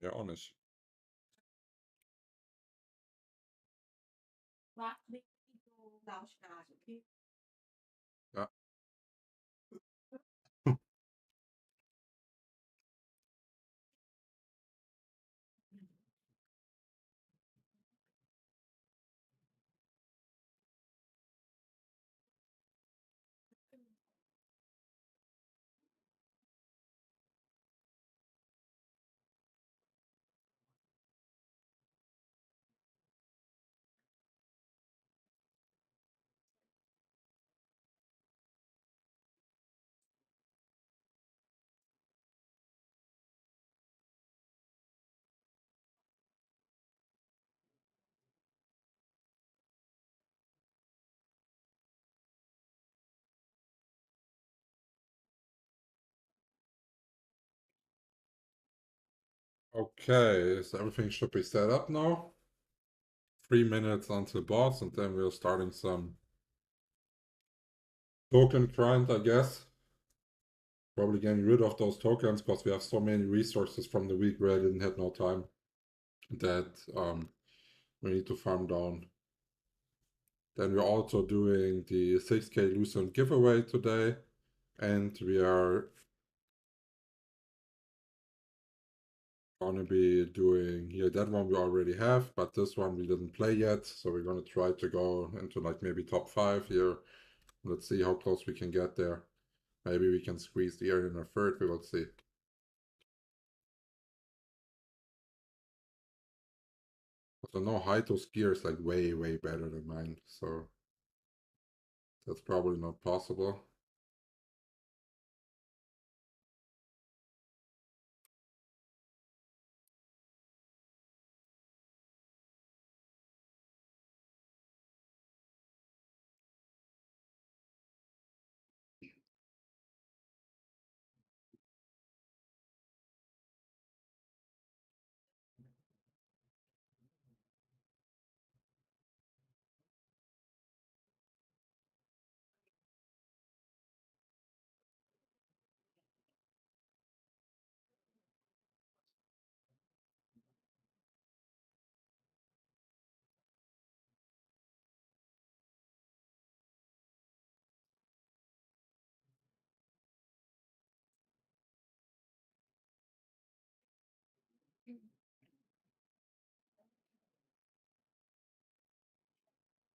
Ja, auch nicht. Ja. Okay, so everything should be set up now. 3 minutes until boss, and then we're starting some token grind, I guess. Probably getting rid of those tokens because we have so many resources from the week where I didn't have no time that we need to farm down. Then we're also doing the 6K Lucent giveaway today, and we are gonna be doing here, that one we already have, but this one we didn't play yet, so we're gonna try to go into like maybe top 5 here. Let's see how close we can get there. Maybe we can squeeze the air in a third, we will see. But I know Haito's gear is like way better than mine, so that's probably not possible.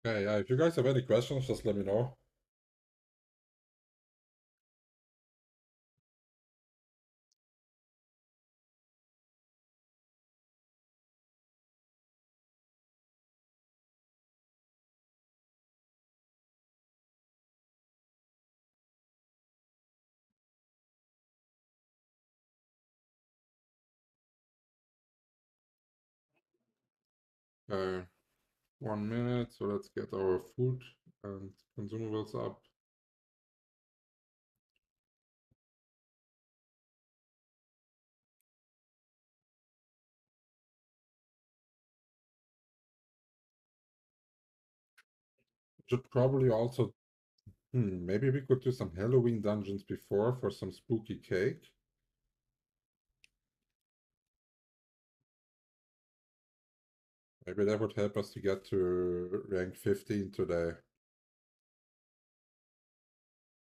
Okay, yeah, if you guys have any questions, just let me know. Uh, 1 minute, so let's get our food and consumables up. Should probably also, maybe we could do some Halloween dungeons before for some spooky cake. Maybe that would help us to get to rank 15 today.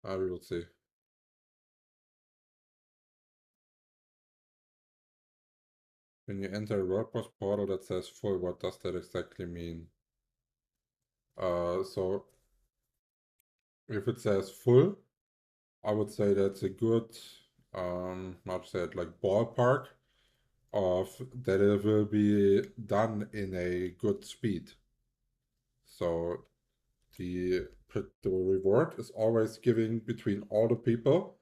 We will see. When you enter a WordPress portal that says full, what does that exactly mean? So if it says full, I would say that's a good, how to say it, like ballpark of that it will be done in a good speed. So the reward is always giving between all the people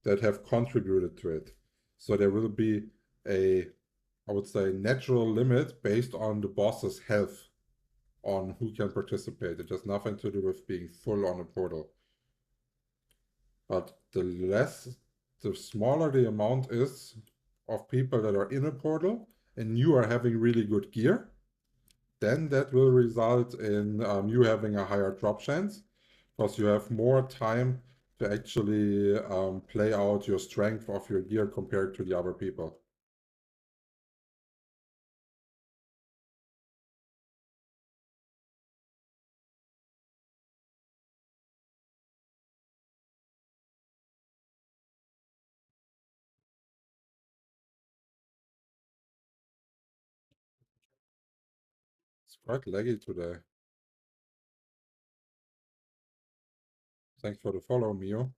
that have contributed to it. So there will be a, I would say, natural limit based on the boss's health on who can participate. It has nothing to do with being full on a portal. But the smaller the amount is of people that are in a portal and you are having really good gear, then that will result in you having a higher drop chance because you have more time to actually play out your strength of your gear compared to the other people. It's quite laggy today. Thanks for the follow, Mio.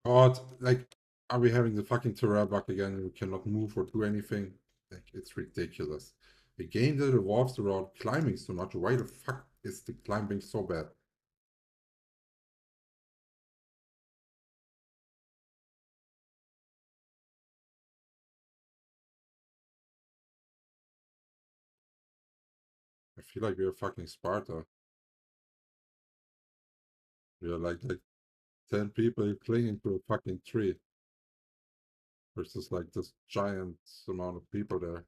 God, like, are we having the fucking terror bug again? We cannot move or do anything. Like, it's ridiculous. A game that revolves around climbing so much. Why the fuck is the climbing so bad? I feel like we're fucking Sparta. We're like 10 people clinging to a fucking tree versus like this giant amount of people there.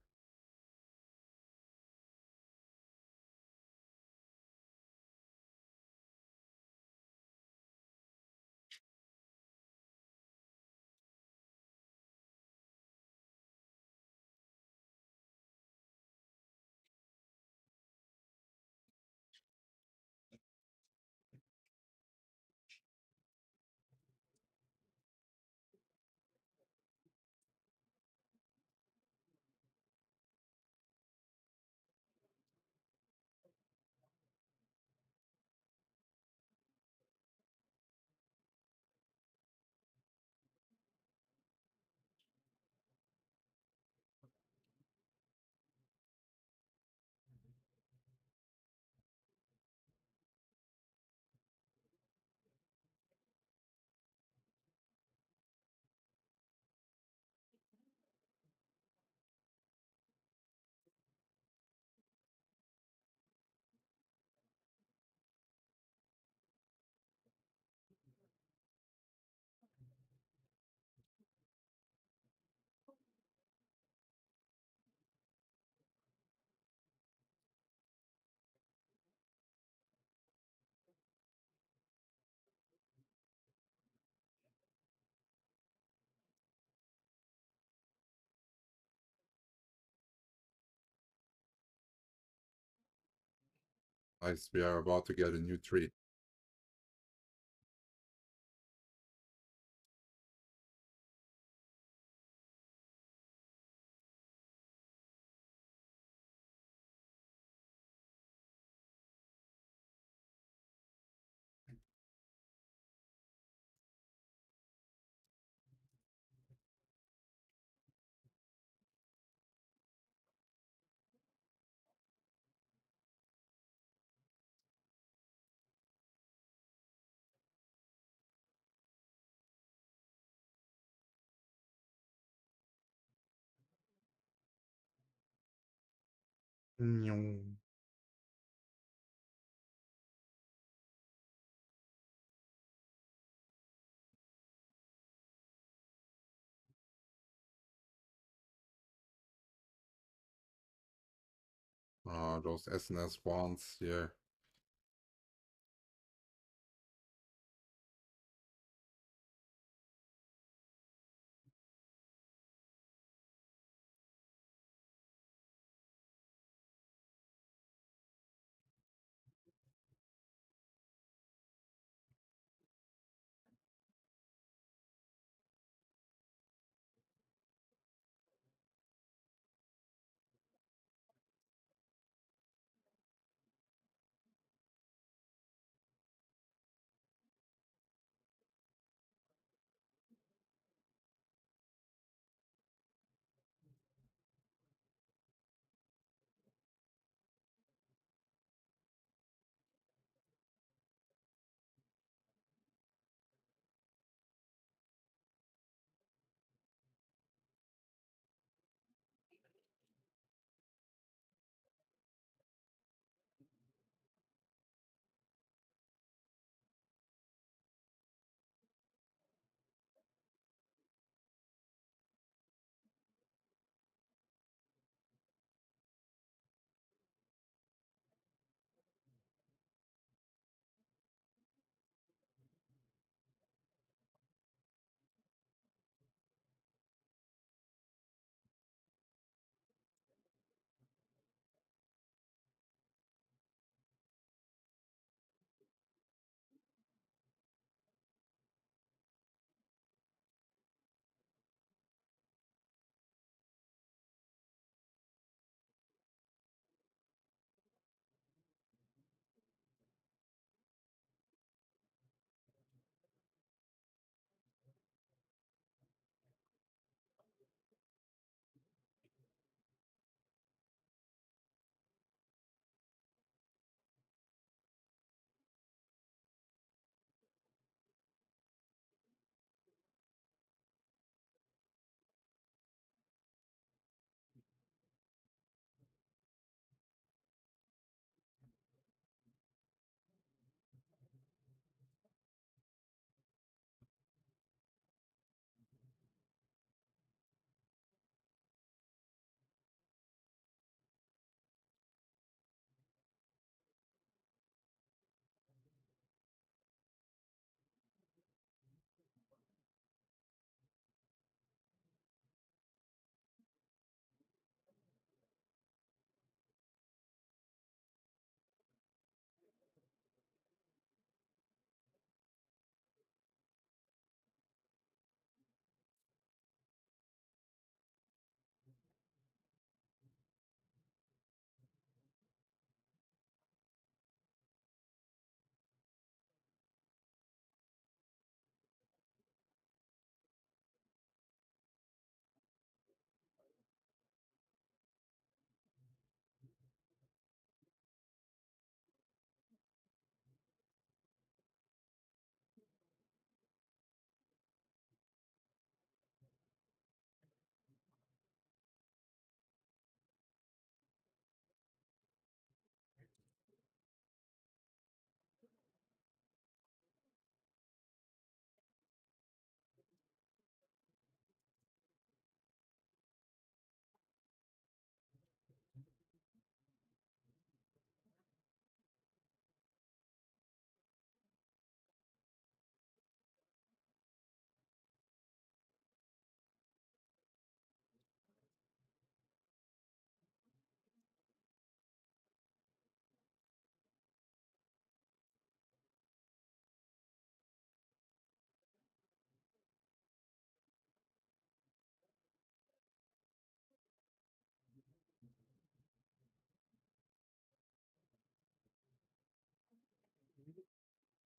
Nice, we are about to get a new tree. Those SNS wands, yeah.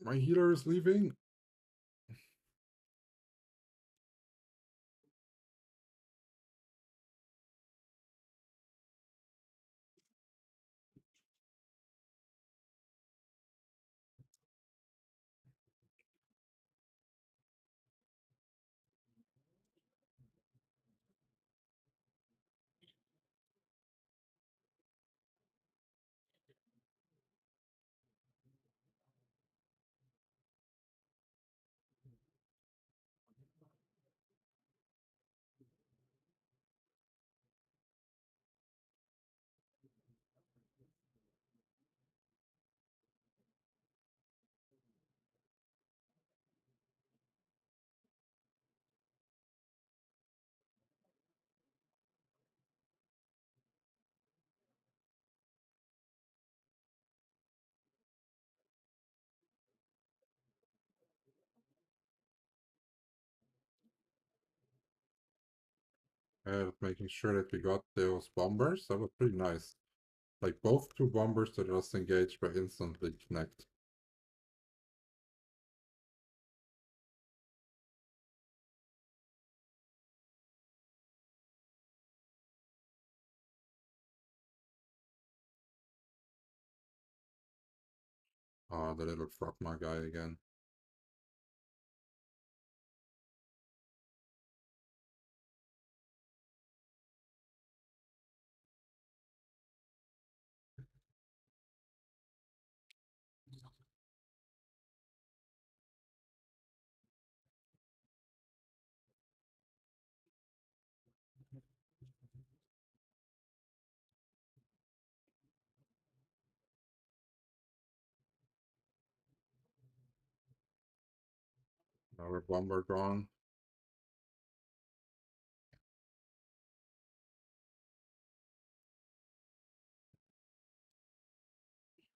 My healer is leaving. Making sure that we got those bombers. That was pretty nice. Like both two bombers that just engaged were instantly connect. Ah, the little frogma guy again. Another bomber gone.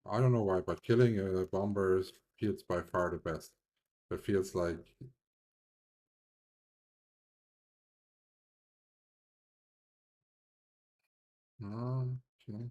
I don't know why, but killing a bomber feels by far the best. It feels like okay.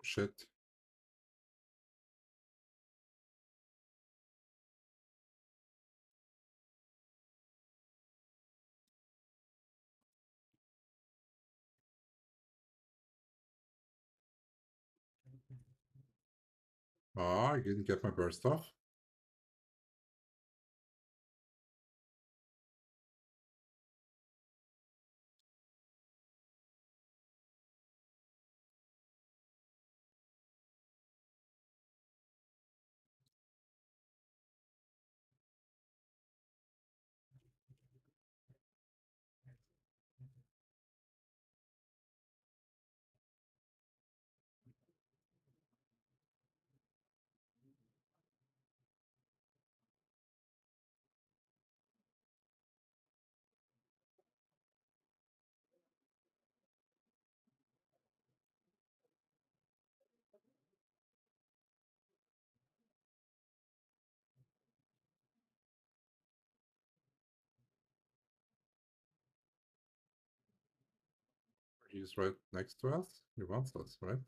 shit. Ah, I didn't get my burst off. He's right next to us. He wants us, right?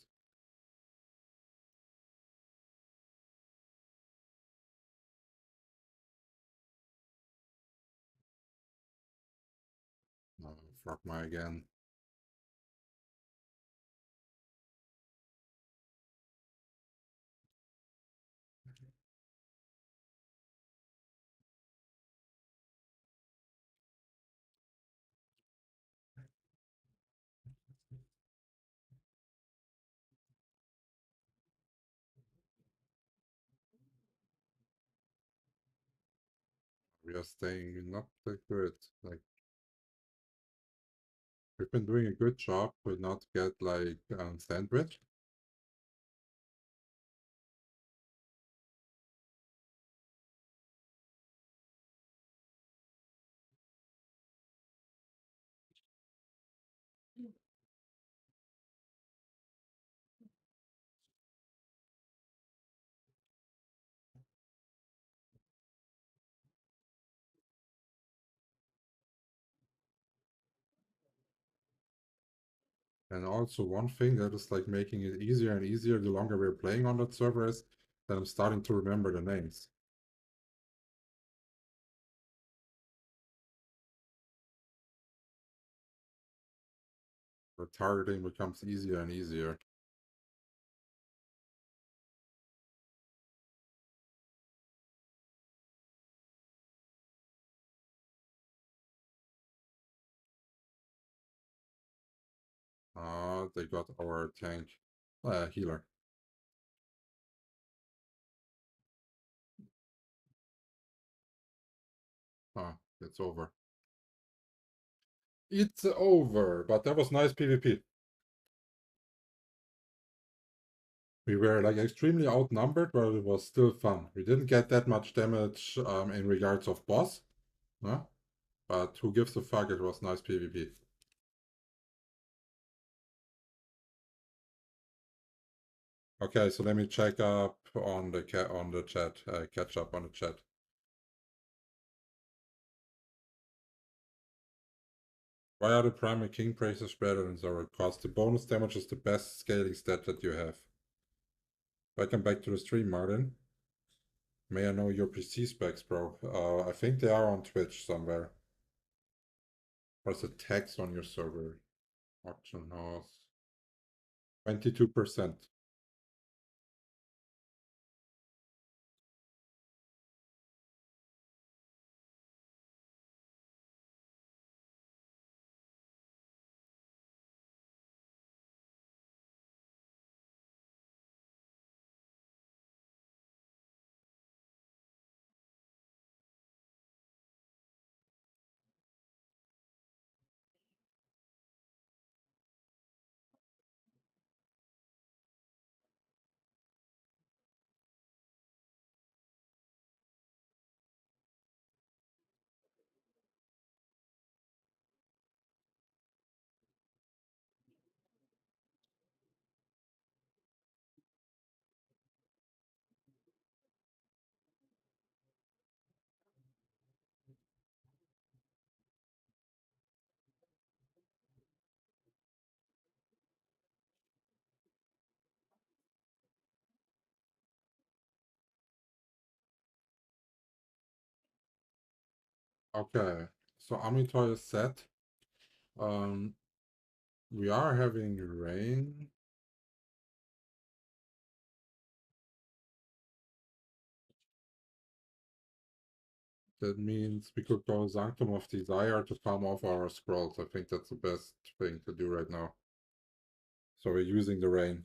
Oh, fuck my again. We are staying not that good. Like, we've been doing a good job to not get like sandwich. And also one thing that is like making it easier and easier the longer we're playing on that server is that I'm starting to remember the names. The targeting becomes easier and easier. They got our tank healer. It's over. It's over, but that was nice PvP. We were like extremely outnumbered, but it was still fun. We didn't get that much damage in regards of boss, huh? But who gives a fuck? It was nice PvP. Okay, so let me check up on the chat. Catch up on the chat. Why are the Primal King praises better than Zora? Because the bonus damage is the best scaling stat that you have. Welcome back to the stream, Martin. May I know your PC specs, bro? I think they are on Twitch somewhere. What's the tax on your server? Auction house. 22%. Okay, so Amitoy is set. Um, we are having rain. That means we could go Sanctum of Desire to farm off our scrolls. I think that's the best thing to do right now. So we're using the rain.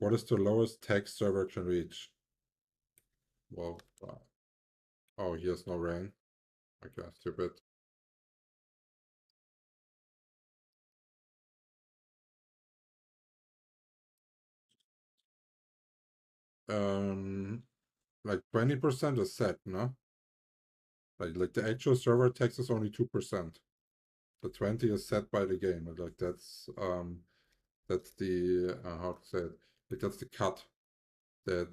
What is the lowest text server can reach? Well, oh, here's no rain. Okay, stupid. Um, like 20% is set, no? Like the actual server text is only 2%. The 20 is set by the game. Like that's the how to say it. Like that's the cut that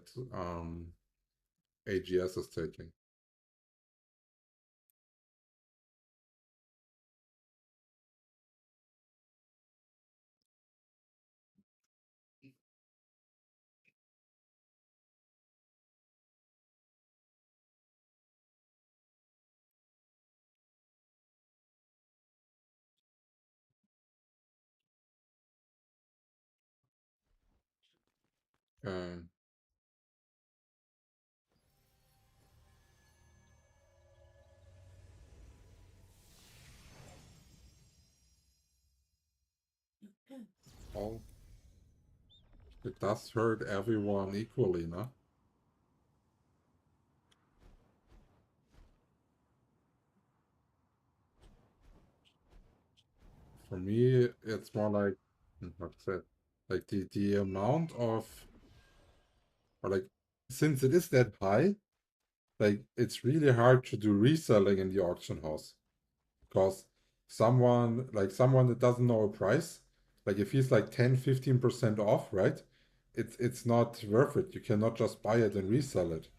AGS is taking. Uh, all it does hurt everyone equally, no? For me, it's more like how to say it, like the amount of or like since it is that high, like it's really hard to do reselling in the auction house because someone that doesn't know a price, like if he's like 10-15% off, right? It's not worth it. You cannot just buy it and resell it.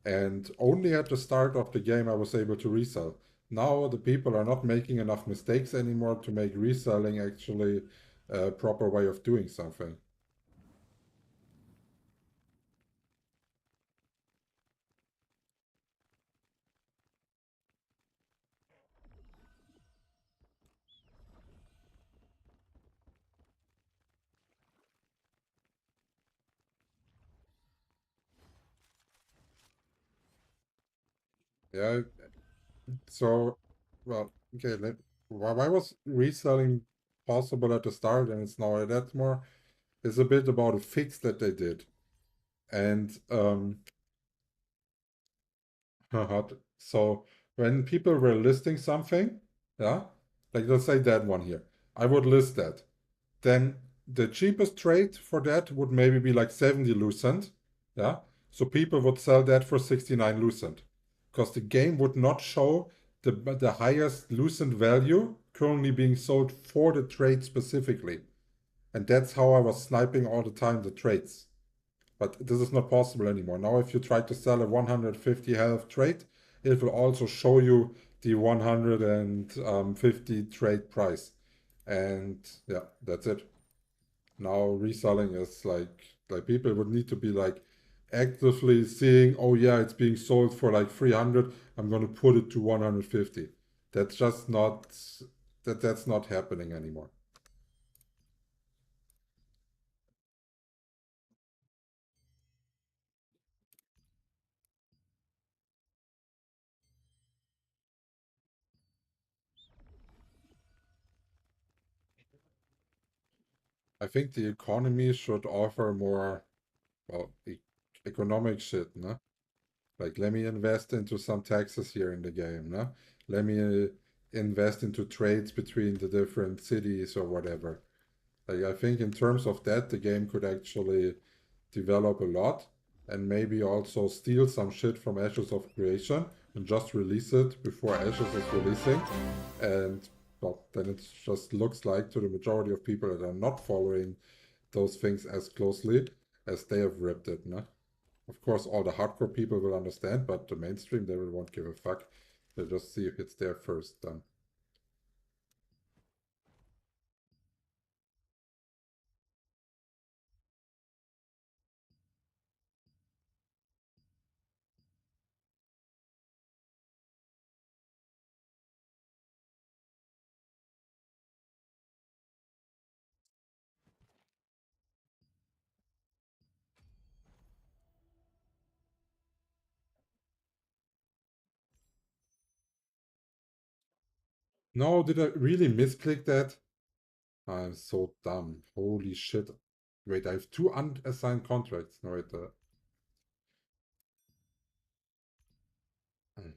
And only at the start of the game I was able to resell. Now the people are not making enough mistakes anymore to make reselling actually a proper way of doing something. Yeah, so well, okay, why was reselling possible at the start and it's now that's more is a bit about a fix that they did. And so when people were listing something, yeah, like let's say that one here, I would list that. Then the cheapest trade for that would maybe be like 70 Lucent. Yeah. So people would sell that for 69 Lucent. Because the game would not show the highest Lucent value currently being sold for the trade specifically. And that's how I was sniping all the time the trades. But this is not possible anymore. Now, if you try to sell a 150 health trade, it will also show you the 150 trade price. And yeah, that's it. Now reselling is like people would need to be like actively seeing, oh yeah, it's being sold for like 300. I'm going to put it to 150. That's just not that's not happening anymore. I think the economy should offer more well economic shit, no? Like, let me invest into some taxes here in the game, no? Let me invest into trades between the different cities or whatever. Like, I think in terms of that, the game could actually develop a lot and maybe also steal some shit from Ashes of Creation and just release it before Ashes is releasing. And well, then it just looks like to the majority of people that are not following those things as closely as they have ripped it, no? Of course, all the hardcore people will understand, but the mainstream, they will won't give a fuck. They'll just see if it's there first then. No, did I really misclick that? I'm so dumb. Holy shit. Wait, I have 2 unassigned contracts. No, wait. Hmm.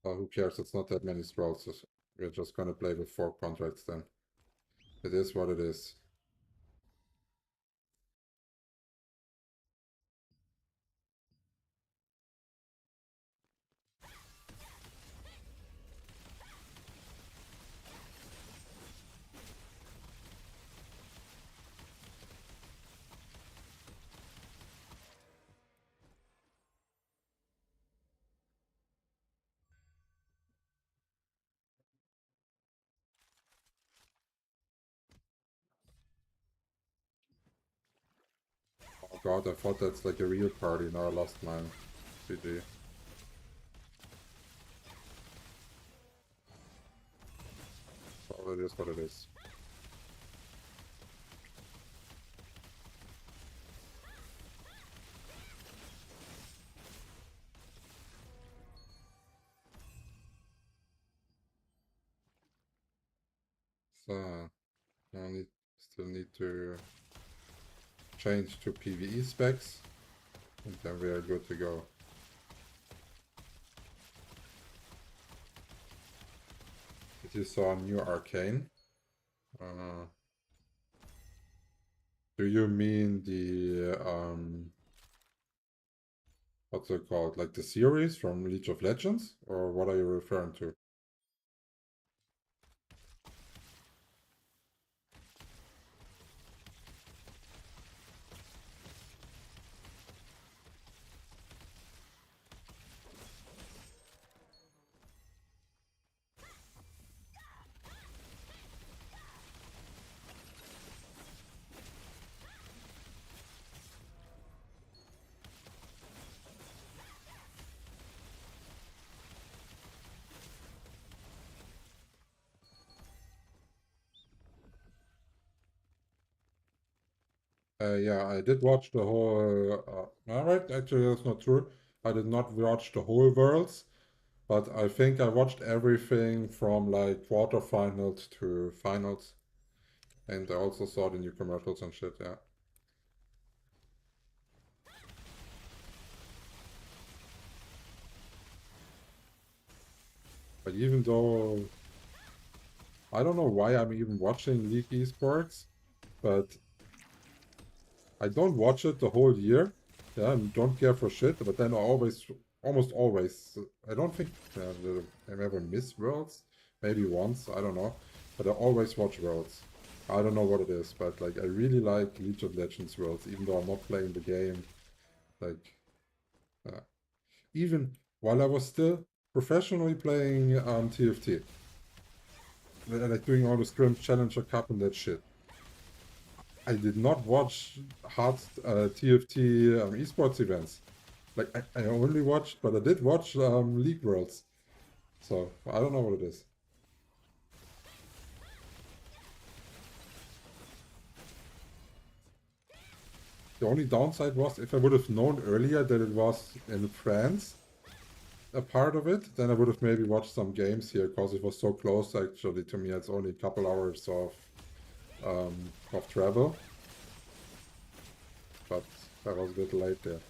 Who cares? It's not that many scrolls. We're just gonna play with 4 contracts then. It is what it is. Oh god, I thought that's like a real party. Now I lost mine. GG. Well, it is what it is. So, still need to change to PvE specs, and then we are good to go. Did you saw a new arcane? Uh, do you mean the what's it called? Like the series from League of Legends? Or what are you referring to? Yeah, I did watch the whole. Alright, actually, that's not true. I did not watch the whole Worlds, but I think I watched everything from like quarterfinals to finals, and I also saw the new commercials and shit. Yeah, but even though I don't know why I'm even watching League Esports, but I don't watch it the whole year. Yeah, and don't care for shit. But then I always, almost always, I don't think I ever miss Worlds. Maybe once, I don't know. But I always watch Worlds. I don't know what it is, but like I really like League of Legends Worlds, even though I'm not playing the game. Like, uh, even while I was still professionally playing TFT, like doing all the Scrim Challenger Cup and that shit. I did not watch hard TFT esports events. Like I only watched, but I did watch League Worlds. So I don't know what it is. The only downside was if I would have known earlier that it was in France, a part of it, then I would have maybe watched some games here because it was so close actually to me. It's only a couple hours of travel, but I was a bit late there.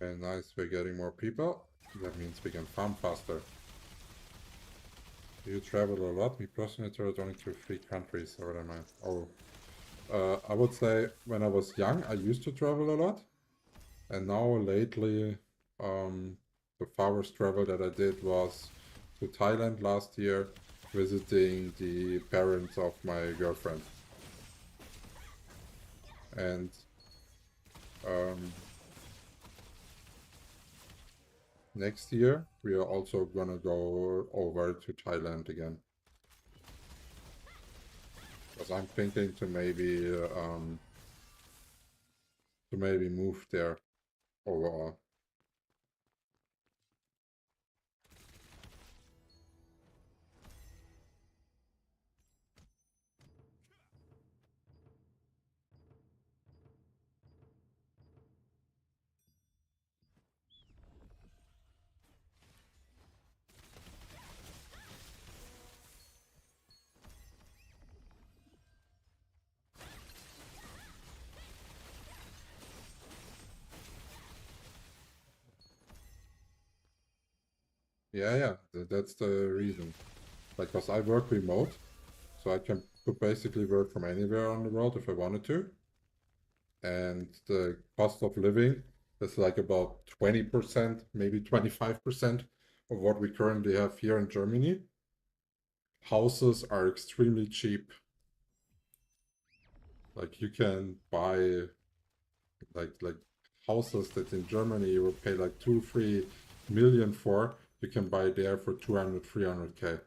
Okay, nice. We're getting more people. That means we can farm faster. Do you travel a lot? Me personally, I traveled only to 3 countries. Or what am I? Oh. I would say when I was young, I used to travel a lot. And now lately, the farthest travel that I did was to Thailand last year, visiting the parents of my girlfriend. And next year, we are also gonna go over to Thailand again. Because I'm thinking to maybe move there overall. Yeah, that's the reason. Like, because I work remote, so I could basically work from anywhere on the world if I wanted to. And the cost of living is like about 20%, maybe 25% of what we currently have here in Germany. Houses are extremely cheap. Like you can buy like houses that in Germany you would pay like 2-3 million for, you can buy there for 200-300K.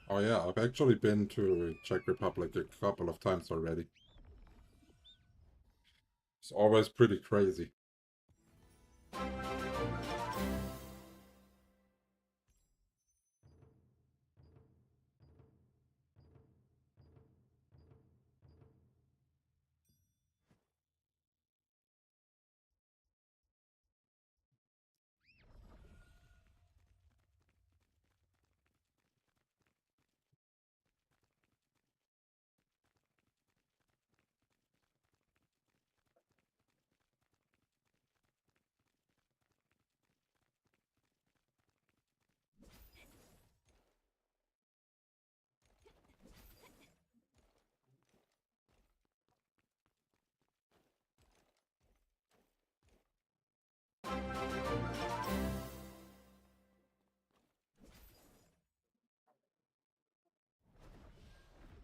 Oh yeah, I've actually been to Czech Republic a couple of times already. It's always pretty crazy.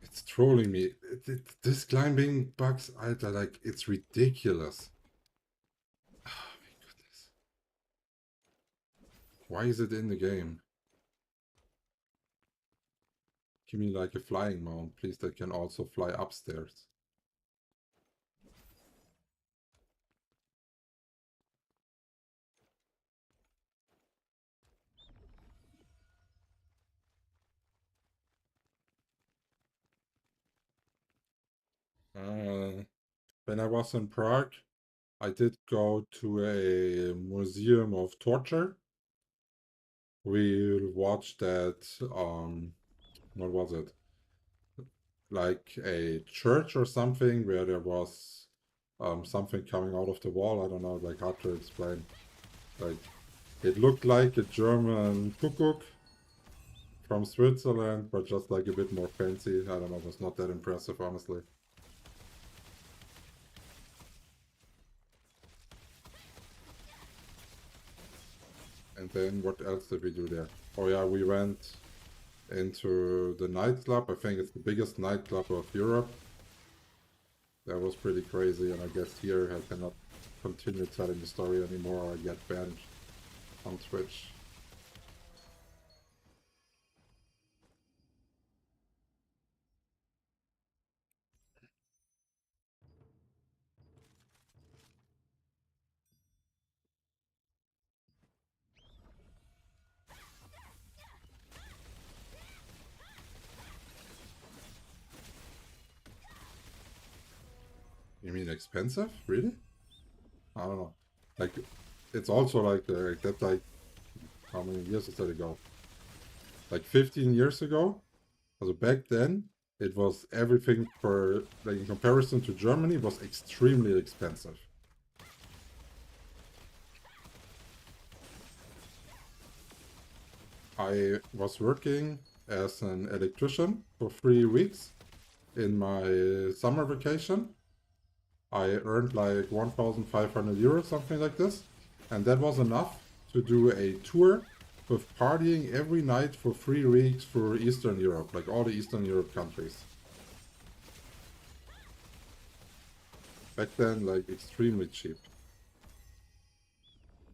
It's trolling me. This climbing bugs, like, it's ridiculous. Oh my goodness. Why is it in the game? Give me like a flying mount, please, that can also fly upstairs. When I was in Prague, I did go to a museum of torture. We watched that, what was it? Like a church or something where there was something coming out of the wall. I don't know, like how to explain. Like it looked like a German Kuckuck from Switzerland, but just like a bit more fancy. I don't know, it was not that impressive, honestly. And then what else did we do there? Oh yeah, we went into the nightclub. I think it's the biggest nightclub of Europe. That was pretty crazy, and I guess here I cannot continue telling the story anymore or I get banned on Twitch. You mean expensive? Really? I don't know. Like, it's also like that. Like, how many years is that ago? Like 15 years ago. Also back then, it was everything for like in comparison to Germany was extremely expensive. I was working as an electrician for 3 weeks in my summer vacation. I earned like 1,500 euros, something like this. And that was enough to do a tour with partying every night for 3 weeks for Eastern Europe, like all the Eastern Europe countries. Back then, like extremely cheap.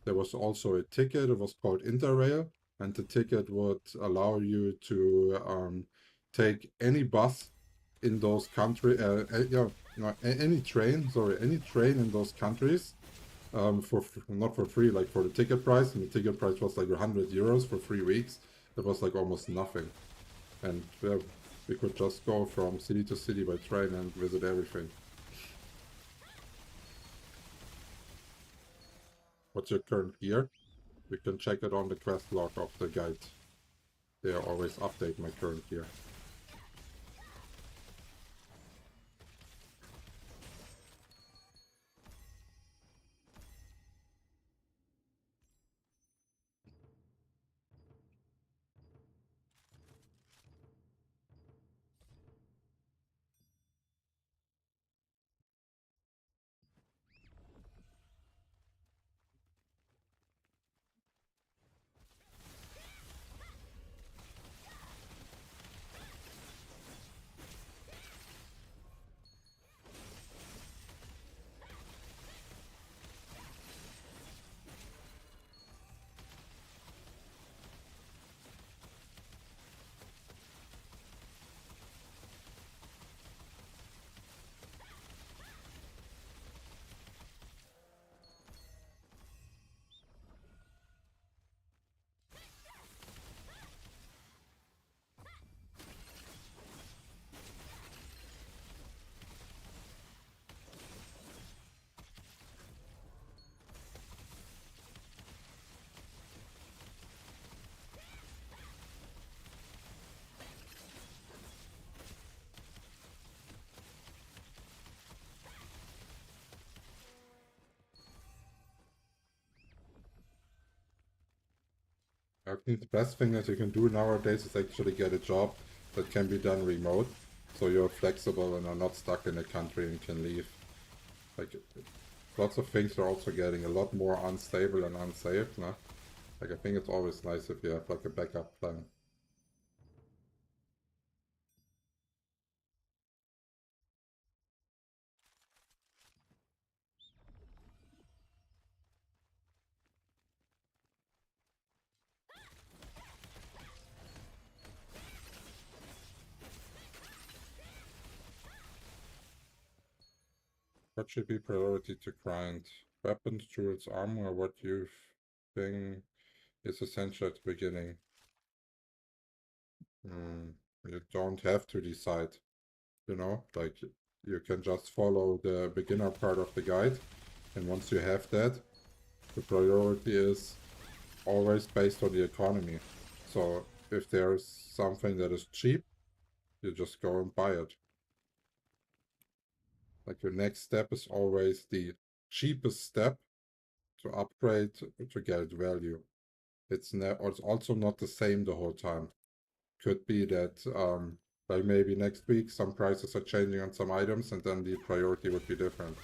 There was also a ticket, it was called Interrail, and the ticket would allow you to take any bus in those countries, any train, any train in those countries for not for free, like for the ticket price, and the ticket price was like 100 euros for 3 weeks. It was like almost nothing, and we could just go from city to city by train and visit everything. What's your current gear? You can check it on the quest log of the guide. They always update my current gear. I think the best thing that you can do nowadays is actually get a job that can be done remote, so you're flexible and are not stuck in a country and can leave. Like, lots of things are also getting a lot more unstable and unsafe, no? Like, I think it's always nice if you have like a backup plan. What should be priority to grind? Weapons, tools, armor, what you think is essential at the beginning? You don't have to decide, you know, like you can just follow the beginner part of the guide, and once you have that, the priority is always based on the economy. So if there's something that is cheap, you just go and buy it. Like your next step is always the cheapest step to upgrade to get value. It's also not the same the whole time. Could be that like maybe next week some prices are changing on some items and then the priority would be different.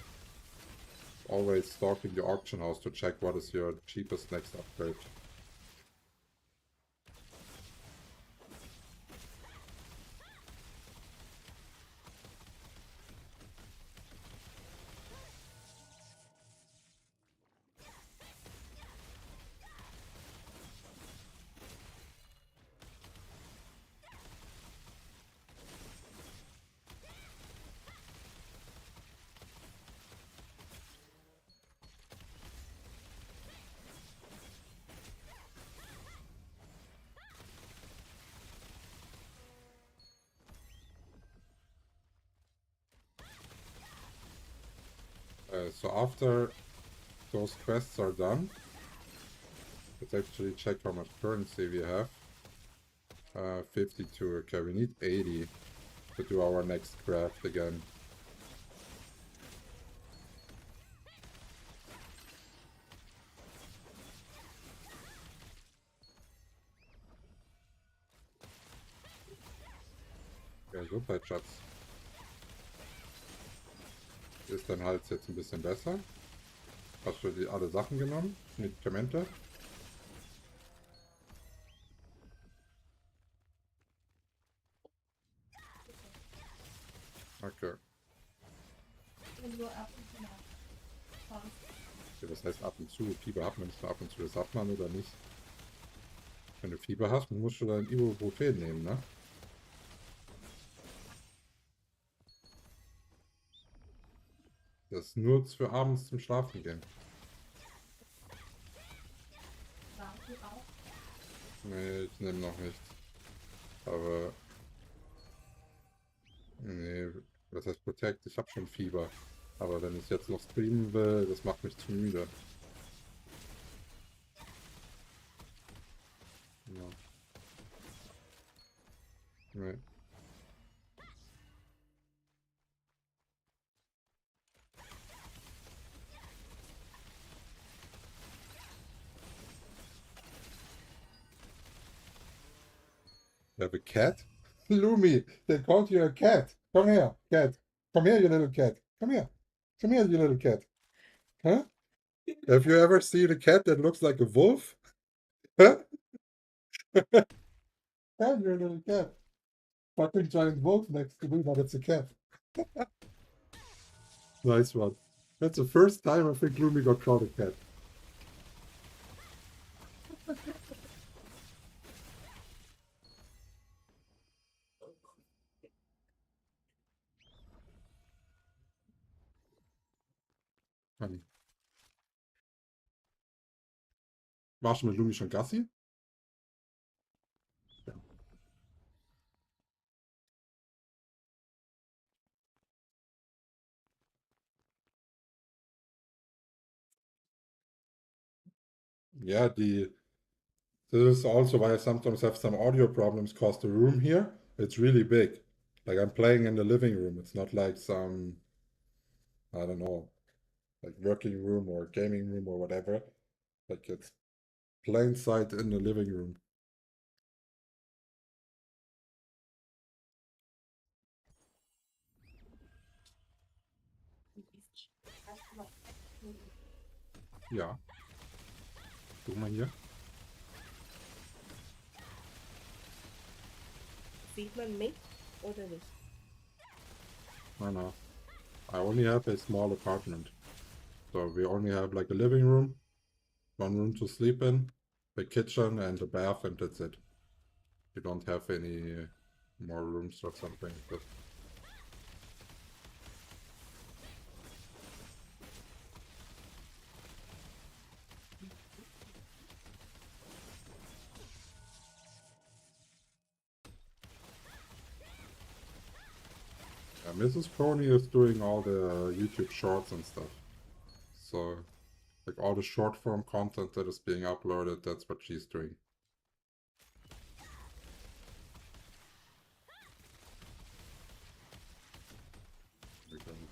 Always stalking the auction house to check what is your cheapest next upgrade. so after those quests are done, let's actually check how much currency we have. 52. Okay, we need 80 to do our next craft again. Ja, Gesundheit, Schatz. Ist dein Hals jetzt ein bisschen besser? Hast du die alle Sachen genommen? Medikamente? Okay. Ja, was heißt ab und zu? Fieber hat man nicht nur ab und zu, das hat man oder nicht? Wenn du Fieber hast, musst du dein Ibuprofen nehmen, ne? Das ist nur für abends zum Schlafen gehen. Nee, ich nehme noch nichts. Aber... Nee, was heißt Protect? Ich habe schon Fieber. Aber wenn ich jetzt noch streamen will, das macht mich zu müde. Ja. Nee. You have a cat? Lumi, they called you a cat. Come here, cat. Come here, you little cat. Come here. Come here, you little cat. Huh? Have you ever seen a cat that looks like a wolf? Huh? Yeah, you're a little cat. Fucking giant wolf next to me, but it's a cat. Nice one. That's the first time I think Lumi got called a cat. Funny. Warst du mit Lumi schon Gassi? Ja. Yeah, this is also why I sometimes have some audio problems because the room here, it's really big. Like I'm playing in the living room. It's not like some, I don't know, like working room or gaming room or whatever. Like it's plain sight in the living room. Ja, guck mal hier. Sieht man mich oder nicht? No, no. I only have a small apartment. So we only have like a living room, one room to sleep in, a kitchen and a bath, and that's it. We don't have any more rooms or something. But yeah, Mrs. Pony is doing all the YouTube shorts and stuff. So, like all the short form content that is being uploaded, that's what she's doing. We don't-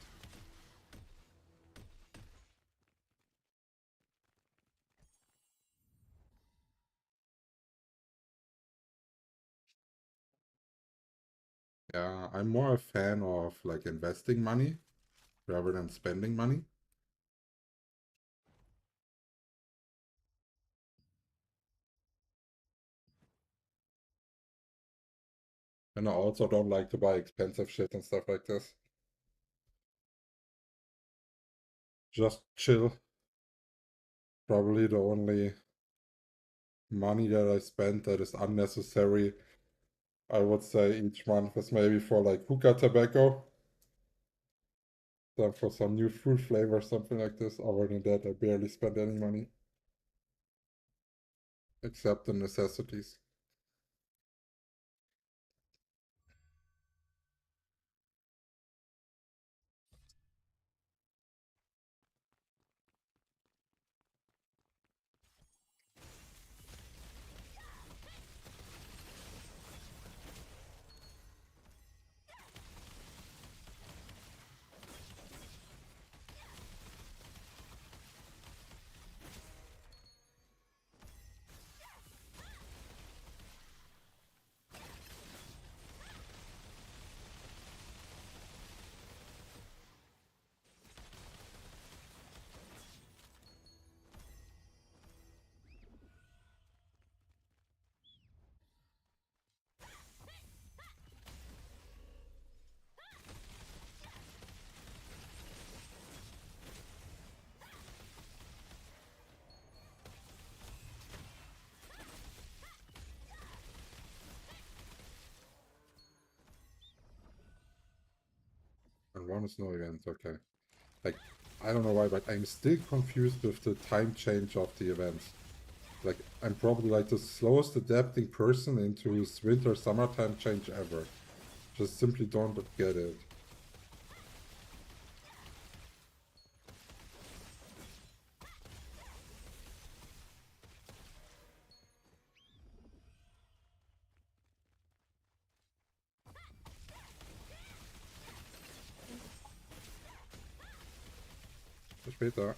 Yeah, I'm more a fan of like investing money rather than spending money. And I also don't like to buy expensive shit and stuff like this. Just chill. Probably the only money that I spend that is unnecessary, I would say each month is maybe for like hookah tobacco. Then for some new fruit flavor, something like this. Other than that, I barely spend any money. Except the necessities. one is no event, okay. Like, I don't know why, but I'm still confused with the time change of the events. Like, I'm probably like the slowest adapting person into this winter-summertime change ever. Just simply don't get it. Bis später.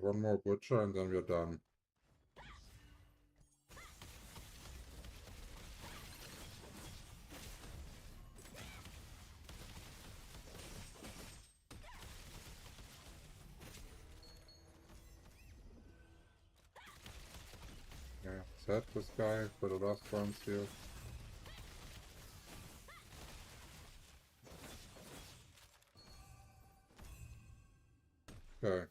One more butcher and then we're done. Yeah, set this guy for the last rounds here. Okay.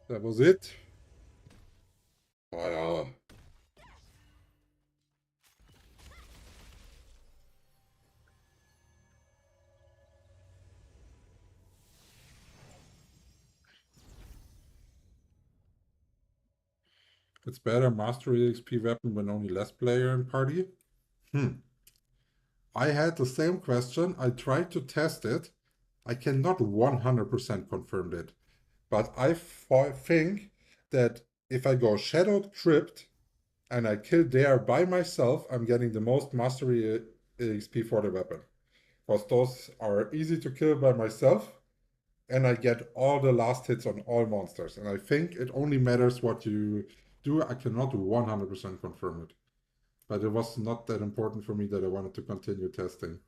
That was it. Oh, yeah. It's better mastery XP weapon when only less player in party. I had the same question. I tried to test it. I cannot 100% confirm it. But I think that if I go Shadowed Crypt and I kill there by myself, I'm getting the most mastery XP for the weapon. Because those are easy to kill by myself, and I get all the last hits on all monsters. And I think it only matters what you do. I cannot 100% confirm it. But it was not that important for me that I wanted to continue testing.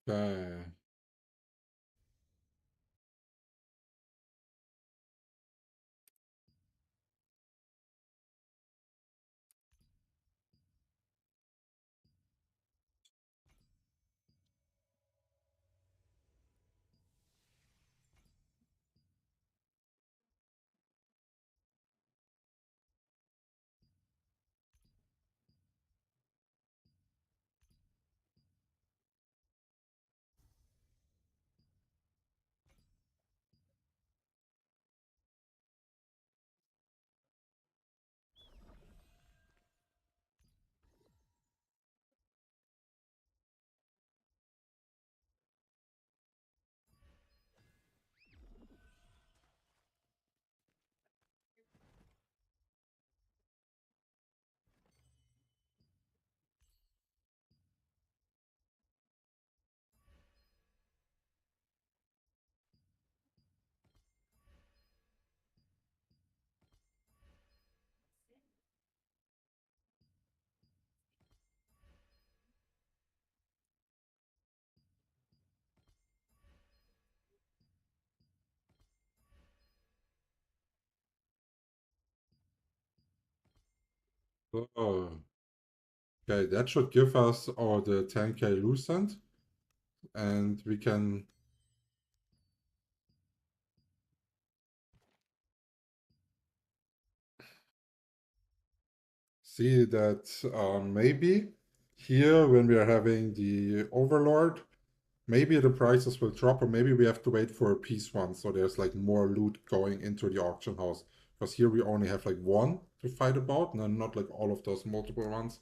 Okay. Oh, okay, that should give us all the 10k Lucent, and we can see that maybe here when we are having the Overlord, maybe the prices will drop, or maybe we have to wait for a peace one, so there's like more loot going into the auction house Because here we only have like one to fight about, and not like all of those multiple ones.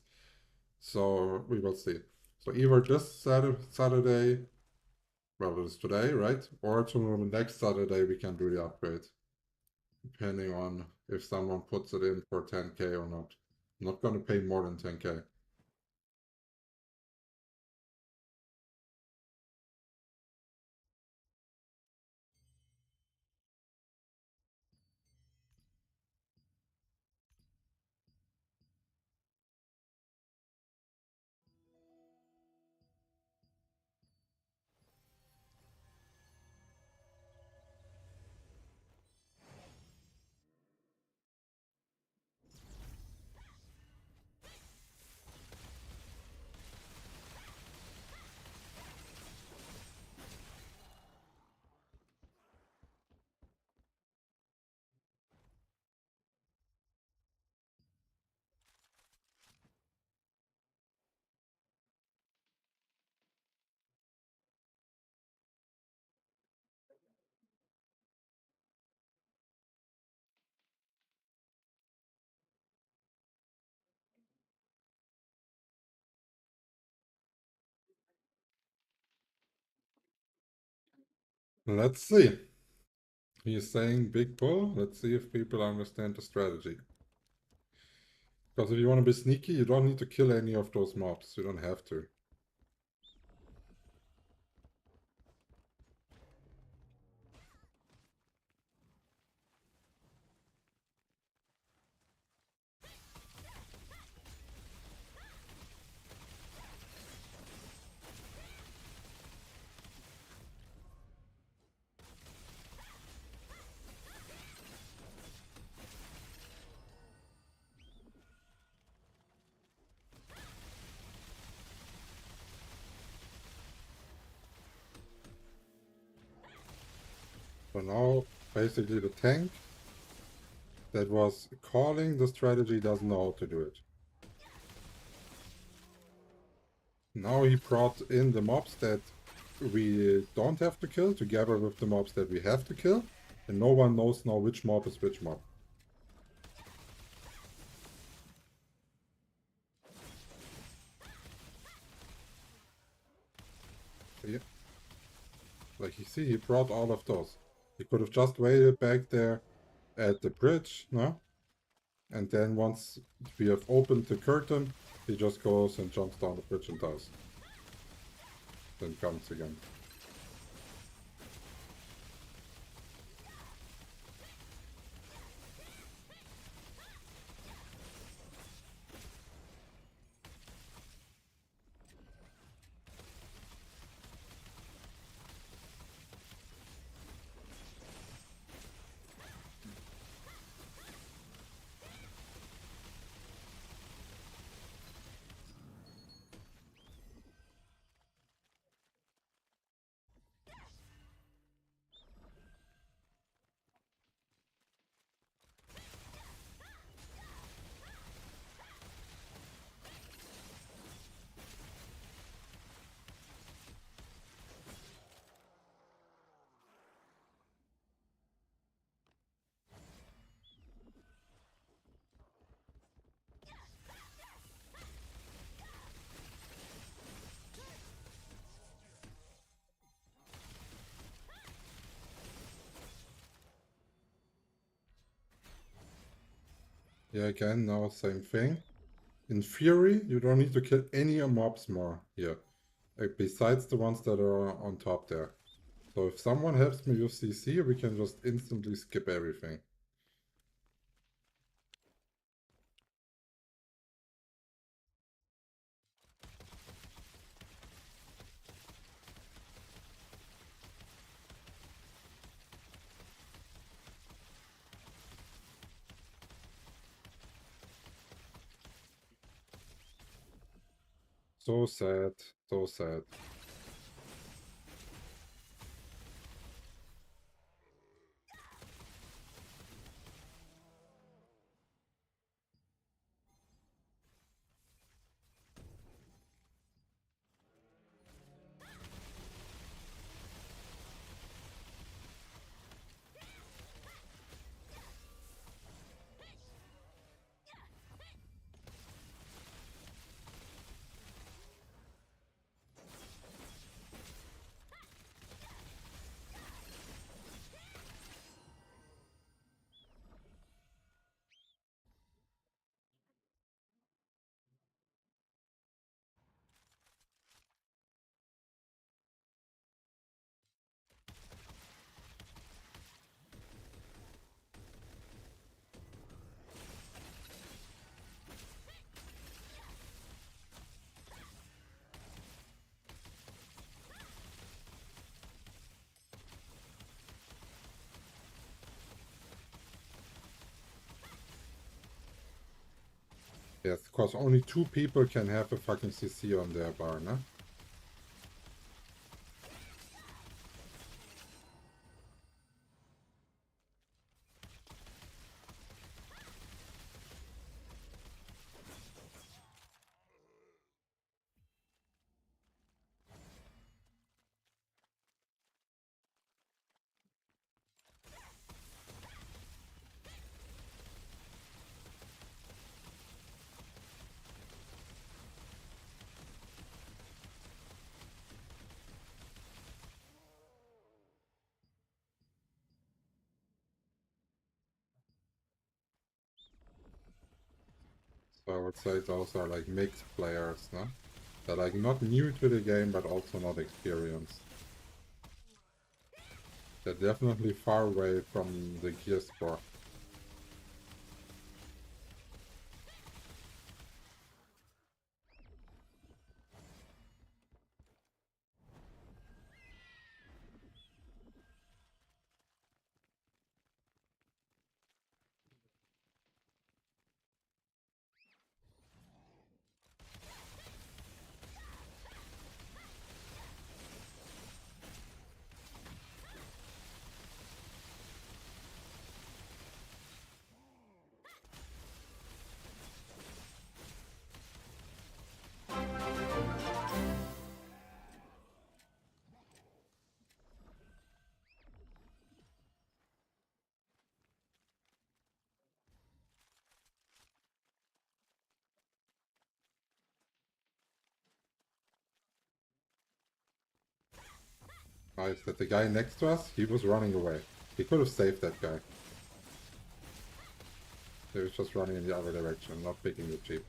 So we will see. So either this Saturday, well, it is today, right? Or tomorrow, next Saturday, we can do the upgrade. Depending on if someone puts it in for 10k or not. I'm not going to pay more than 10k. Let's see. He's saying big pull. Let's see if people understand the strategy. Because if you want to be sneaky, you don't need to kill any of those mobs. You don't have to. So now, basically the tank that was calling the strategy doesn't know how to do it. Now he brought in the mobs that we don't have to kill together with the mobs that we have to kill. And no one knows now which mob is which mob. Yeah. Like you see, he brought all of those. He could have just waited back there at the bridge, no? And then once we have opened the curtain, he just goes and jumps down the bridge and dies. Then comes again. Yeah, again, now same thing. In theory, you don't need to kill any mobs more here, besides the ones that are on top there. So if someone helps me with CC, we can just instantly skip everything. So sad, so sad. Yes, because only 2 people can have a fucking CC on their bar, no? So I would say those are like mixed players, no? They're like not new to the game, but also not experienced. They're definitely far away from the gear sport. Nice that the guy next to us, he was running away. He could have saved that guy. He was just running in the other direction, not picking the jeep.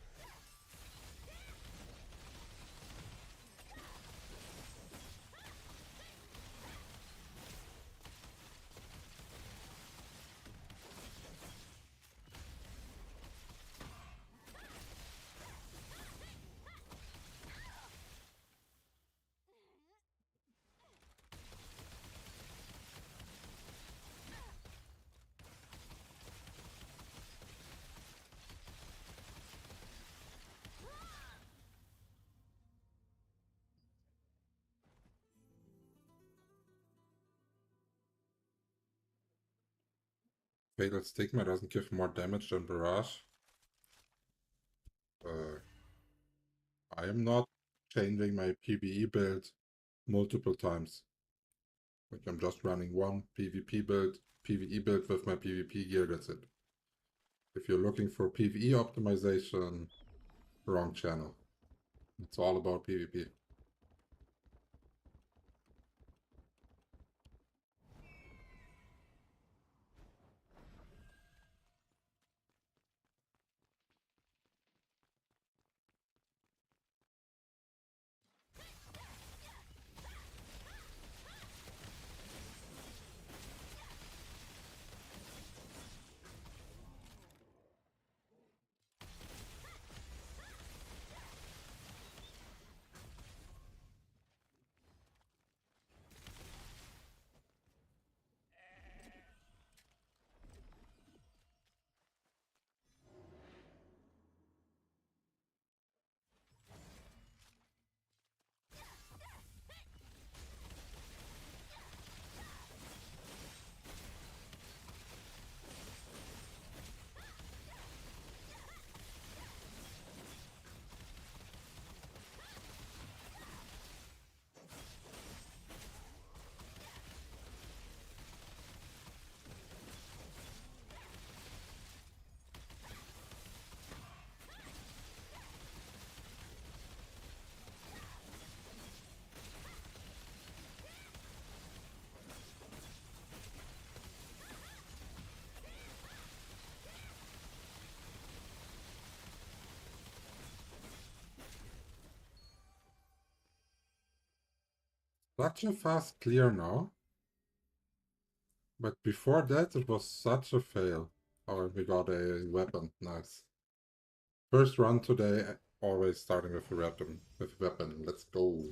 Fatal Stigma doesn't give more damage than Barrage. I am not changing my PvE build multiple times. Like I'm just running one PvP build, PvE build with my PvP gear, that's it. If you're looking for PvE optimization, wrong channel. It's all about PvP. Such a fast clear now. But before that, it was such a fail. Oh, we got a weapon. Nice. First run today, always starting with a weapon. Let's go.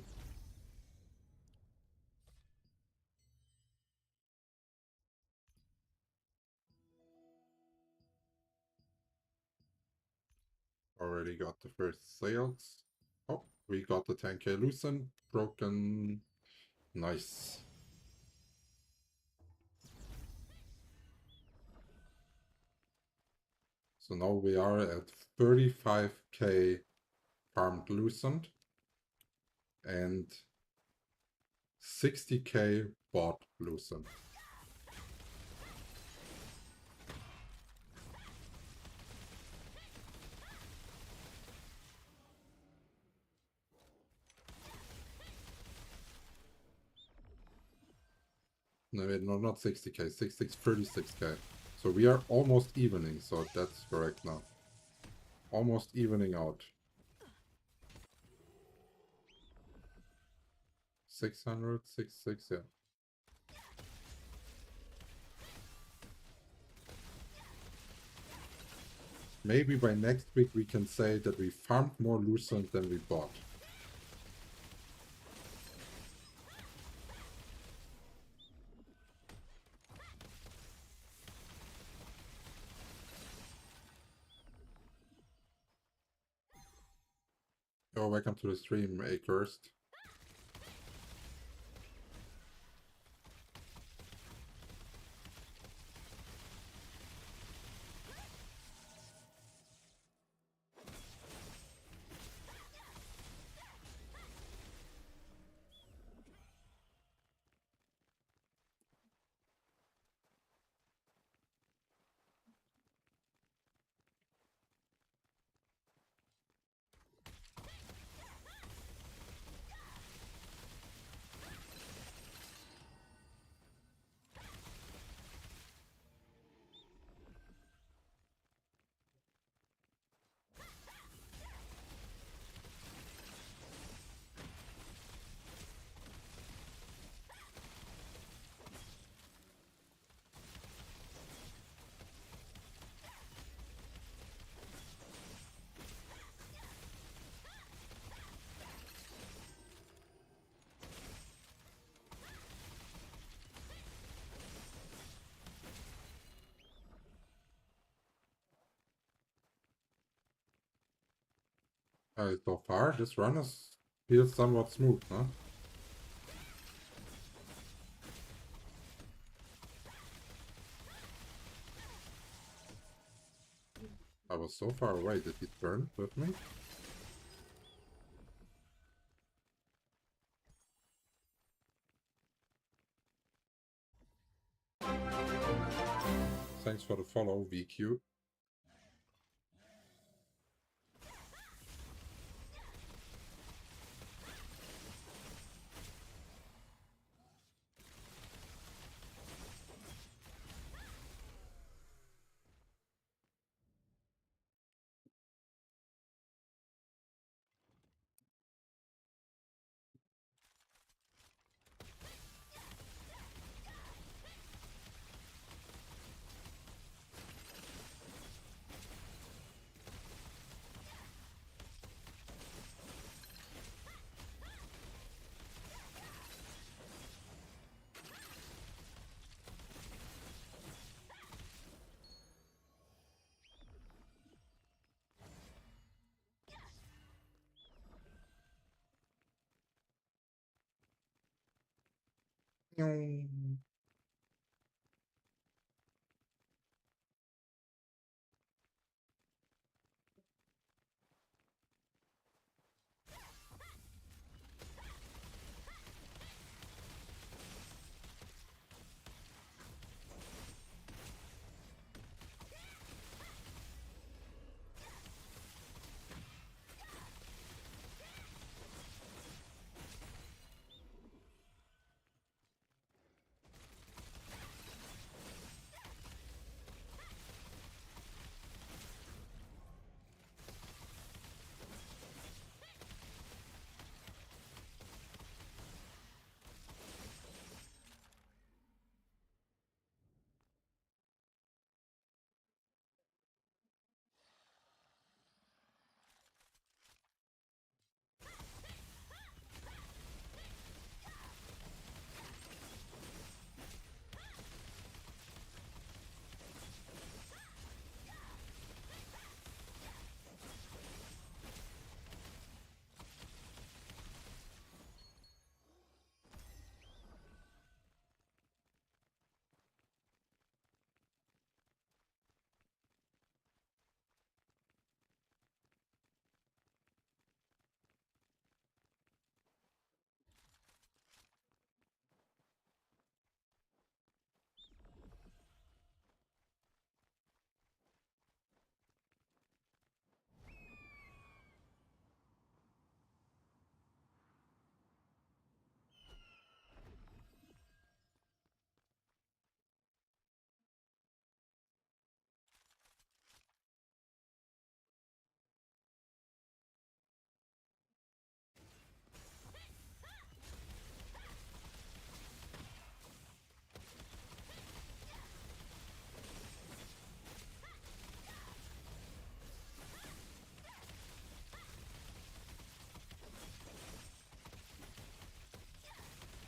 Already already got the first sales. Oh, we got the 10k Lucent. Broken. Nice. So now we are at 35k farmed Lucent and 60k bought Lucent. No, wait, no, not 60k, 36k. So we are almost evening, so that's correct now. Almost evening out. 600, 66, yeah. Maybe by next week we can say that we farmed more Lucent than we bought. Oh, welcome to the stream, Accursed. So far, this run feels somewhat smooth, huh? I was so far away. Did he turn with me? Thanks for the follow, VQ.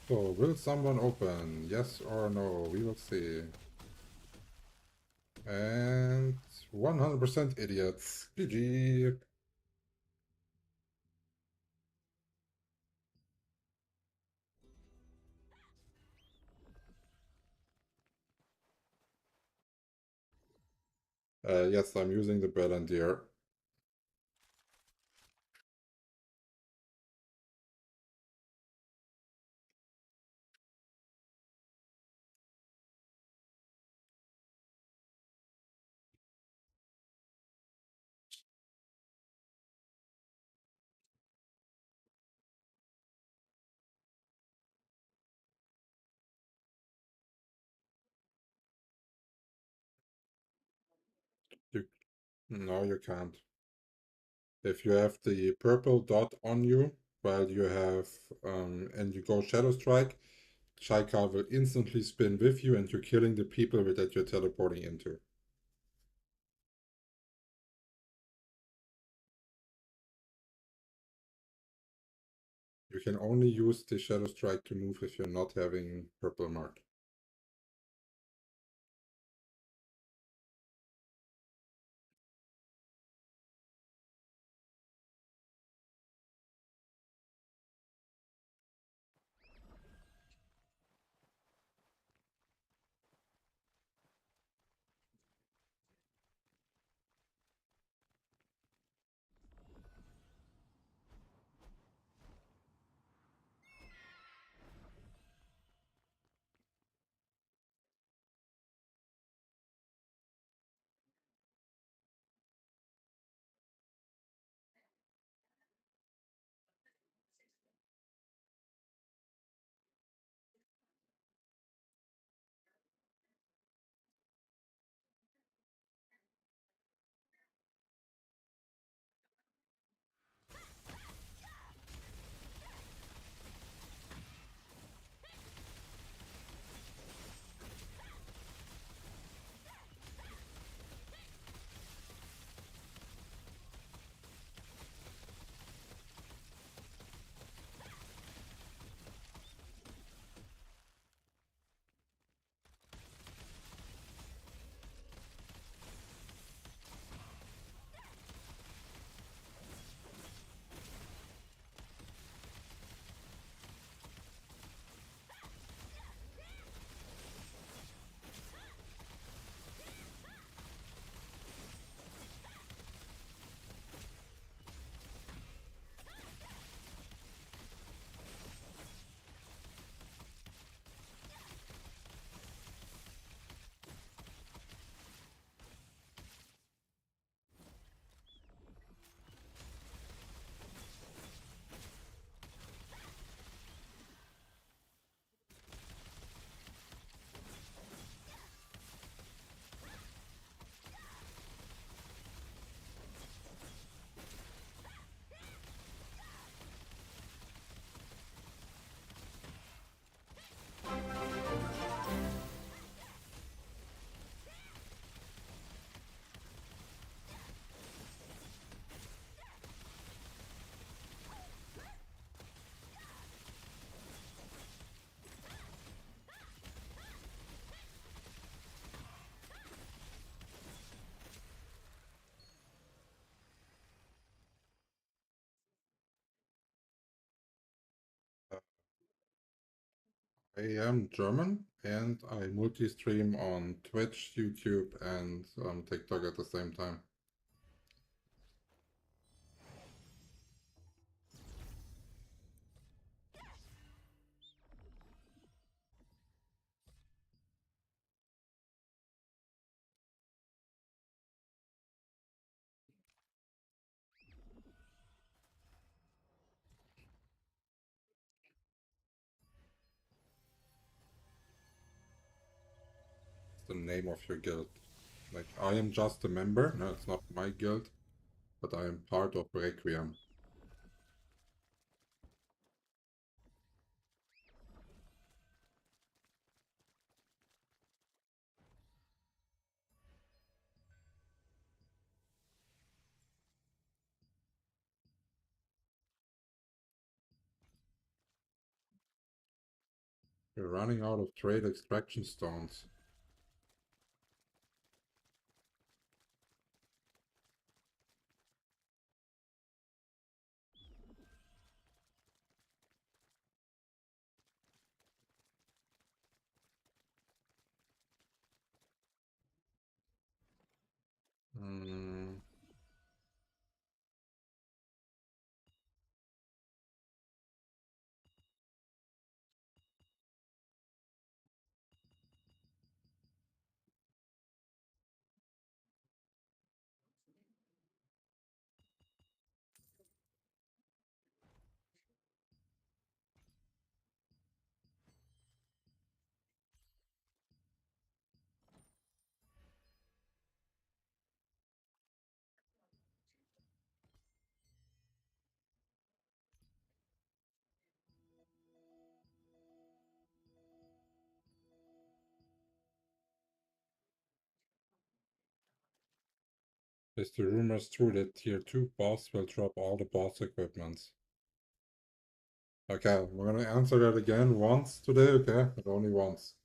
So, will someone open? Yes or no? We will see. And 100% idiots. GG. Yes, I'm using the Bellandir. You, no, you can't. If you have the purple dot on you while you have, and you go Shadow Strike, Shaika will instantly spin with you and you're killing the people that you're teleporting into. You can only use the Shadow Strike to move if you're not having purple mark. I am German and I multi-stream on Twitch, YouTube, and TikTok at the same time. It's the name of your guild. Like, I am just a member. No, it's not my guild, but I am part of Requiem. We're running out of trade extraction stones. Hmm. Is the rumors true that tier 2 boss will drop all the boss equipments? Okay, we're gonna answer that again once today, okay? But only once.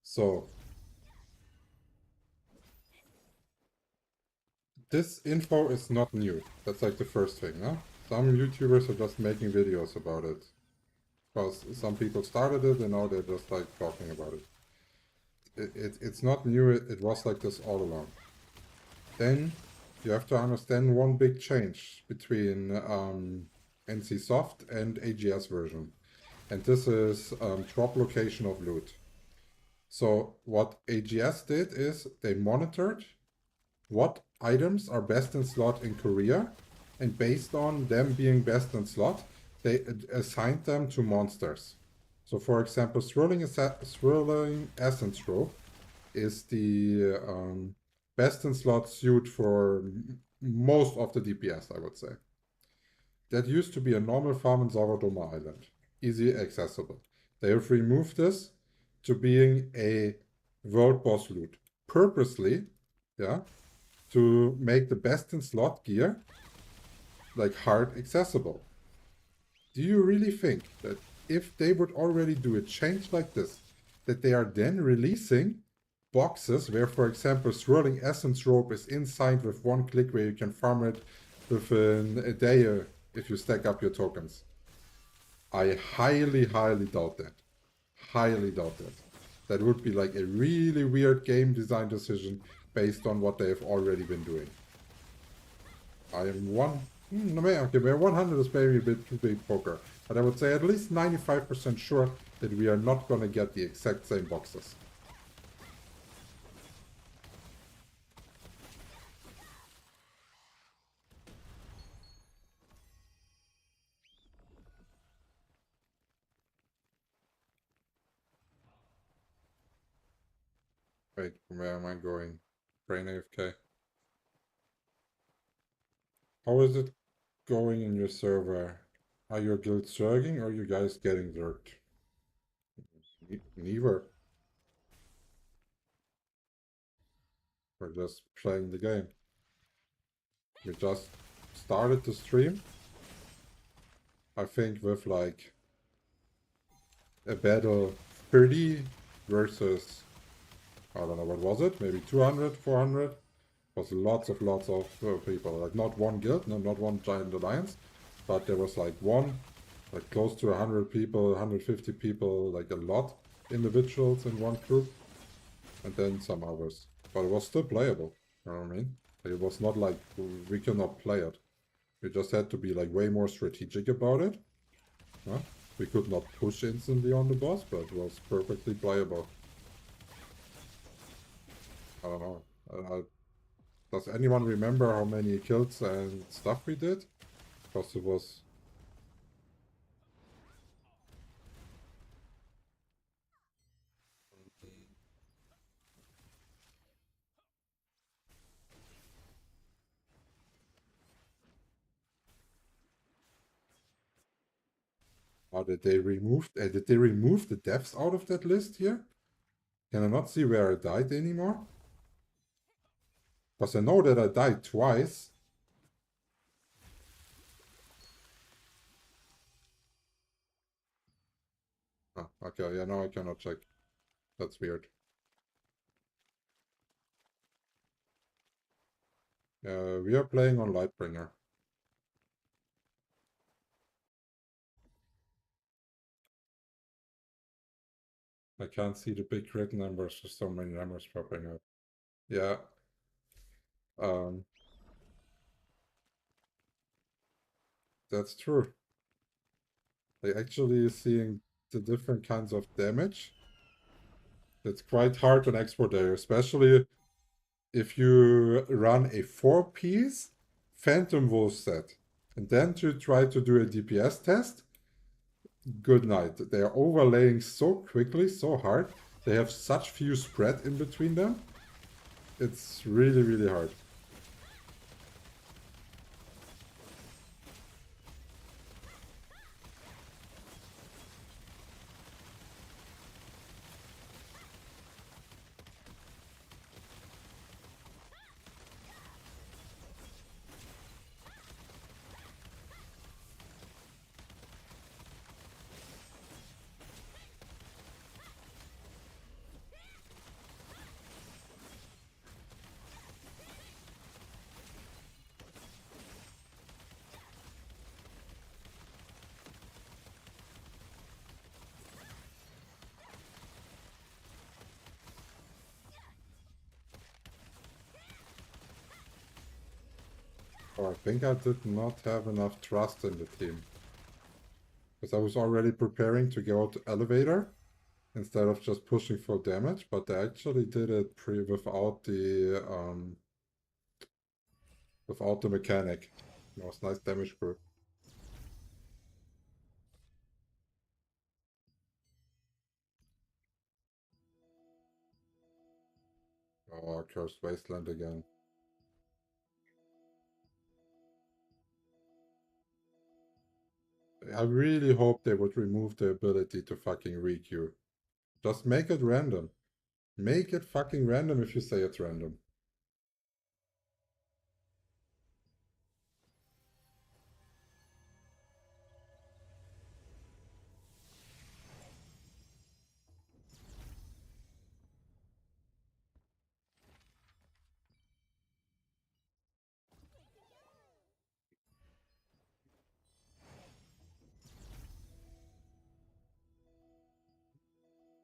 So, this info is not new. That's like the first thing, no? Some YouTubers are just making videos about it. Because some people started it and now they're just like talking about it. It's not new, it was like this all along. Then you have to understand one big change between NCSoft and AGS version. And this is drop location of loot. So what AGS did is they monitored what items are best in slot in Korea, and based on them being best in slot, they assigned them to monsters. So for example, Swirling Essence Rope is the best in slot suit for most of the DPS, I would say. That used to be a normal farm in Zawadoma Island, easy accessible. They have removed this to being a world boss loot, purposely, yeah, to make the best in slot gear like hard accessible. Do you really think that if they would already do a change like this, that they are then releasing boxes where, for example, Swirling Essence Rope is inside with one click where you can farm it within a day if you stack up your tokens? I highly, highly doubt that. Highly doubt that. That would be like a really weird game design decision based on what they have already been doing. I am okay, where 100 is maybe a bit too big poker, but I would say at least 95% sure that we are not going to get the exact same boxes. Wait, where am I going? Brain AFK. How is it going in your server? Are your guilds surging or are you guys getting zerged? Neither. We're just playing the game. We just started the stream, I think, with like a battle 30 versus, I don't know, what was it? Maybe 200, 400? Was lots of people. Like not one guild, no, not one giant alliance, but there was like one, like close to 100 people, 150 people, like a lot individuals in one group, and then some others. But it was still playable. You know what I mean? Like, it was not like we cannot play it. We just had to be like way more strategic about it. Huh? We could not push instantly on the boss, but it was perfectly playable. I don't know. Does anyone remember how many kills and stuff we did? Because it was... Oh, did they remove the deaths out of that list here? Can I not see where I died anymore? Because I know that I died twice. Oh, okay, yeah, now I cannot check. That's weird. We are playing on Lightbringer. I can't see the big crit numbers, there's so many numbers popping up. Yeah. That's true. They actually seeing the different kinds of damage. It's quite hard on export there, especially if you run a 4-piece Phantom Wolf set. And then to try to do a DPS test, good night. They are overlaying so quickly, so hard. They have such few spread in between them. It's really, really hard. Oh, I think I did not have enough trust in the team. Because I was already preparing to go to elevator instead of just pushing for damage, but they actually did it without the mechanic. It was nice damage group. Oh, Cursed Wasteland again. I really hope they would remove the ability to fucking requeue. Just make it random. Make it fucking random if you say it's random.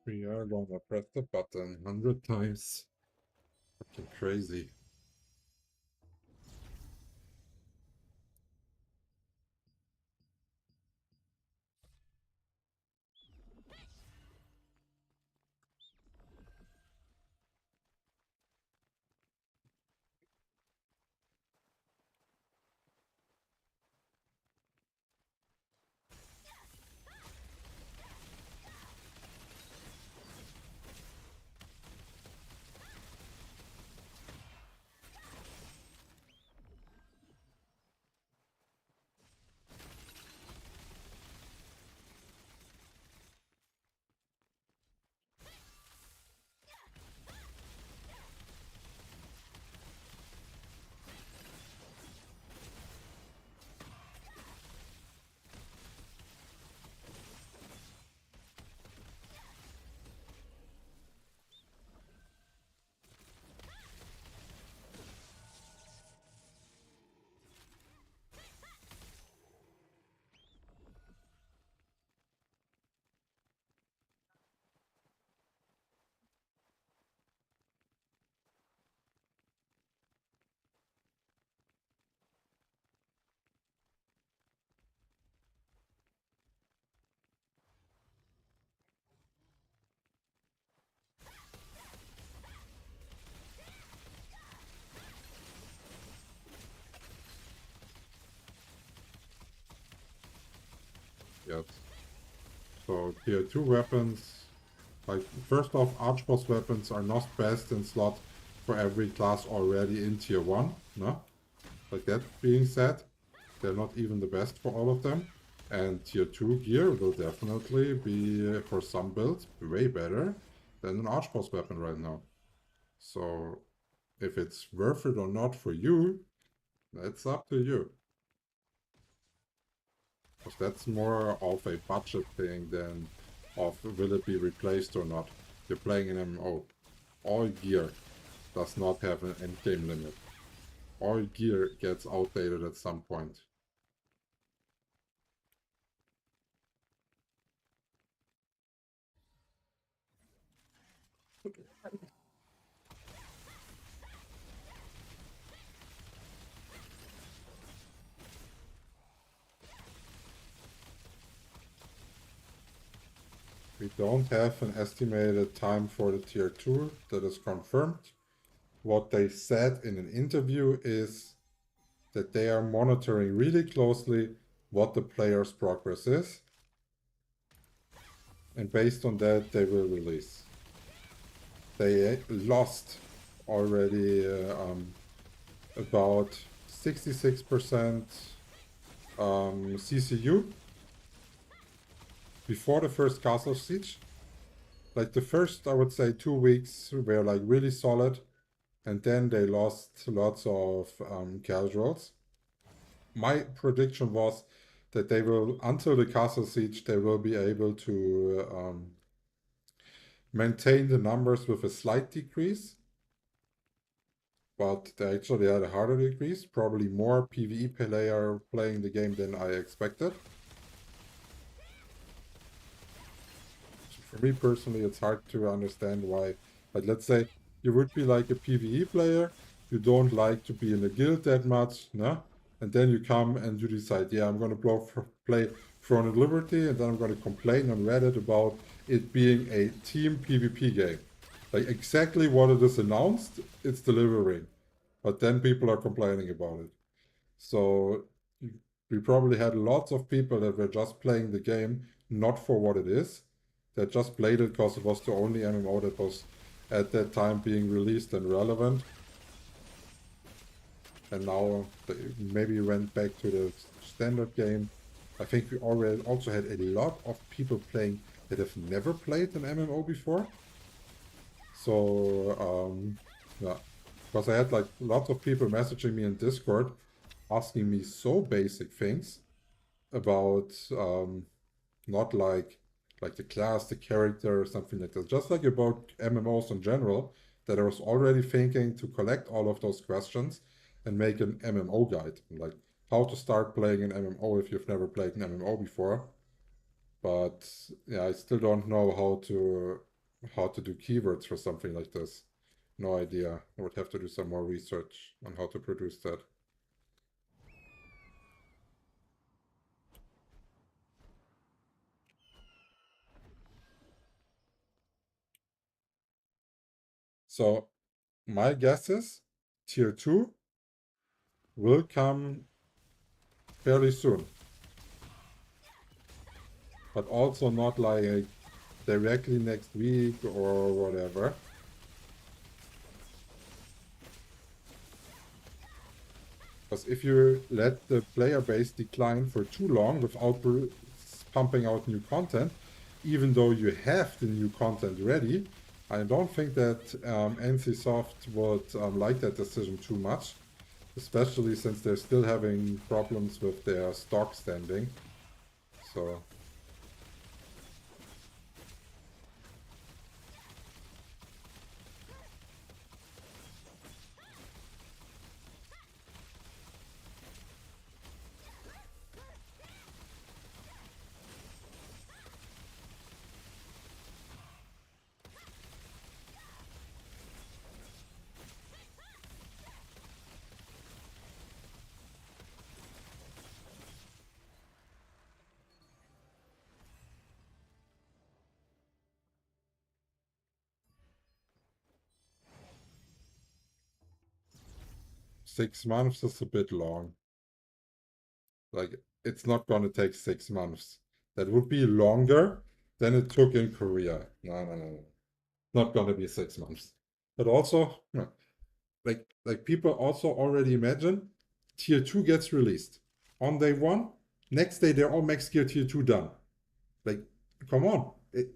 We are gonna press the button 100 times. Fucking crazy. Yes. So tier 2 weapons, like first off, Archboss weapons are not best in slot for every class already in tier 1, no? Like that being said, they're not even the best for all of them. And tier 2 gear will definitely be, for some builds, way better than an Archboss weapon right now. So if it's worth it or not for you, that's up to you. Because that's more of a budget thing than of will it be replaced or not. You're playing an MMO. All gear does not have an endgame limit. All gear gets outdated at some point. We don't have an estimated time for the tier 2 that is confirmed. What they said in an interview is that they are monitoring really closely what the player's progress is. And based on that, they will release. They lost already about 66% CCU before the first castle siege. Like the first, I would say, 2 weeks were like really solid, and then they lost lots of casuals. My prediction was that they will, until the castle siege, they will be able to maintain the numbers with a slight decrease. But they actually had a harder decrease, probably more PvE player playing the game than I expected. For me personally, it's hard to understand why. But let's say you would be like a PvE player, you don't like to be in a guild that much, no? And then you come and you decide, yeah, I'm going to play Throne of Liberty, and then I'm going to complain on Reddit about it being a team PvP game. Like exactly what it is announced, it's delivering. But then people are complaining about it. So we probably had lots of people that were just playing the game not for what it is. That just played it because it was the only MMO that was at that time being released and relevant. And now they maybe went back to the standard game. I think we already also had a lot of people playing that have never played an MMO before. So yeah, because I had like lots of people messaging me in Discord asking me so basic things about not like the class, the character, or something like that. Just like about MMOs in general, that I was already thinking to collect all of those questions and make an MMO guide, like how to start playing an MMO if you've never played an MMO before. But yeah, I still don't know how to do keywords for something like this. No idea. I would have to do some more research on how to produce that. So my guess is tier 2 will come fairly soon. But also not like directly next week or whatever. Because if you let the player base decline for too long without pumping out new content, even though you have the new content ready, I don't think that NCSoft would like that decision too much, especially since they're still having problems with their stock standing. So 6 months is a bit long. Like, it's not gonna take 6 months. That would be longer than it took in Korea. No, no, no, no. Not gonna be 6 months. But also, no, like people also already imagine tier 2 gets released on day 1. Next day they're all max gear tier 2 done. Like, come on.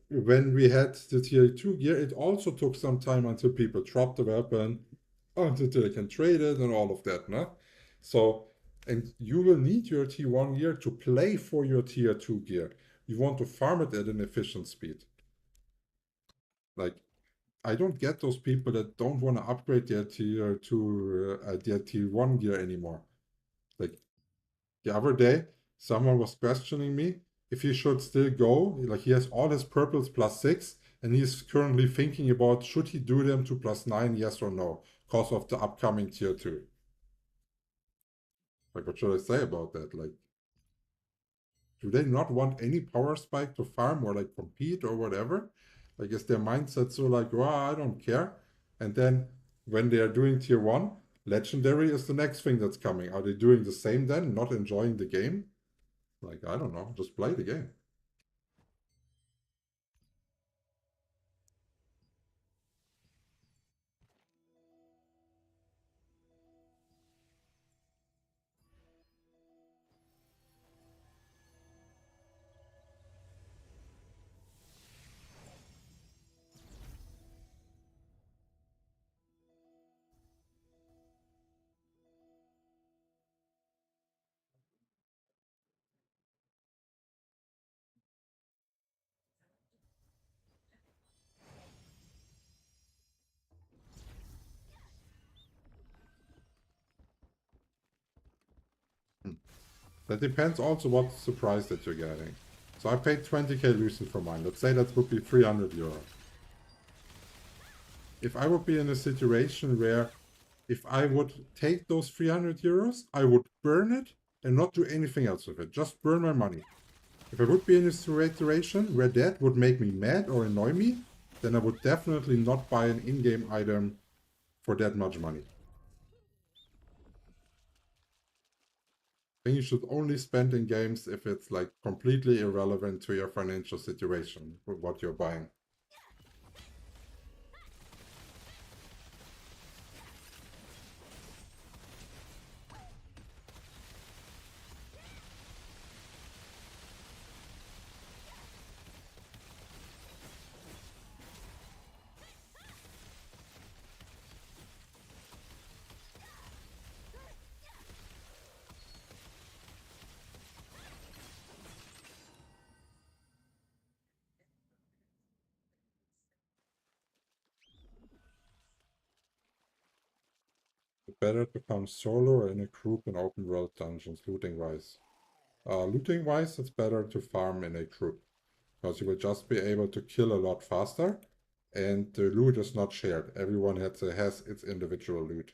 When we had the tier 2 gear, it also took some time until people dropped the weapon, until they can trade it and all of that, no? So, and you will need your tier 1 gear to play for your tier 2 gear. You want to farm it at an efficient speed. Like, I don't get those people that don't want to upgrade their tier to their tier 1 gear anymore. Like, the other day, someone was questioning me if he should still go. Like, he has all his purples +6, and he's currently thinking about should he do them to +9, yes or no, because of the upcoming tier 2. Like, what should I say about that? Like, do they not want any power spike to farm or like compete or whatever? Like, is their mindset so like, well, I don't care? And then when they are doing tier 1, legendary is the next thing that's coming. Are they doing the same then, not enjoying the game? Like, I don't know, just play the game. That depends also what's the price that you're getting. So I paid 20k Lucent for mine. Let's say that would be 300 euro. If I would be in a situation where if I would take those 300 euros, I would burn it and not do anything else with it. Just burn my money. If I would be in a situation where that would make me mad or annoy me, then I would definitely not buy an in-game item for that much money. Then you should only spend in games if it's like completely irrelevant to your financial situation with what you're buying. Better to come solo or in a group in open world dungeons, looting wise. Looting wise, it's better to farm in a group because you will just be able to kill a lot faster and the loot is not shared. Everyone has its individual loot.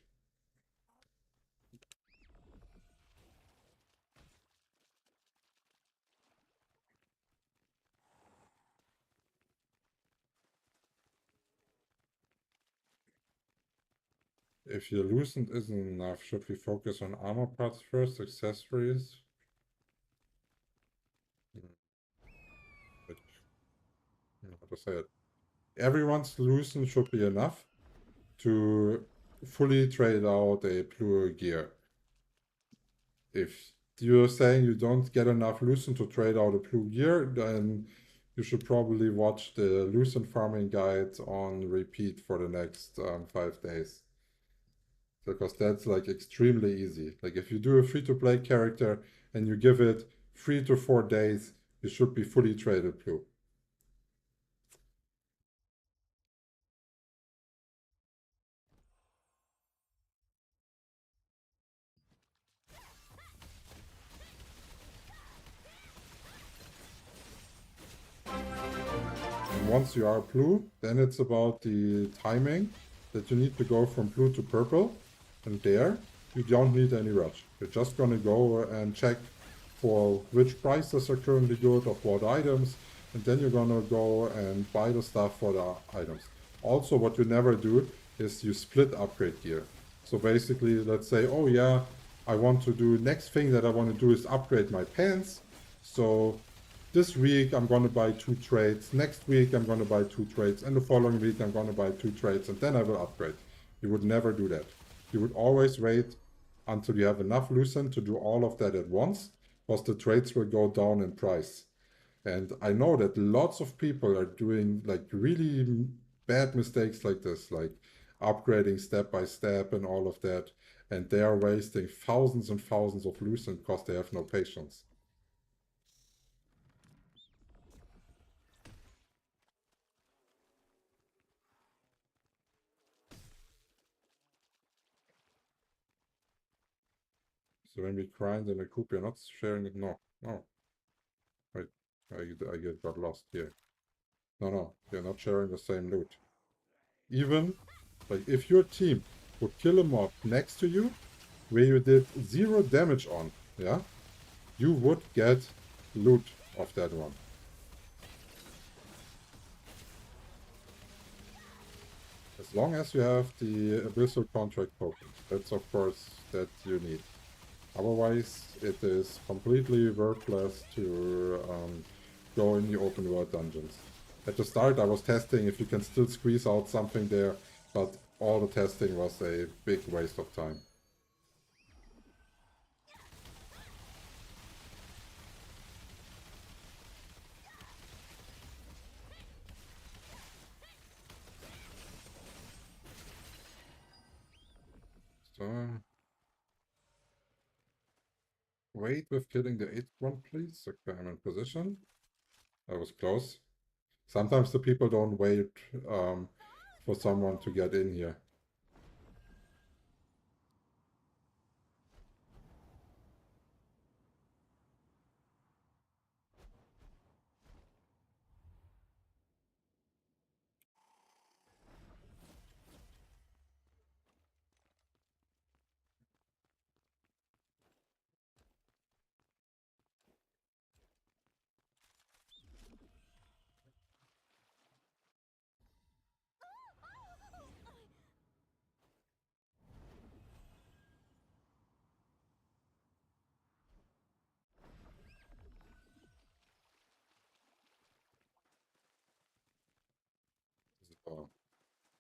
If your Lucent isn't enough, should we focus on armor parts first, accessories? But, how to say it? Everyone's Lucent should be enough to fully trade out a blue gear. If you're saying you don't get enough Lucent to trade out a blue gear, then you should probably watch the Lucent farming guide on repeat for the next 5 days. Because that's like extremely easy. Like if you do a free-to-play character and you give it 3 to 4 days, you should be fully traded blue. And once you are blue, then it's about the timing that you need to go from blue to purple. And there, you don't need any rush. You're just gonna go and check for which prices are currently good of what items, and then you're gonna go and buy the stuff for the items. Also, what you never do is you split upgrade gear. So basically, let's say, oh yeah, I want to do, next thing that I want to do is upgrade my pants. So this week I'm going to buy 2 trades, next week I'm going to buy 2 trades, and the following week I'm going to buy 2 trades, and then I will upgrade. You would never do that. You would always wait until you have enough Lucent to do all of that at once, because the trades will go down in price. And I know that lots of people are doing like really bad mistakes like this, like upgrading step by step and all of that, and they are wasting thousands and thousands of Lucent because they have no patience. So when we grind in a group, you're not sharing it? No, no. Wait, got lost here. No, you're not sharing the same loot. Even, like, if your team would kill a mob next to you, where you did 0 damage on, yeah, you would get loot of that one. As long as you have the Abyssal Contract tokens. That's, of course, that you need. Otherwise, it is completely worthless to go in the open world dungeons. At the start, I was testing if you can still squeeze out something there, but all the testing was a big waste of time. So, wait with killing the 8th one, please. Okay, I'm in position. That was close. Sometimes the people don't wait for someone to get in here.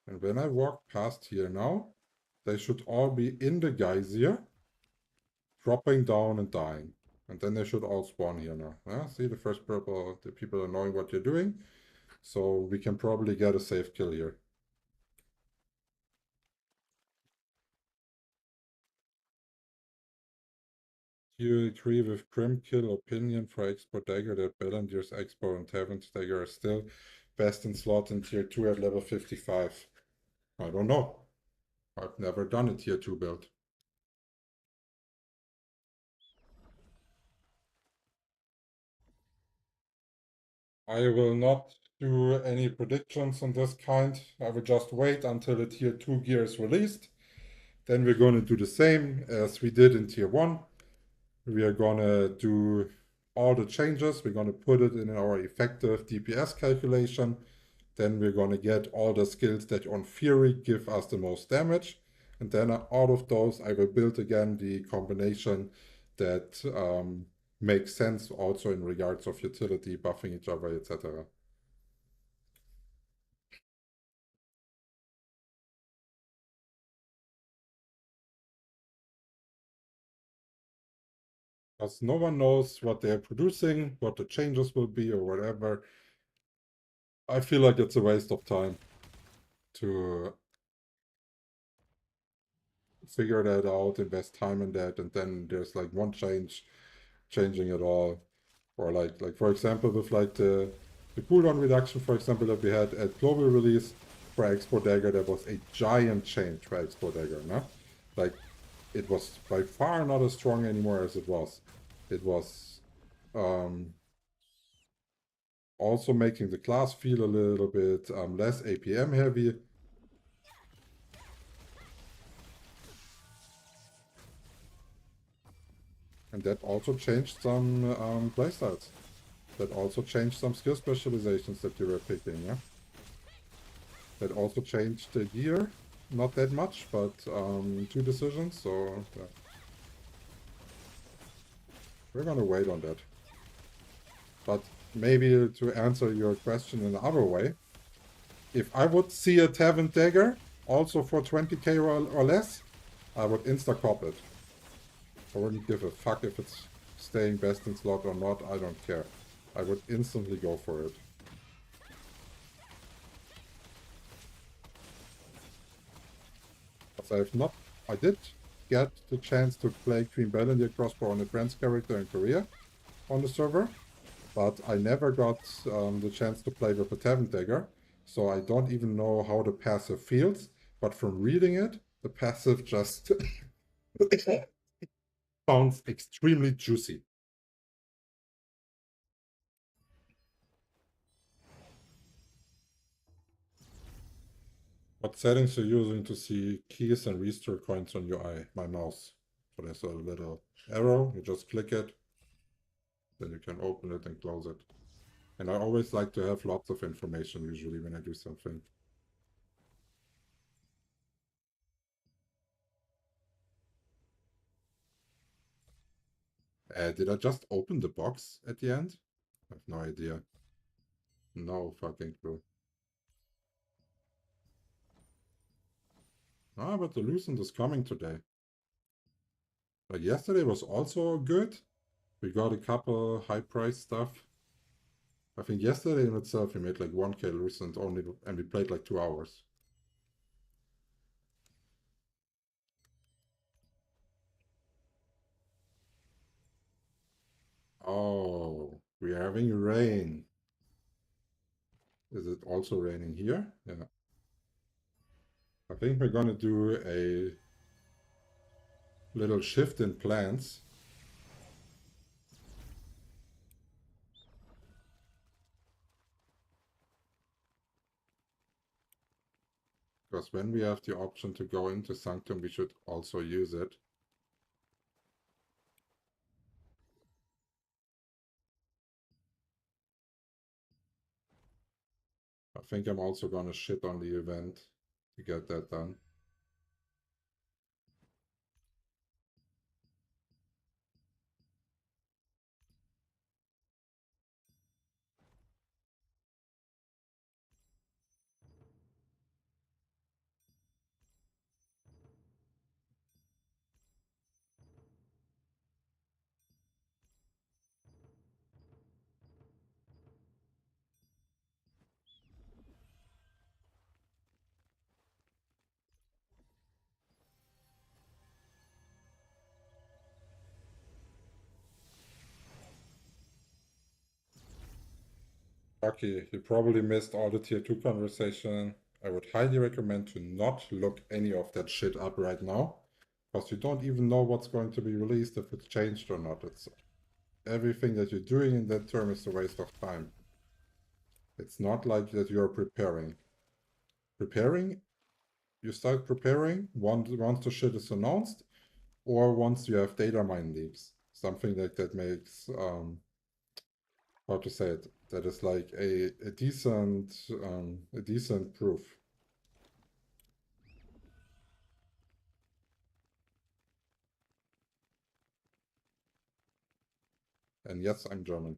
And when I walk past here now, they should all be in the geyser, dropping down and dying. And then they should all spawn here now. Yeah, see, the first purple, the people are knowing what you're doing. So we can probably get a safe kill here. Do you agree with Grimkill opinion for Expo Dagger that Ballandier's Expo and Tavern's Dagger are still best in slot in tier 2 at level 55? I don't know. I've never done a tier 2 build. I will not do any predictions on this kind. I will just wait until the tier 2 gear is released. Then we're going to do the same as we did in tier 1. We are going to do all the changes. We're going to put it in our effective DPS calculation. Then we're going to get all the skills that on theory give us the most damage. And then out of those, I will build again the combination that makes sense also in regards of utility, buffing each other, etc. Because no one knows what they're producing, what the changes will be, or whatever. I feel like it's a waste of time to figure that out, invest time in that, and then there's like one change changing it all. Or like for example, with like the cooldown reduction, for example, that we had at global release for Expo Dagger, there was a giant change for Expo Dagger, no? Like, it was by far not as strong anymore as it was. It was also making the class feel a little bit less APM heavy. And that also changed some playstyles. That also changed some skill specializations that you were picking, yeah? That also changed the gear. Not that much, but 2 decisions, so yeah. We're gonna wait on that. But maybe to answer your question in another way, if I would see a Tavern Dagger, also for 20k or less, I would insta-cop it. I wouldn't give a fuck if it's staying best in slot or not, I don't care. I would instantly go for it. But I did get the chance to play Queen Ballandir crossbow on a Friends character in Korea on the server, but I never got the chance to play with a Tavern Dagger, so I don't even know how the passive feels, but from reading it, the passive just sounds extremely juicy. What settings are you using to see keys and restore coins on your eye? My mouse. So there's a little arrow, you just click it, then you can open it and close it. And I always like to have lots of information usually when I do something. Did I just open the box at the end? I have no idea. No fucking clue. Ah, but the Lucent is coming today. But yesterday was also good. We got a couple high price stuff. I think yesterday in itself we made like 1k Lucent only, and we played like 2 hours. Oh, we're having rain. Is it also raining here? Yeah. I think we're gonna do a little shift in plans. Because when we have the option to go into Sanctum, we should also use it. I think I'm also gonna shit on the event to get that done. Lucky, you probably missed all the tier 2 conversation. I would highly recommend to not look any of that shit up right now. Because you don't even know what's going to be released, if it's changed or not. It's everything that you're doing in that term is a waste of time. It's not like that you're preparing. Preparing, you start preparing once the shit is announced, or once you have data mine leaks. Something like that makes, how to say it, that is like a decent proof. And yes, I'm German.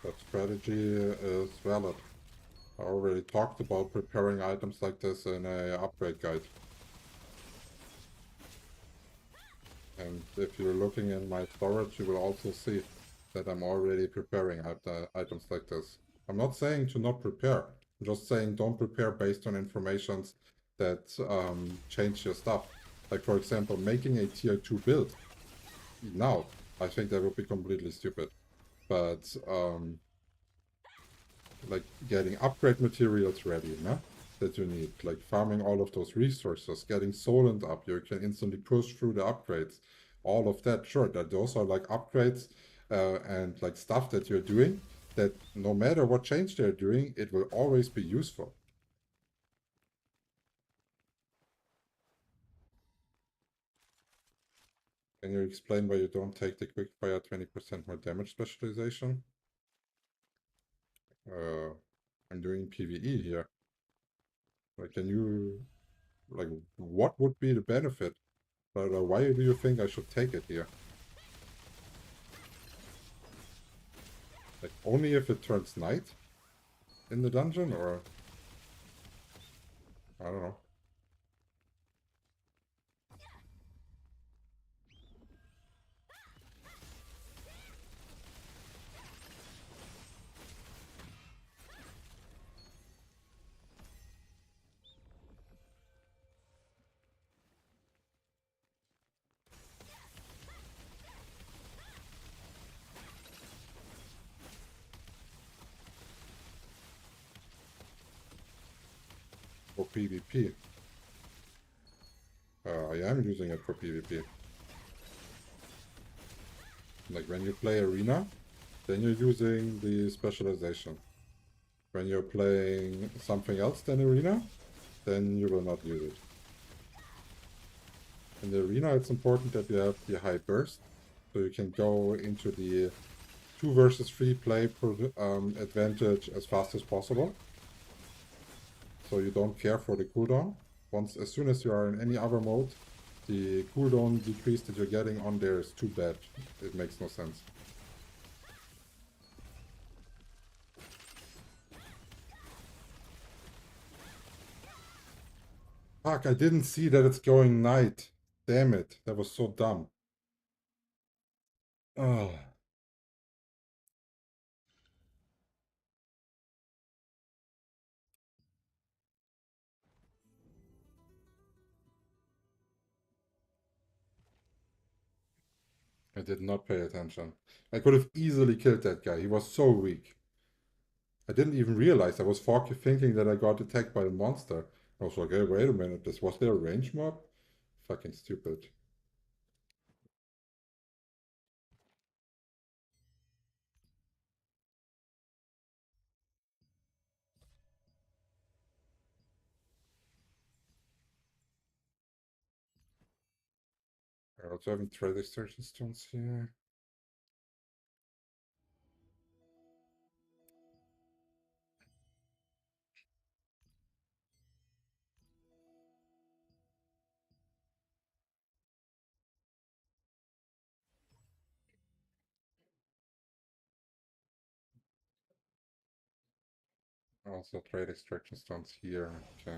That strategy is valid. I already talked about preparing items like this in a upgrade guide. And if you're looking in my storage, you will also see that I'm already preparing items like this. I'm not saying to not prepare. I'm just saying don't prepare based on informations that change your stuff. Like, for example, making a tier 2 build. Now, I think that would be completely stupid. But, like, getting upgrade materials ready, no? That you need. Like, farming all of those resources, getting Solent up. You can instantly push through the upgrades. All of that, sure, that those are like upgrades and like stuff that you're doing that no matter what change they're doing, it will always be useful. Can you explain why you don't take the quickfire 20% more damage specialization? I'm doing PvE here. Like, can you, like, what would be the benefit? But why do you think I should take it here? Like, only if it turns night in the dungeon, or I don't know. For PvP. I am using it for PvP. Like, when you play Arena, then you're using the specialization. When you're playing something else than Arena, then you will not use it. In the Arena, it's important that you have the high burst, so you can go into the 2 versus 3 play advantage as fast as possible. So you don't care for the cooldown. As soon as you are in any other mode, the cooldown decrease that you're getting on there is too bad. It makes no sense. Fuck, I didn't see that it's going night. Damn it, that was so dumb. Oh. I did not pay attention. I could have easily killed that guy. He was so weak. I didn't even realize. I was thinking that I got attacked by a monster. I was like, hey, wait a minute. Was there a range mob? Fucking stupid. I also having trade extraction stones here. Also trade extraction stones here. Okay.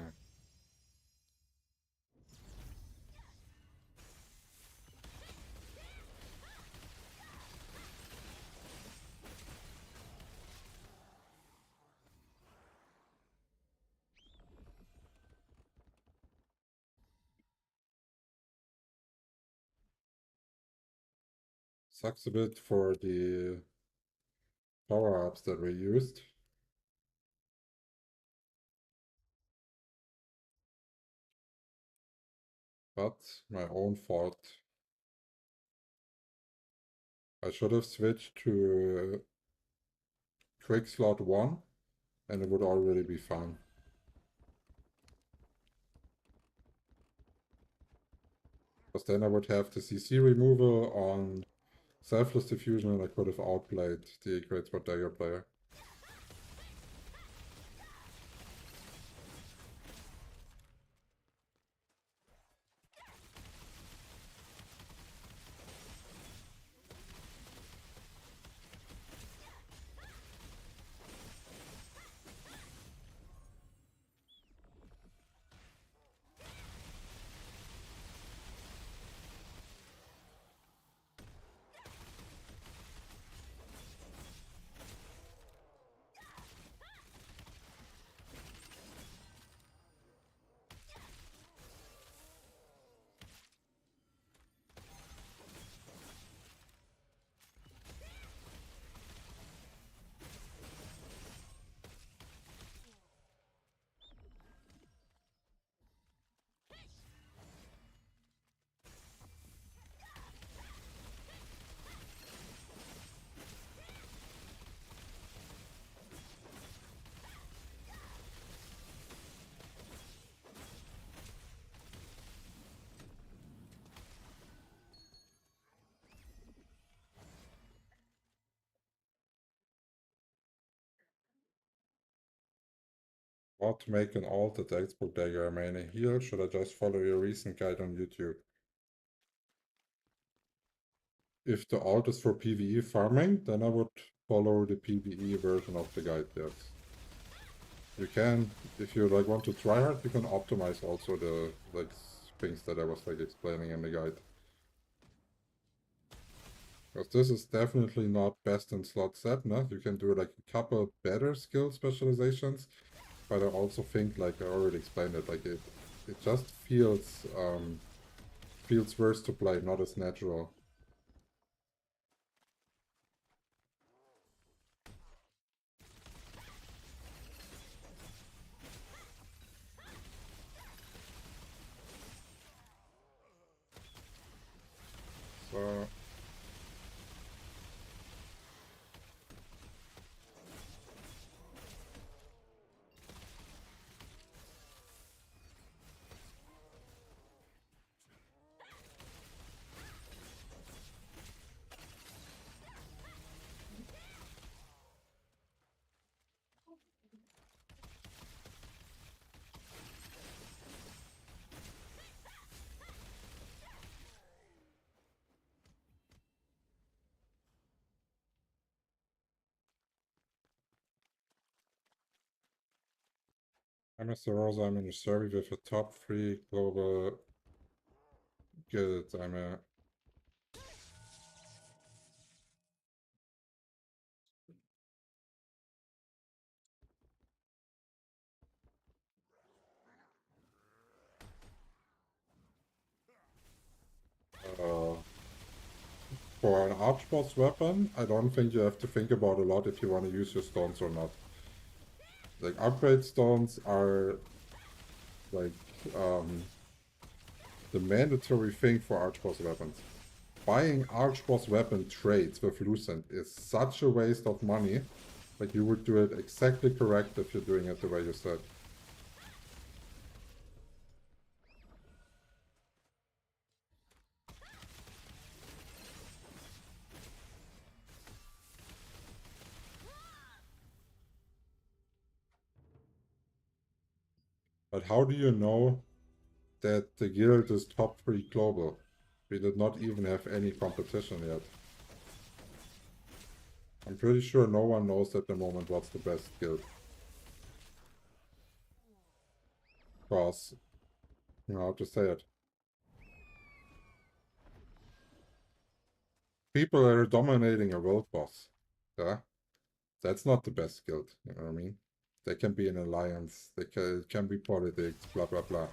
Sucks a bit for the power-ups that we used. But my own fault. I should have switched to quick slot 1 and it would already be fine. Because then I would have the CC removal on Selfless Diffusion and I could have outplayed the Great Spot Dagger player. How to make an altered export dagger main a heal? Should I just follow your recent guide on YouTube? If the alt is for PvE farming, then I would follow the PvE version of the guide, yes. You can, if you like want to try hard, you can optimize also the like things that I was like explaining in the guide. Because this is definitely not best in slot set, no? You can do like a couple better skill specializations, but I also think, like I already explained it, like it just feels feels worse to play, not as natural. So I'm Mr. Rosa, I'm in a survey with the top 3 global guilds. I'm a for an archboss weapon, I don't think you have to think about a lot if you want to use your stones or not. Like upgrade stones are like the mandatory thing for archboss weapons. Buying archboss weapon trades with Lucent is such a waste of money. Like you would do it exactly correct if you're doing it the way you said. But how do you know that the guild is top 3 global? We did not even have any competition yet. I'm pretty sure no one knows at the moment what's the best guild. Because, you know how to say it. People are dominating a world boss. Yeah? That's not the best guild, you know what I mean? They can be an alliance, it can be politics, blah blah blah.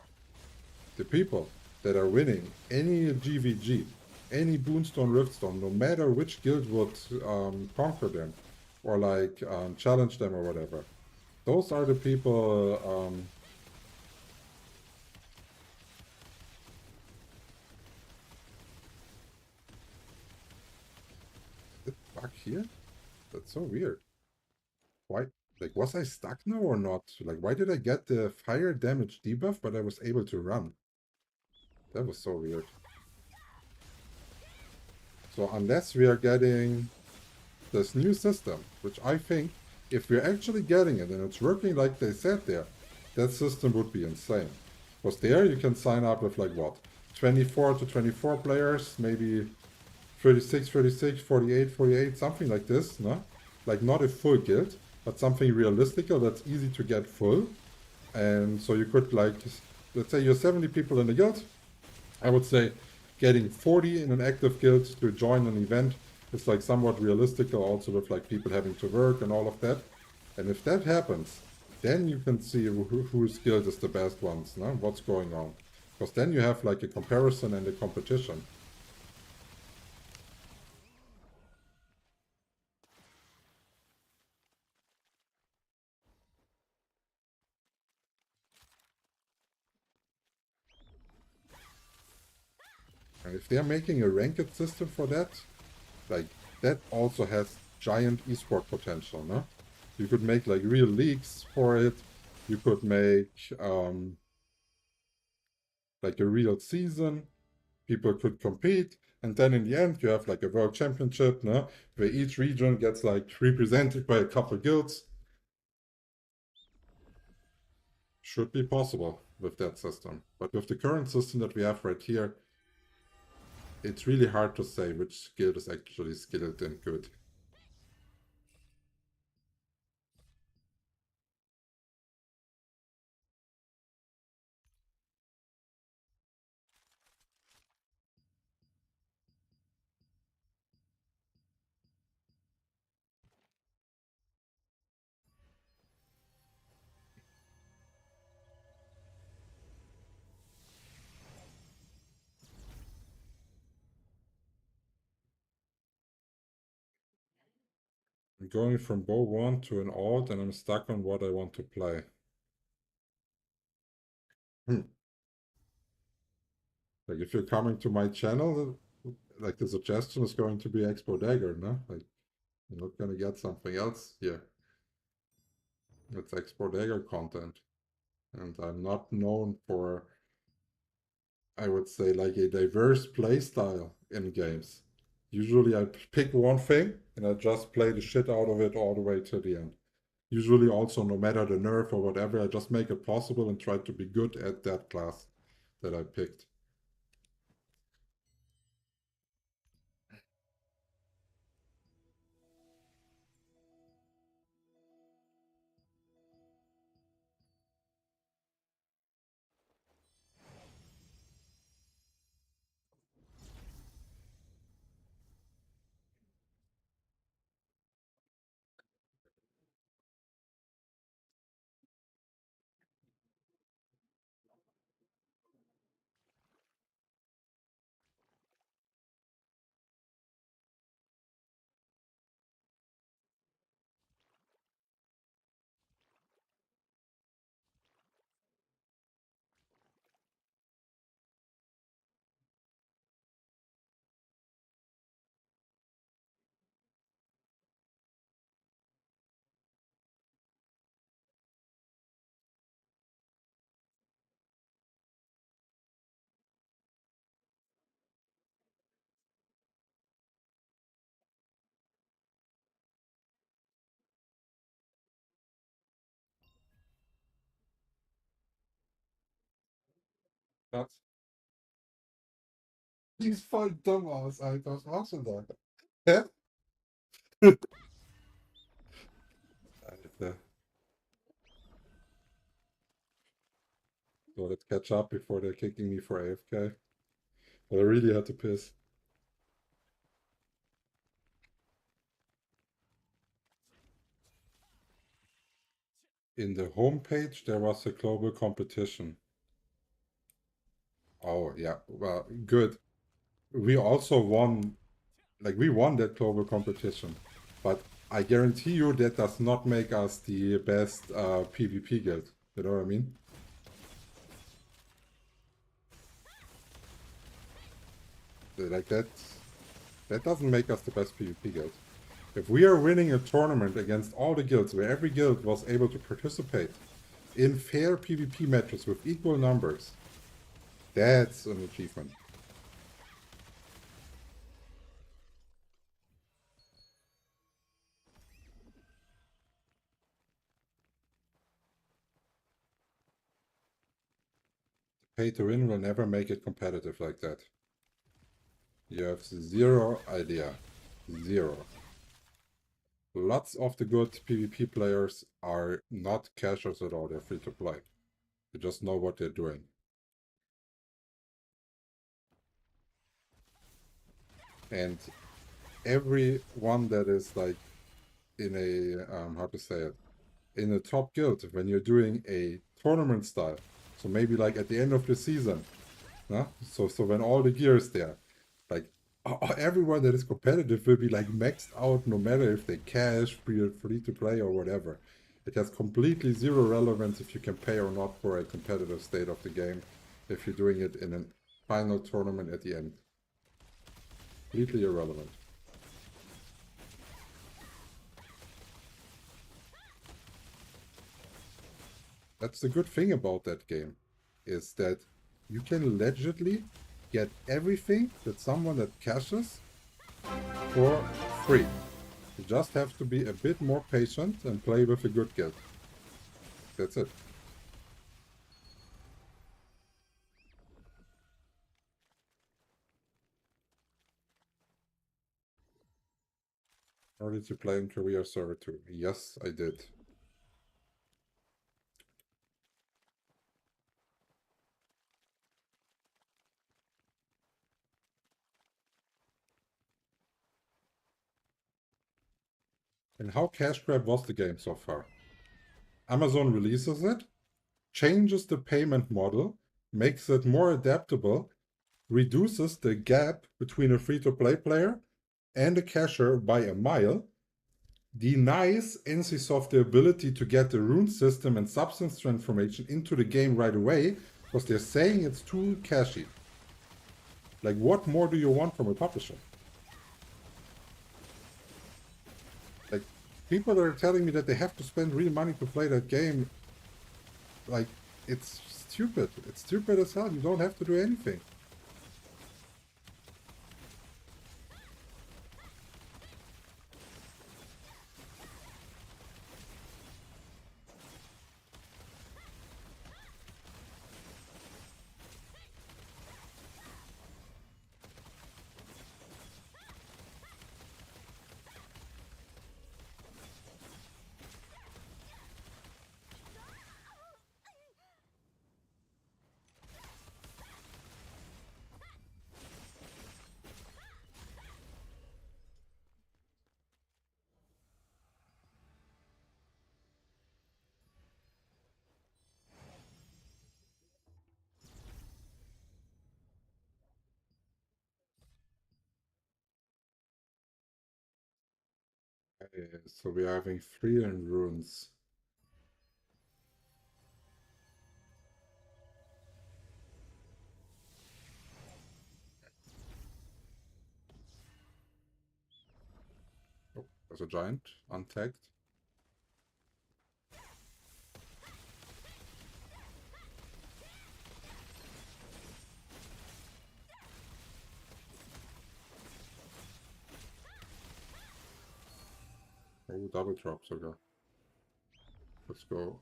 The people that are winning any GVG, any Boonstone Riftstone, no matter which guild would conquer them, or like challenge them or whatever, those are the people. Is it back here? That's so weird. Why? Like, was I stuck now or not? Like, why did I get the fire damage debuff, but I was able to run? That was so weird. So unless we are getting this new system, which I think, if we're actually getting it and it's working like they said there, that system would be insane. Because there you can sign up with like what? 24 to 24 players, maybe 36, 36, 48, 48, something like this, no? Like not a full guild, but something realistical that's easy to get full. And so you could like, let's say you're 70 people in the guild. I would say getting 40 in an active guild to join an event is like somewhat realistical also with like people having to work and all of that. And if that happens, then you can see whose guild is the best ones, no? What's going on. Because then you have like a comparison and a competition. And if they're making a ranked system for that, like that also has giant esport potential, no? You could make like real leagues for it. You could make like a real season. People could compete, and then in the end you have like a world championship, no? Where each region gets like represented by a couple guilds. Should be possible with that system. But with the current system that we have right here, it's really hard to say which guild is actually skilled and good. I'm going from bow 1 to an alt and I'm stuck on what I want to play. Like if you're coming to my channel, like the suggestion is going to be Expo Dagger, no? Like you're not gonna get something else here. It's Expo Dagger content. And I'm not known for, I would say, like a diverse playstyle in games. Usually I pick one thing and I just play the shit out of it all the way to the end. Usually also, no matter the nerf or whatever, I just make it possible and try to be good at that class that I picked. That's He's voll dumm aus, Alter. Was machst du da? Hä? Alter. So, let's catch up before they're kicking me for AFK. But I really had to piss. In the homepage, there was a global competition. Oh, yeah. Well, good. We also won, like, we won that global competition. But I guarantee you that does not make us the best PvP guild. You know what I mean? Like, that doesn't make us the best PvP guild. If we are winning a tournament against all the guilds, where every guild was able to participate in fair PvP matches with equal numbers, that's an achievement. Pay to win will never make it competitive like that. You have zero idea. Zero. Lots of the good PvP players are not cashers at all, they're free to play. They just know what they're doing. And everyone that is like in a, how to say it, in a top guild, when you're doing a tournament style, so maybe like at the end of the season, no? So when all the gear is there, like everyone that is competitive will be like maxed out no matter if they cash, free to play or whatever. It has completely zero relevance if you can pay or not for a competitive state of the game, if you're doing it in a final tournament at the end. Completely irrelevant. That's the good thing about that game, is that you can legitimately get everything that someone that cashes for free. You just have to be a bit more patient and play with a good guild. That's it. Or did you play in Korea server too? Yes, I did. And how cash grab was the game so far? Amazon releases it, changes the payment model, makes it more adaptable, reduces the gap between a free-to-play player and a cashier by a mile, denies NCSoft the ability to get the rune system and substance transformation into the game right away because they're saying it's too cashy. Like, what more do you want from a publisher? Like, people are telling me that they have to spend real money to play that game. Like, it's stupid. It's stupid as hell. You don't have to do anything. So we are having 3 in runes. Oh, there's a giant untagged. Oh, double drop sogar. Let's go.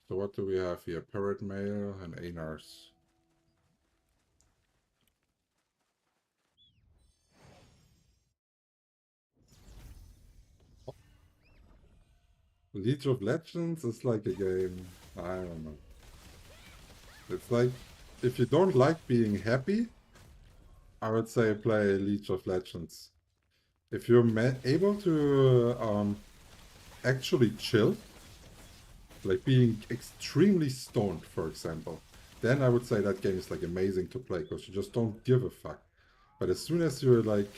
So what do we have here? Parrot Male and Anars. League of Legends is like a game. I don't know. It's like, if you don't like being happy, I would say play League of Legends. If you're able to actually chill, like being extremely stoned, for example, then I would say that game is like amazing to play because you just don't give a fuck. But as soon as you're like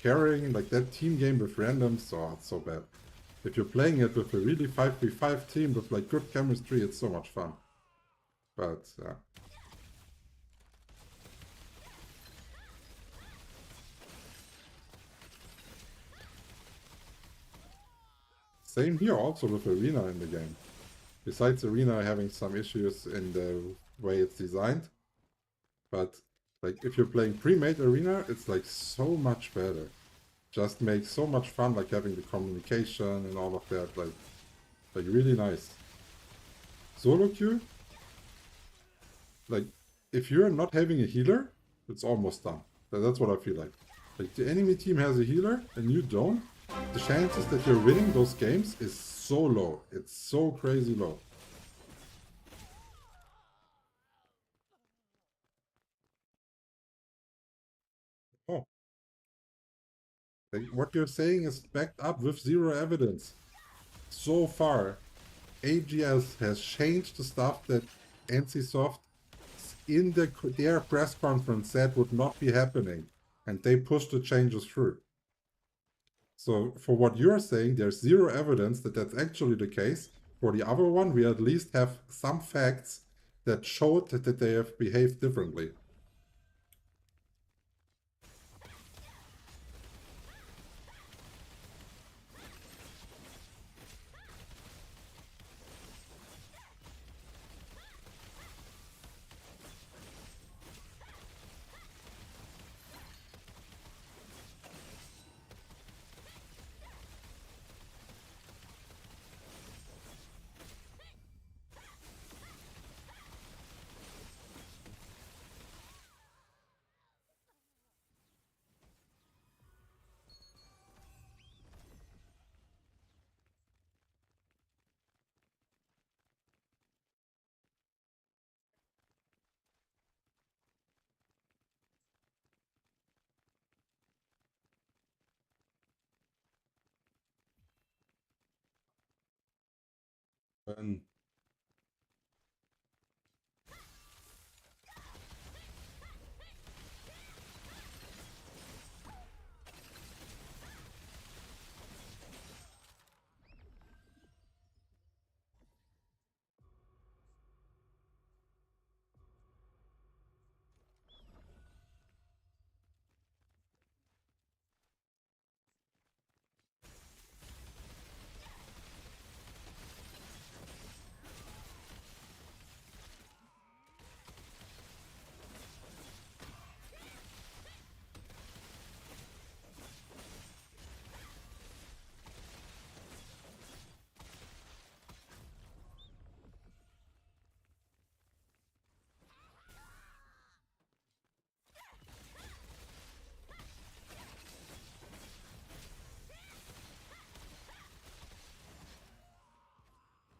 carrying like that team game with randoms, oh, it's so bad. If you're playing it with a really 5v5 team with like good chemistry, it's so much fun. But yeah. Same here also with Arena in the game. Besides Arena having some issues in the way it's designed. But like if you're playing pre-made Arena, it's like so much better. Just makes so much fun, like having the communication and all of that, like really nice. Solo queue, like if you're not having a healer, it's almost done. That's what I feel like. Like the enemy team has a healer and you don't, the chances that you're winning those games is so low. It's so crazy low. Oh, like what you're saying is backed up with zero evidence. So far, AGS has changed the stuff that NCSoft in their press conference said would not be happening, and they pushed the changes through. So for what you're saying, there's zero evidence that that's actually the case. For the other one, we at least have some facts that showed that they have behaved differently. And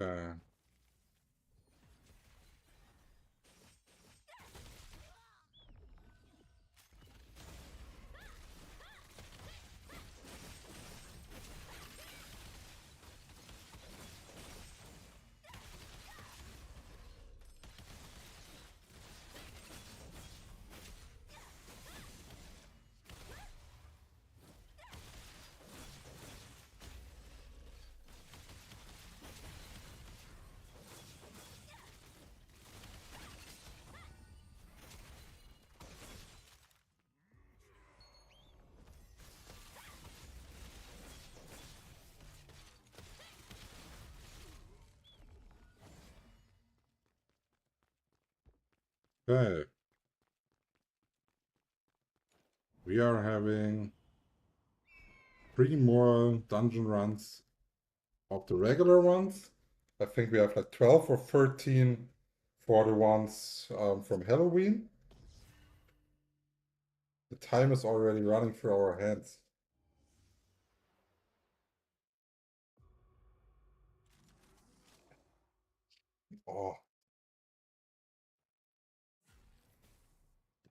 uh, okay. We are having 3 more dungeon runs of the regular ones. I think we have like 12 or 13 for the ones from Halloween. The time is already running through our hands. Oh,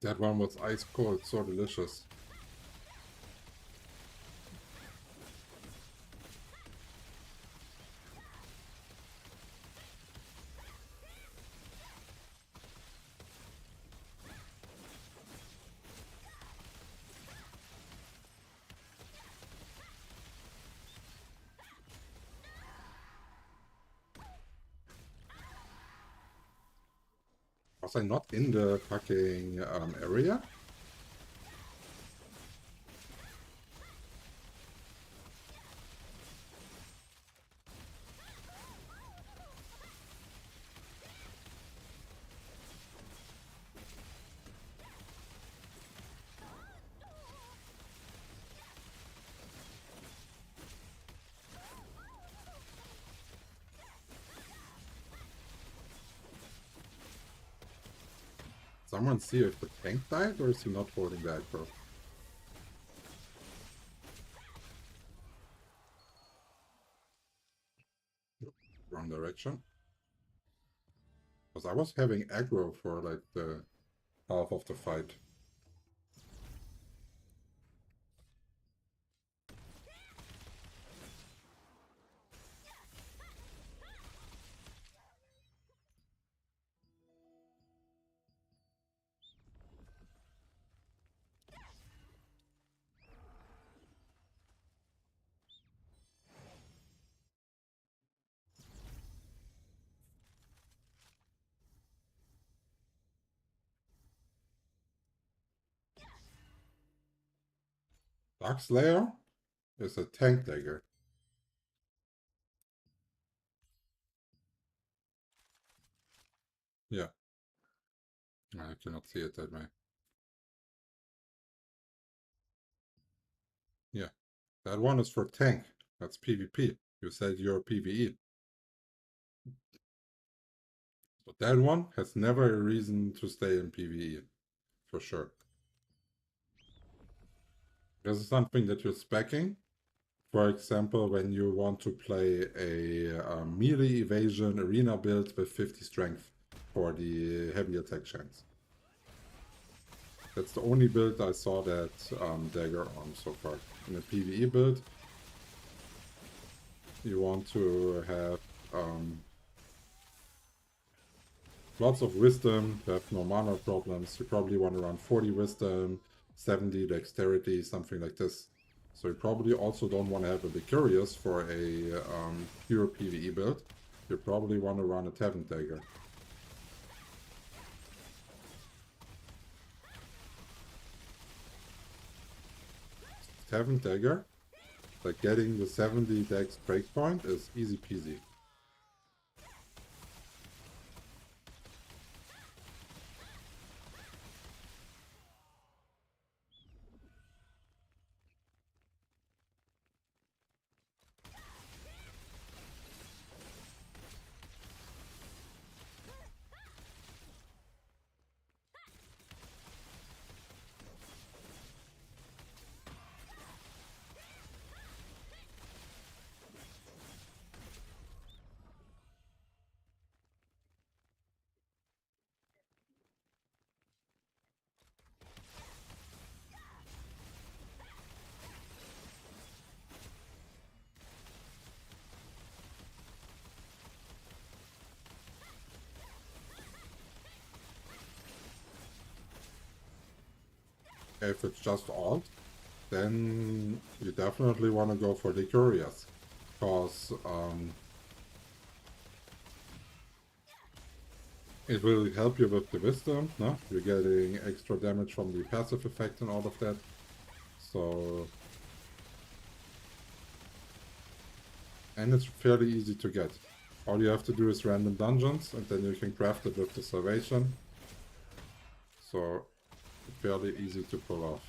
that one was ice cold, so delicious. Was I not in the fucking area? Someone see if the tank died, or is he not holding the aggro? Wrong direction. Because I was having aggro for like the half of the fight. Dark Slayer is a tank dagger. Yeah, I cannot see it that way. Yeah, that one is for tank. That's PvP. You said you're PvE. But that one has never a reason to stay in PvE, for sure. This is something that you're speccing. For example, when you want to play a melee evasion arena build with 50 strength for the heavy attack chance. That's the only build I saw that dagger on so far. In a PvE build, you want to have lots of wisdom, you have no mana problems, you probably want around 40 wisdom, 70 dexterity, something like this. So you probably also don't want to have a Vicarious for a pure PvE build. You probably want to run a Tavern Dagger. Tavern Dagger, like getting the 70 dex breakpoint is easy peasy. If it's just alt, then you definitely want to go for the Curious, because it will help you with the wisdom, no? You're getting extra damage from the passive effect and all of that. So... and it's fairly easy to get. All you have to do is random dungeons, and then you can craft it with the Salvation. So, fairly easy to pull off.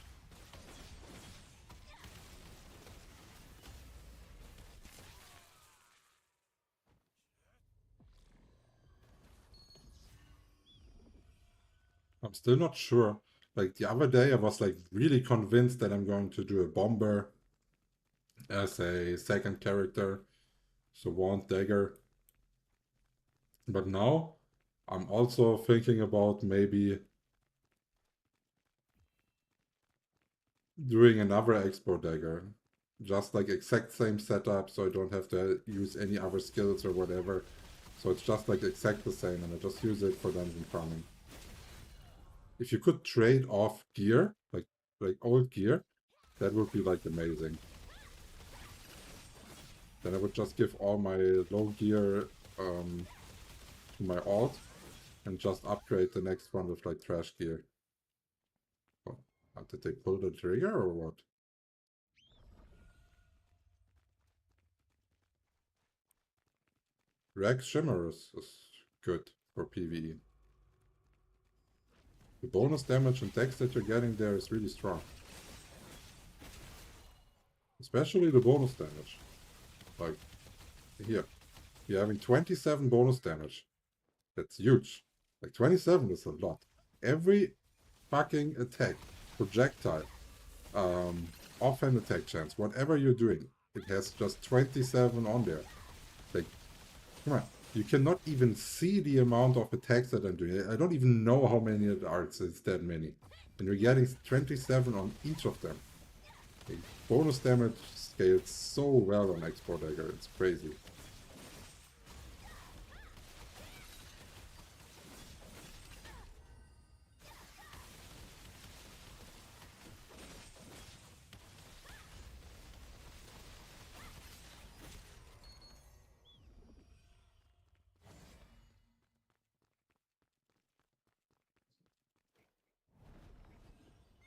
I'm still not sure. Like, the other day I was like really convinced that I'm going to do a Bomber as a second character. So Wand Dagger. But now I'm also thinking about maybe doing another Expo Dagger. Just like exact same setup, so I don't have to use any other skills or whatever. So it's just like exact the same, and I just use it for dungeon farming. If you could trade off gear, like old gear, that would be like amazing. Then I would just give all my low gear to my alt and just upgrade the next one with like trash gear. Oh, did they pull the trigger or what? Rex Shimmerus is good for PvE. The bonus damage and dex that you're getting there is really strong. Especially the bonus damage. Like, here. You're having 27 bonus damage. That's huge. Like, 27 is a lot. Every fucking attack, projectile, offhand attack chance, whatever you're doing, it has just 27 on there. Like, come on. You cannot even see the amount of attacks that I'm doing. I don't even know how many it are. It's that many. And you're getting 27 on each of them. Like, bonus damage scales so well on Export Dagger. It's crazy.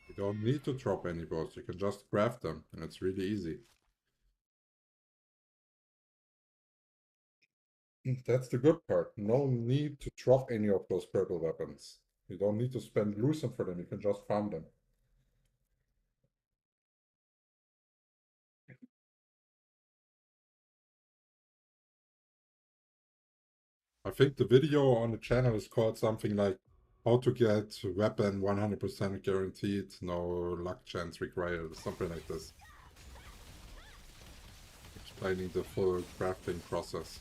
You don't need to drop any bows. You can just craft them, and it's really easy. That's the good part. No need to drop any of those purple weapons. You don't need to spend Lucent for them. You can just farm them. I think the video on the channel is called something like how to get weapon 100% guaranteed, no luck chance required, something like this. Explaining the full crafting process.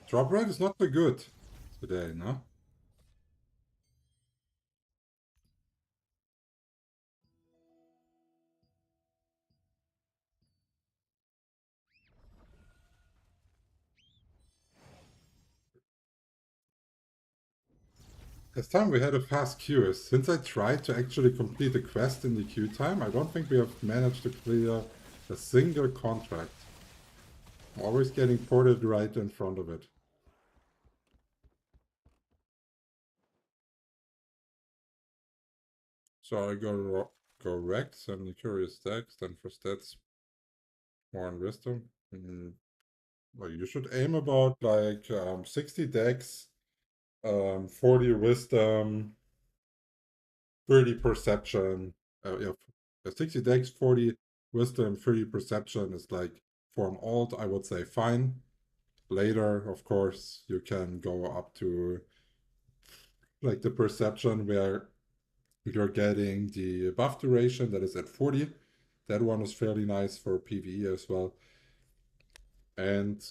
Drop rate is not so good today, no? This time we had a fast queue. Since I tried to actually complete a quest in the queue time, I don't think we have managed to clear a single contract. I'm always getting ported right in front of it. So I go Rex and the Curious Dex, then for stats, more on Wisdom. Well, you should aim about like 60 Dex, 40 Wisdom, 30 Perception. Yeah, 60 Dex, 40 Wisdom, 30 Perception is like for an alt, I would say fine. Later, of course, you can go up to like the Perception where you're getting the buff duration that is at 40. That one is fairly nice for PvE as well. And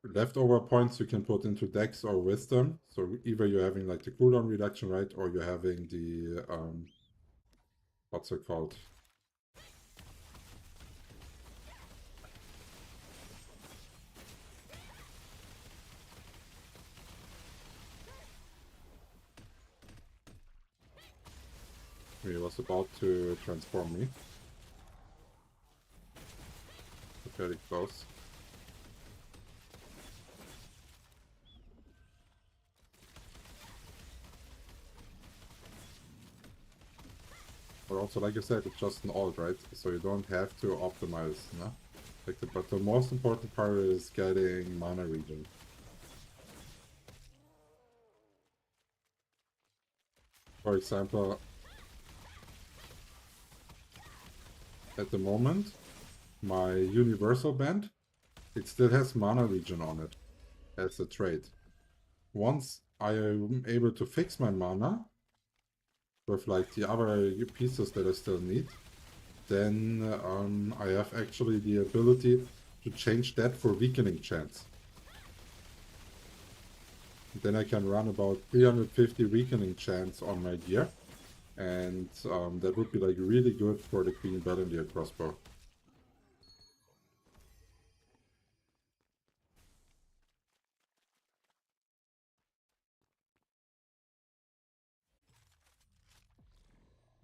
leftover points you can put into Dex or Wisdom. So either you're having like the cooldown reduction, right? Or you're having the, what's it called? He was about to transform me. Very close. But also, like I said, it's just an alt, right? So you don't have to optimize, no? Like but the most important part is getting mana regen. For example, at the moment, my universal band, it still has mana regen on it as a trait. Once I am able to fix my mana with like the other pieces that I still need, then I have actually the ability to change that for weakening chance. Then I can run about 350 weakening chance on my gear, and that would be like really good for the Queen Bellendeer crossbow.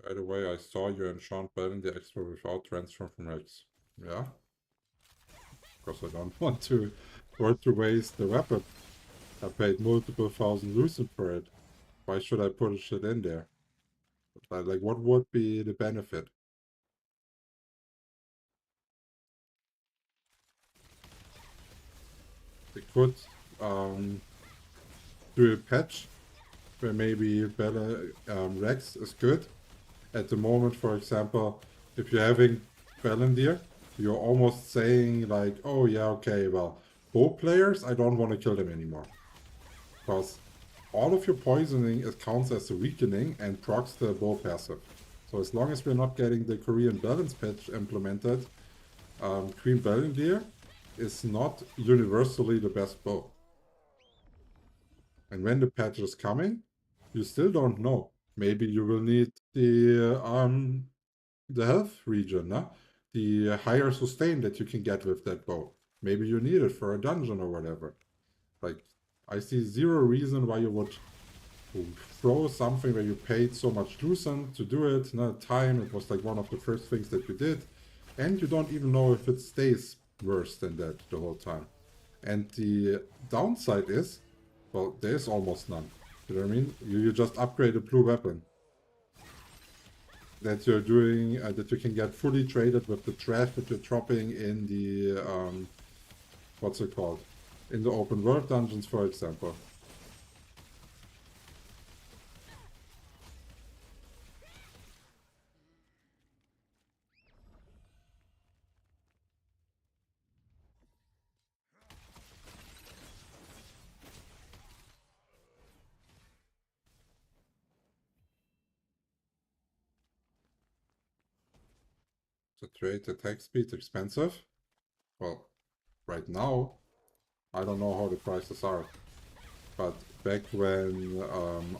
By the way, I saw you enchant Bellendeer extra without transfer from X. Yeah? Because I don't want to waste the weapon. I paid multiple thousand Lucent for it. Why should I put shit in there? Like, what would be the benefit? They could do a patch where maybe better Rex is good. At the moment, for example, if you're having Bellendeer, you're almost saying like, oh yeah, okay, well, bow players, I don't want to kill them anymore. Because all of your poisoning it counts as a weakening and procs the bow passive. So as long as we're not getting the Korean balance patch implemented, Queen Bellendeer is not universally the best bow. And when the patch is coming, you still don't know. Maybe you will need the health region, no? The higher sustain that you can get with that bow. Maybe you need it for a dungeon or whatever. Like, I see zero reason why you would throw something where you paid so much Lucent to do it, no time, it was like one of the first things that you did, and you don't even know if it stays worse than that the whole time. And the downside is, well, there's almost none. You know what I mean? You just upgrade a blue weapon that you're doing, that you can get fully traded with the trash that you're dropping in the, what's it called? In the open world dungeons, for example. The trade attack speed expensive? Well, right now, I don't know how the prices are. But back when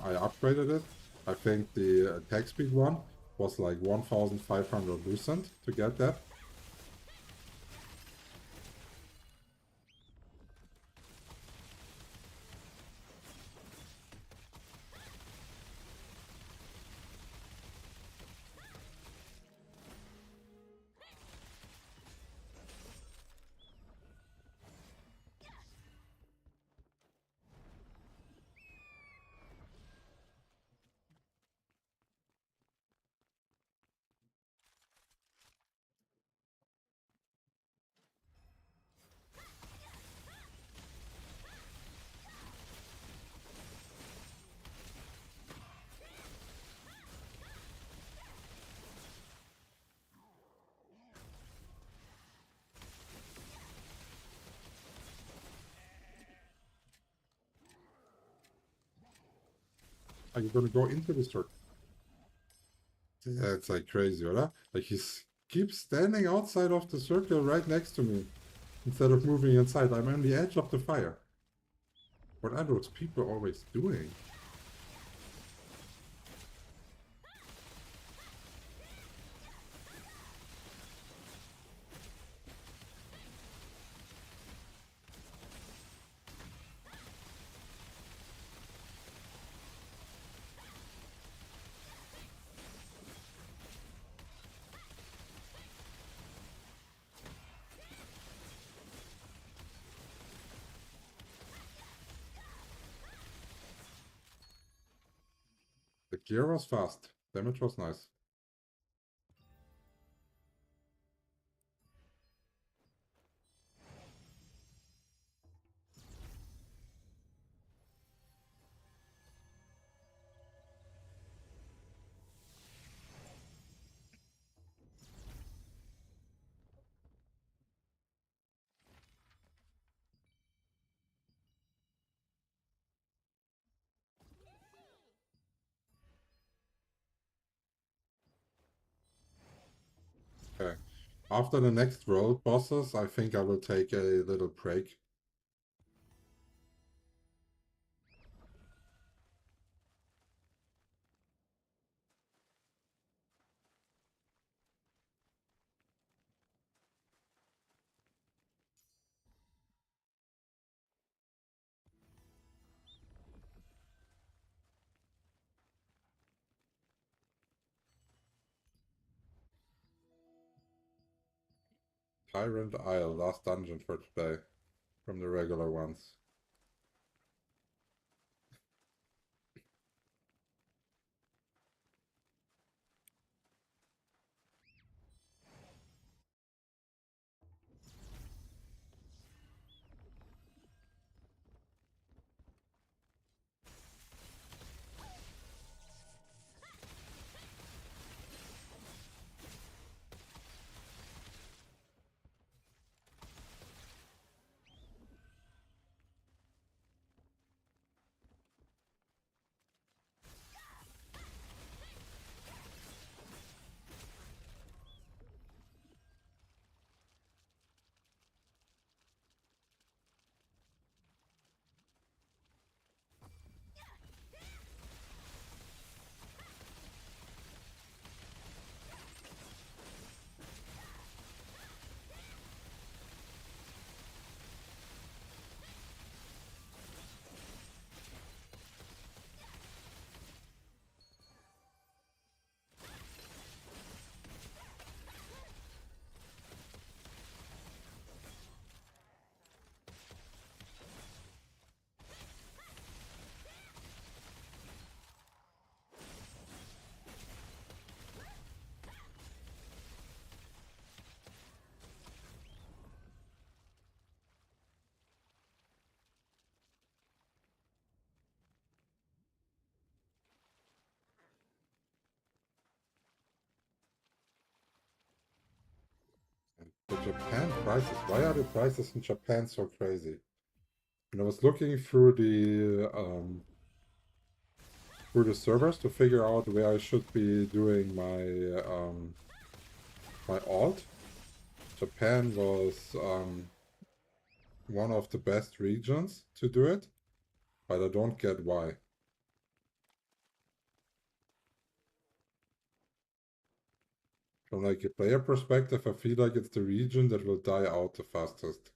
I upgraded it, I think the attack speed one was like 1,500 Lucent to get that. Are you gonna go into the circle? Yeah, it's like crazy, right? Like he keeps standing outside of the circle right next to me instead of moving inside. I'm on the edge of the fire. What are those people always doing? The gear was fast. Damage was nice. Okay. After the next world bosses, I think I will take a little break. Tyrant Isle, last dungeon for today, from the regular ones. The Japan prices. Why are the prices in Japan so crazy? And I was looking through the servers to figure out where I should be doing my my alt, Japan was one of the best regions to do it, but I don't get why. From like a player perspective, I feel like it's the region that will die out the fastest.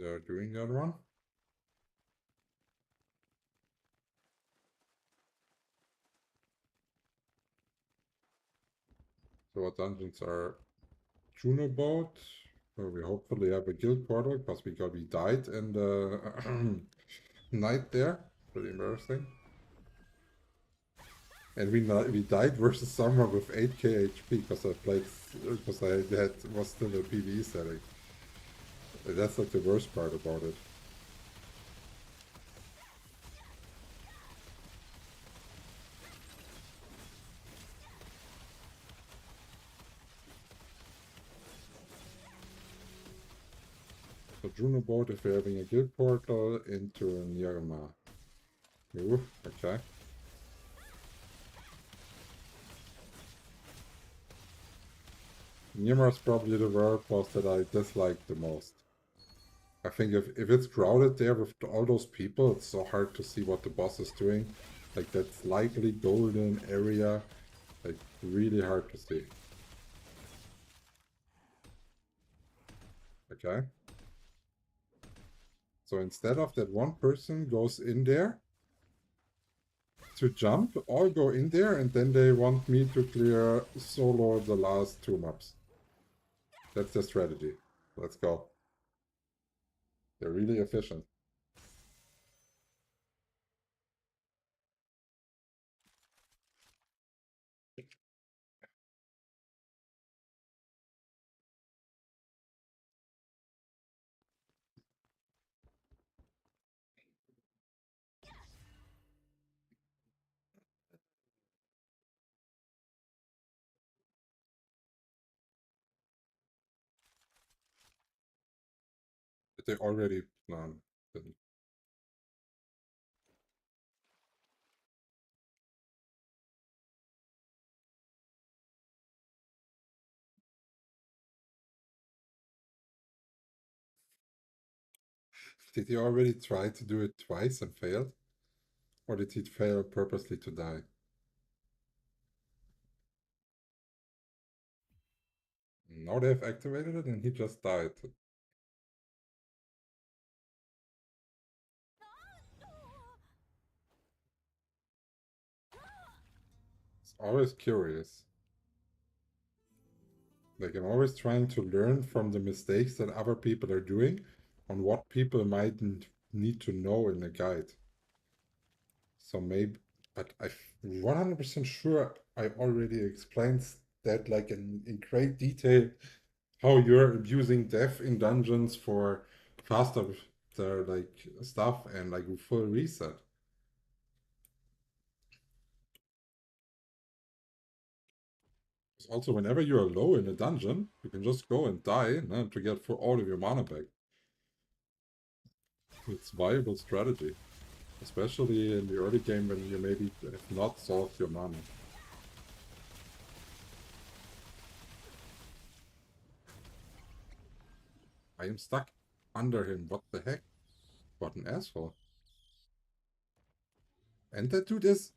They're doing that one. So what dungeons are Juno boat? Where we hopefully have a guild portal because we died in the night there. Pretty embarrassing. And we died versus someone with 8k HP because I played because I had was still a PvE setting. That's like the worst part about it. So Juno boat if we're having a guild portal into Nirma. Ooh, okay. Nirma is probably the world boss that I dislike the most. I think if it's crowded there with all those people, it's so hard to see what the boss is doing. Like that slightly golden area, like really hard to see. Okay. So instead of that one person goes in there to jump, all go in there and then they want me to clear solo the last 2 maps. That's the strategy. Let's go. They're really efficient. But they already didn't. Did he already try to do it twice and failed? Or did he fail purposely to die? Now they've activated it and he just died. It's always curious. Like I'm always trying to learn from the mistakes that other people are doing on what people might need to know in a guide. So maybe, but I'm 100% sure I already explained that like in great detail how you're abusing death in dungeons for faster their like stuff and like full reset. Also, whenever you are low in a dungeon, you can just go and die to get for all of your mana back. It's viable strategy, especially in the early game when you maybe have not solved your mana. I am stuck under him. What the heck? What an asshole. And that dude is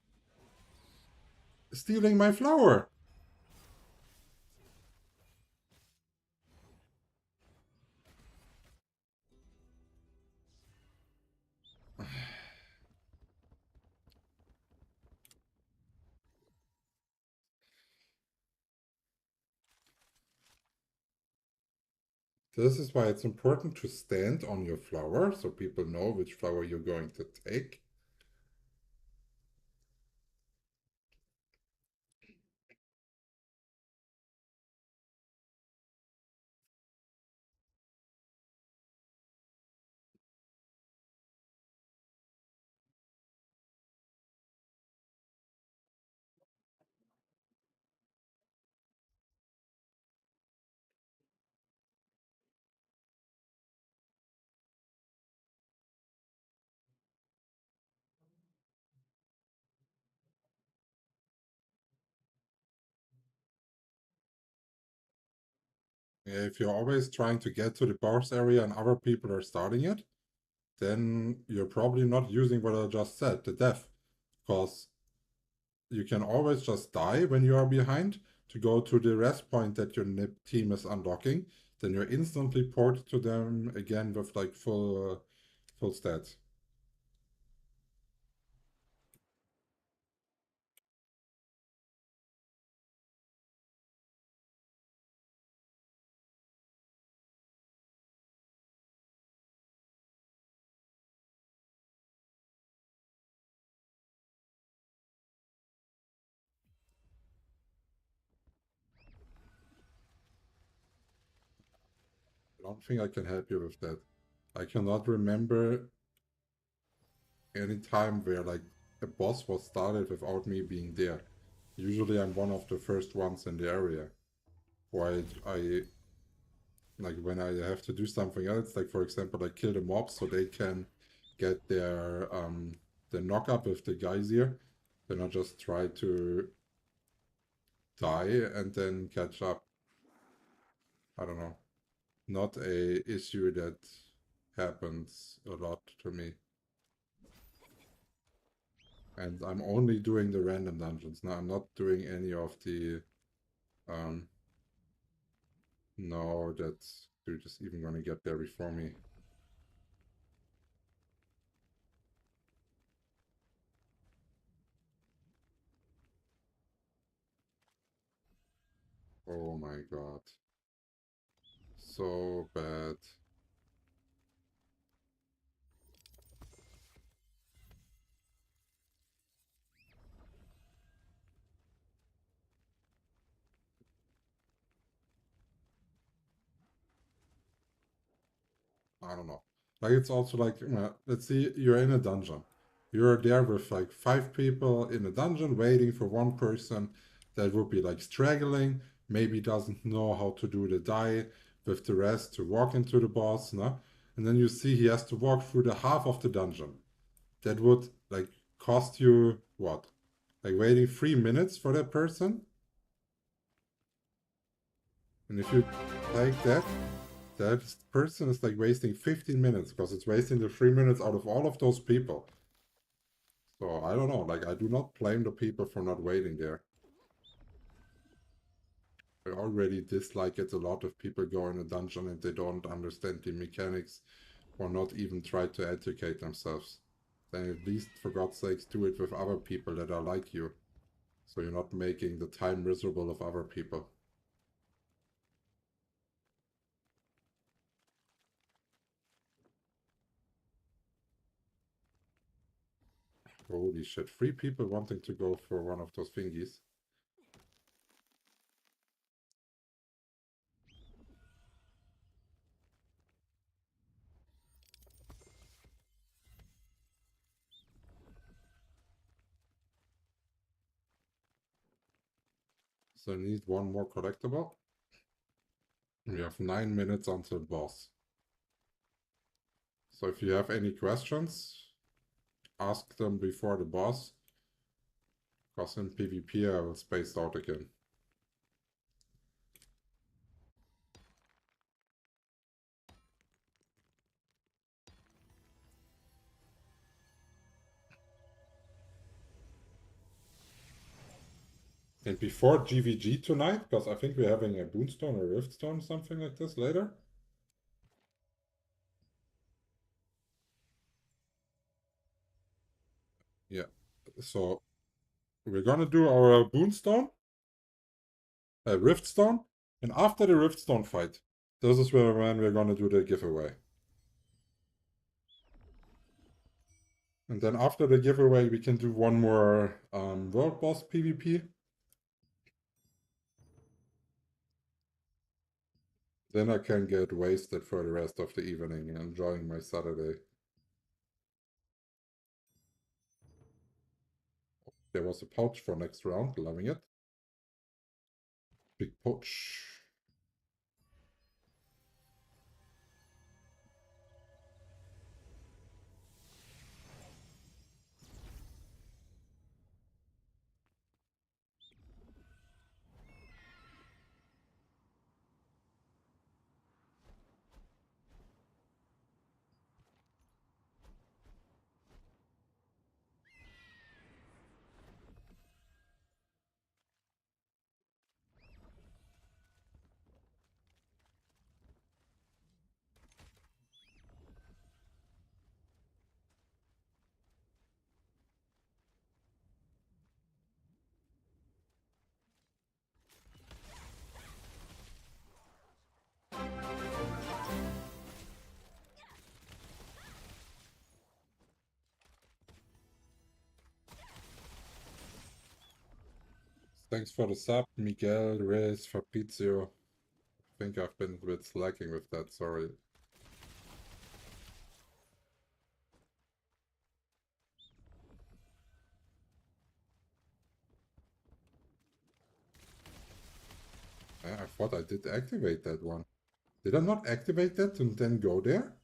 stealing my flower. This is why it's important to stand on your flower so people know which flower you're going to take. If you're always trying to get to the boss area and other people are starting it, then you're probably not using what I just said, the death. Because you can always just die when you are behind to go to the rest point that your NIP team is unlocking. Then you're instantly ported to them again with like full stats. I don't think I can help you with that. I cannot remember any time where like a boss was started without me being there. Usually I'm one of the first ones in the area. Or I like when I have to do something else, like for example, I kill the mobs so they can get their knock up with the geyser. Then I just try to die and then catch up. I don't know. Not a issue that happens a lot to me. And I'm only doing the random dungeons. Now I'm not doing any of the no, that's they're just even gonna get there before me. Oh my god. So bad. I don't know. Like it's also like, let's see, you're in a dungeon. You're there with like 5 people in a dungeon waiting for one person that would be like straggling, maybe doesn't know how to do the die with the rest to walk into the boss, no? And then you see he has to walk through the half of the dungeon. That would like cost you what? Like waiting 3 minutes for that person? And if you take that, that person is like wasting 15 minutes because it's wasting the 3 minutes out of all of those people. So I don't know, like I do not blame the people for not waiting there. I already dislike it a lot if people go in a dungeon and they don't understand the mechanics or not even try to educate themselves. Then at least, for God's sakes, do it with other people that are like you. So you're not making the time miserable of other people. Holy shit, 3 people wanting to go for one of those thingies. So I need one more collectible. We have 9 minutes until boss. So if you have any questions, ask them before the boss. Because in PvP I will space out again. And before GVG tonight, because I think we're having a Boonstone or Riftstone, something like this later. Yeah. So we're gonna do our Boonstone, Riftstone, and after the Riftstone fight, this is where when we're gonna do the giveaway. And then after the giveaway, we can do one more World Boss PvP. Then I can get wasted for the rest of the evening, enjoying my Saturday. There was a pouch for next round, loving it. Big pouch. Thanks for the sub, Miguel, Reyes, Fabrizio. I think I've been a bit slacking with that, sorry. I thought I did activate that one. Did I not activate that and then go there?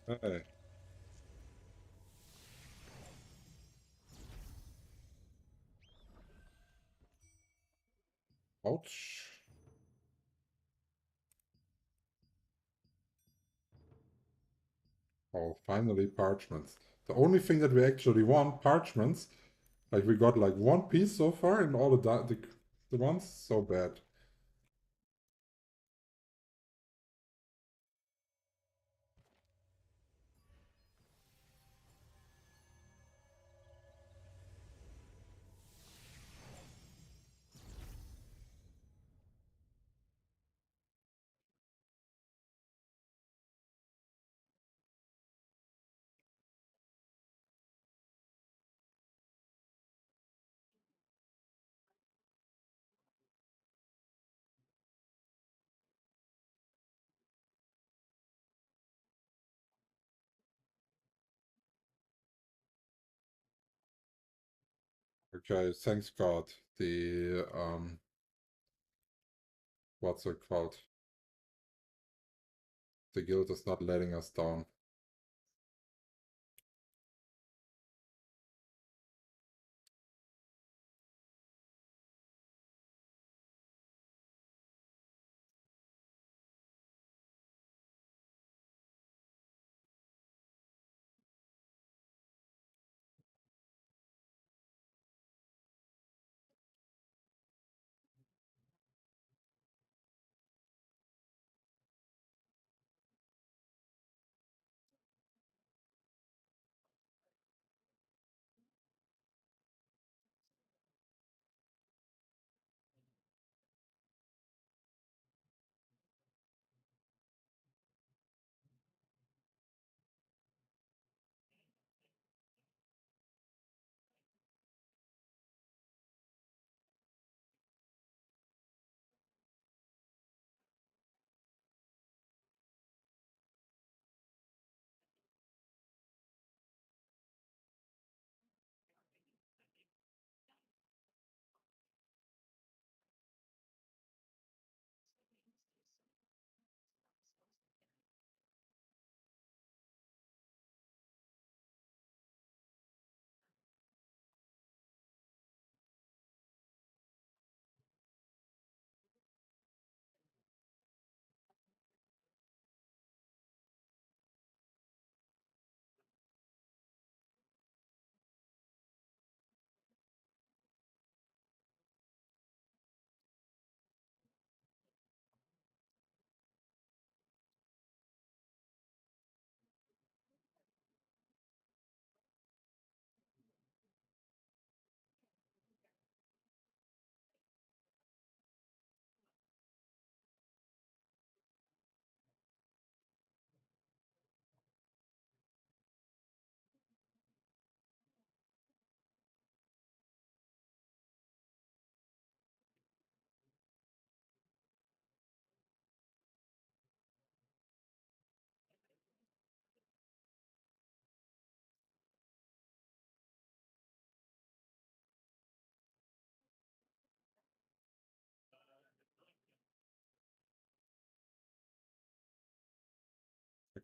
Hey, ouch. Oh, finally parchments. The only thing that we actually want, parchments. Like we got like one piece so far and all the ones, so bad. Okay, thanks God. The what's it called? The guild is not letting us down.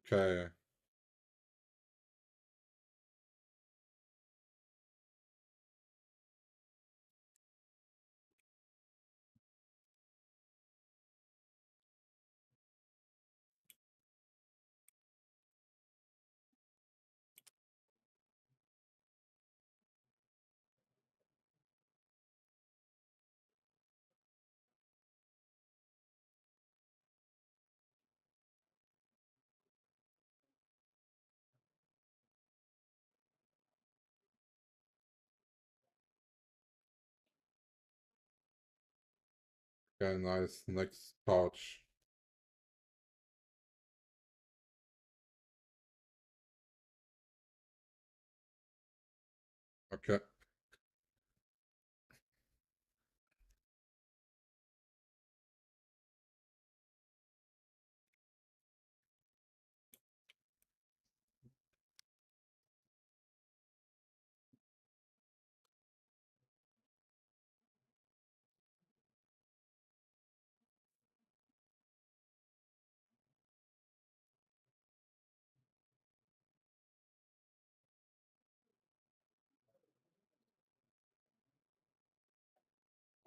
Okay. Okay, nice. Next pouch. Okay.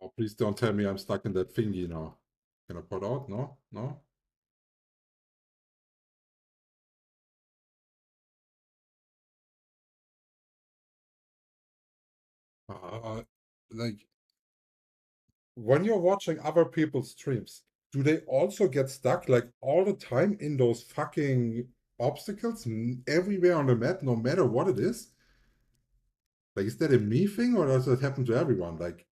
Oh, please don't tell me I'm stuck in that thingy now. Can I put out? No? No? Uh, like, when you're watching other people's streams, do they also get stuck like all the time in those fucking obstacles everywhere on the map, no matter what it is? Like, is that a me thing or does it happen to everyone? Like,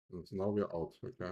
so now we're out. Okay.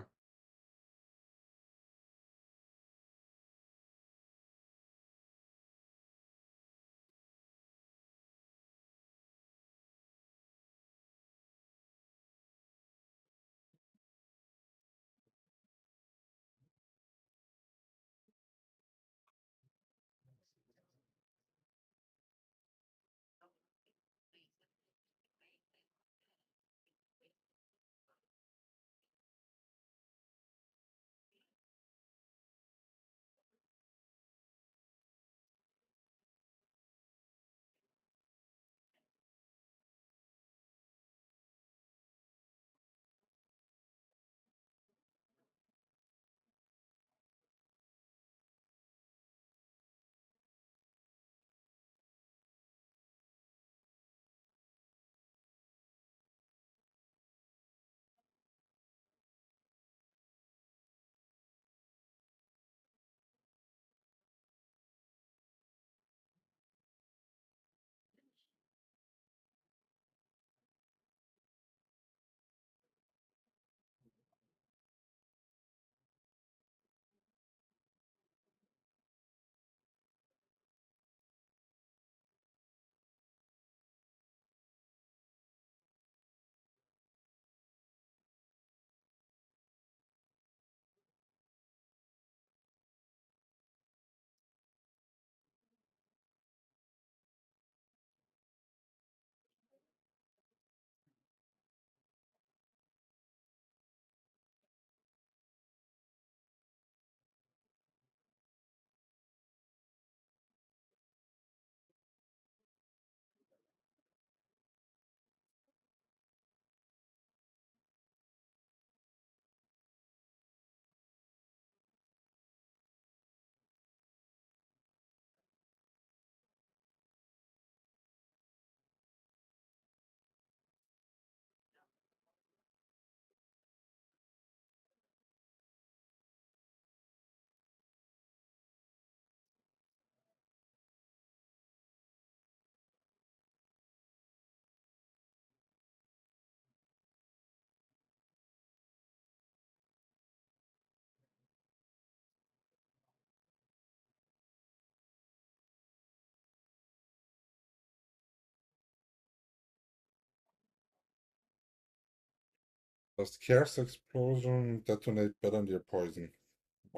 Does scarce explosion detonate better near poison?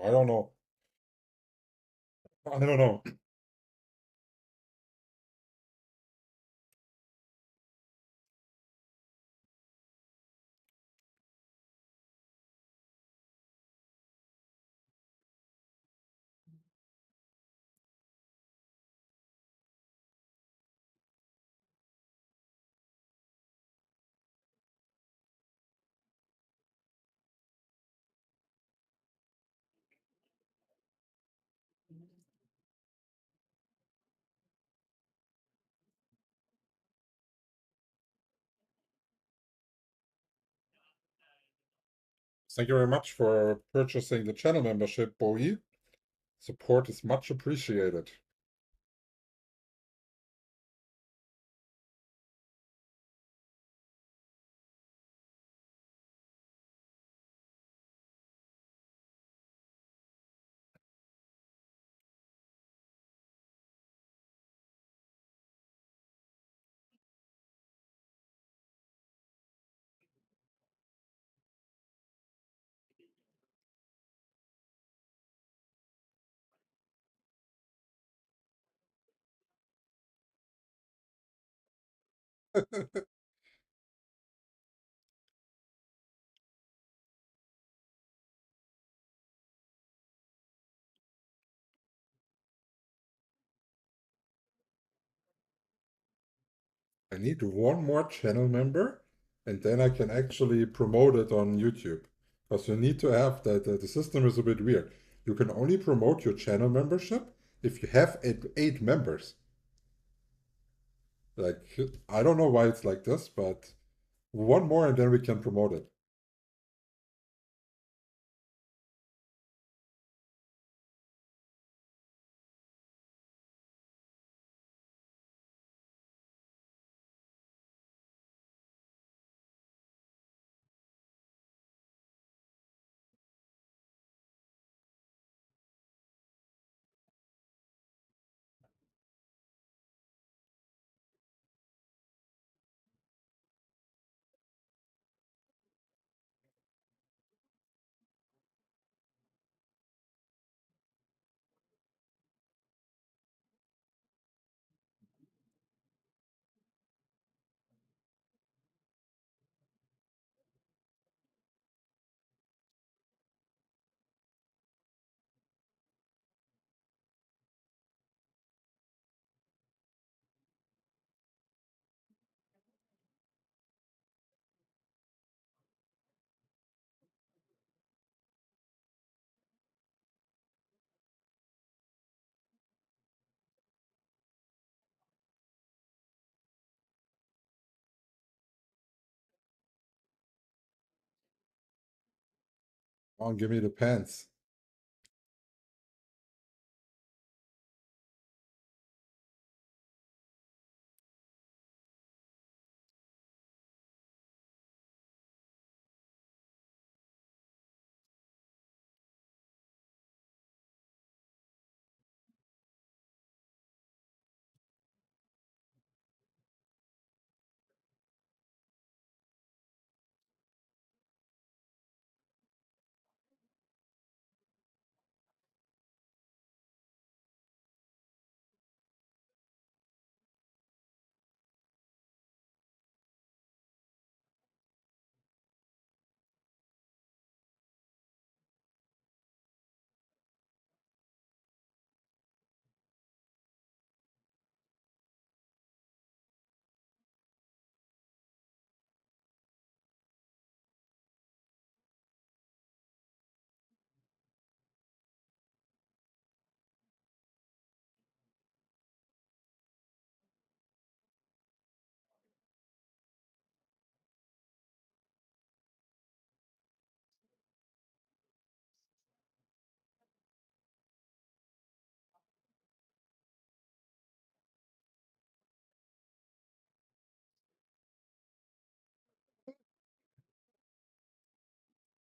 I don't know. I don't know. Thank you very much for purchasing the channel membership, Bowie. Support is much appreciated. I need one more channel member, and then I can actually promote it on YouTube. Because you need to have that. The system is a bit weird. You can only promote your channel membership if you have eight members. Like, I don't know why it's like this, but one more and then we can promote it. Come on, give me the pants.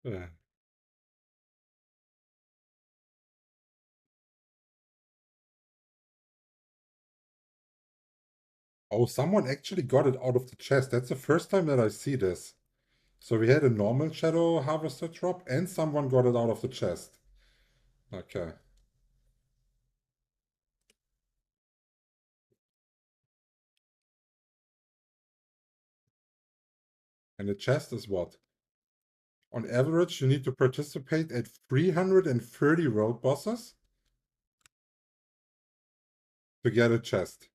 Yeah. Oh, someone actually got it out of the chest. That's the first time that I see this. So we had a normal Shadow Harvester drop and someone got it out of the chest. Okay. And the chest is what? On average, you need to participate at 330 road bosses to get a chest.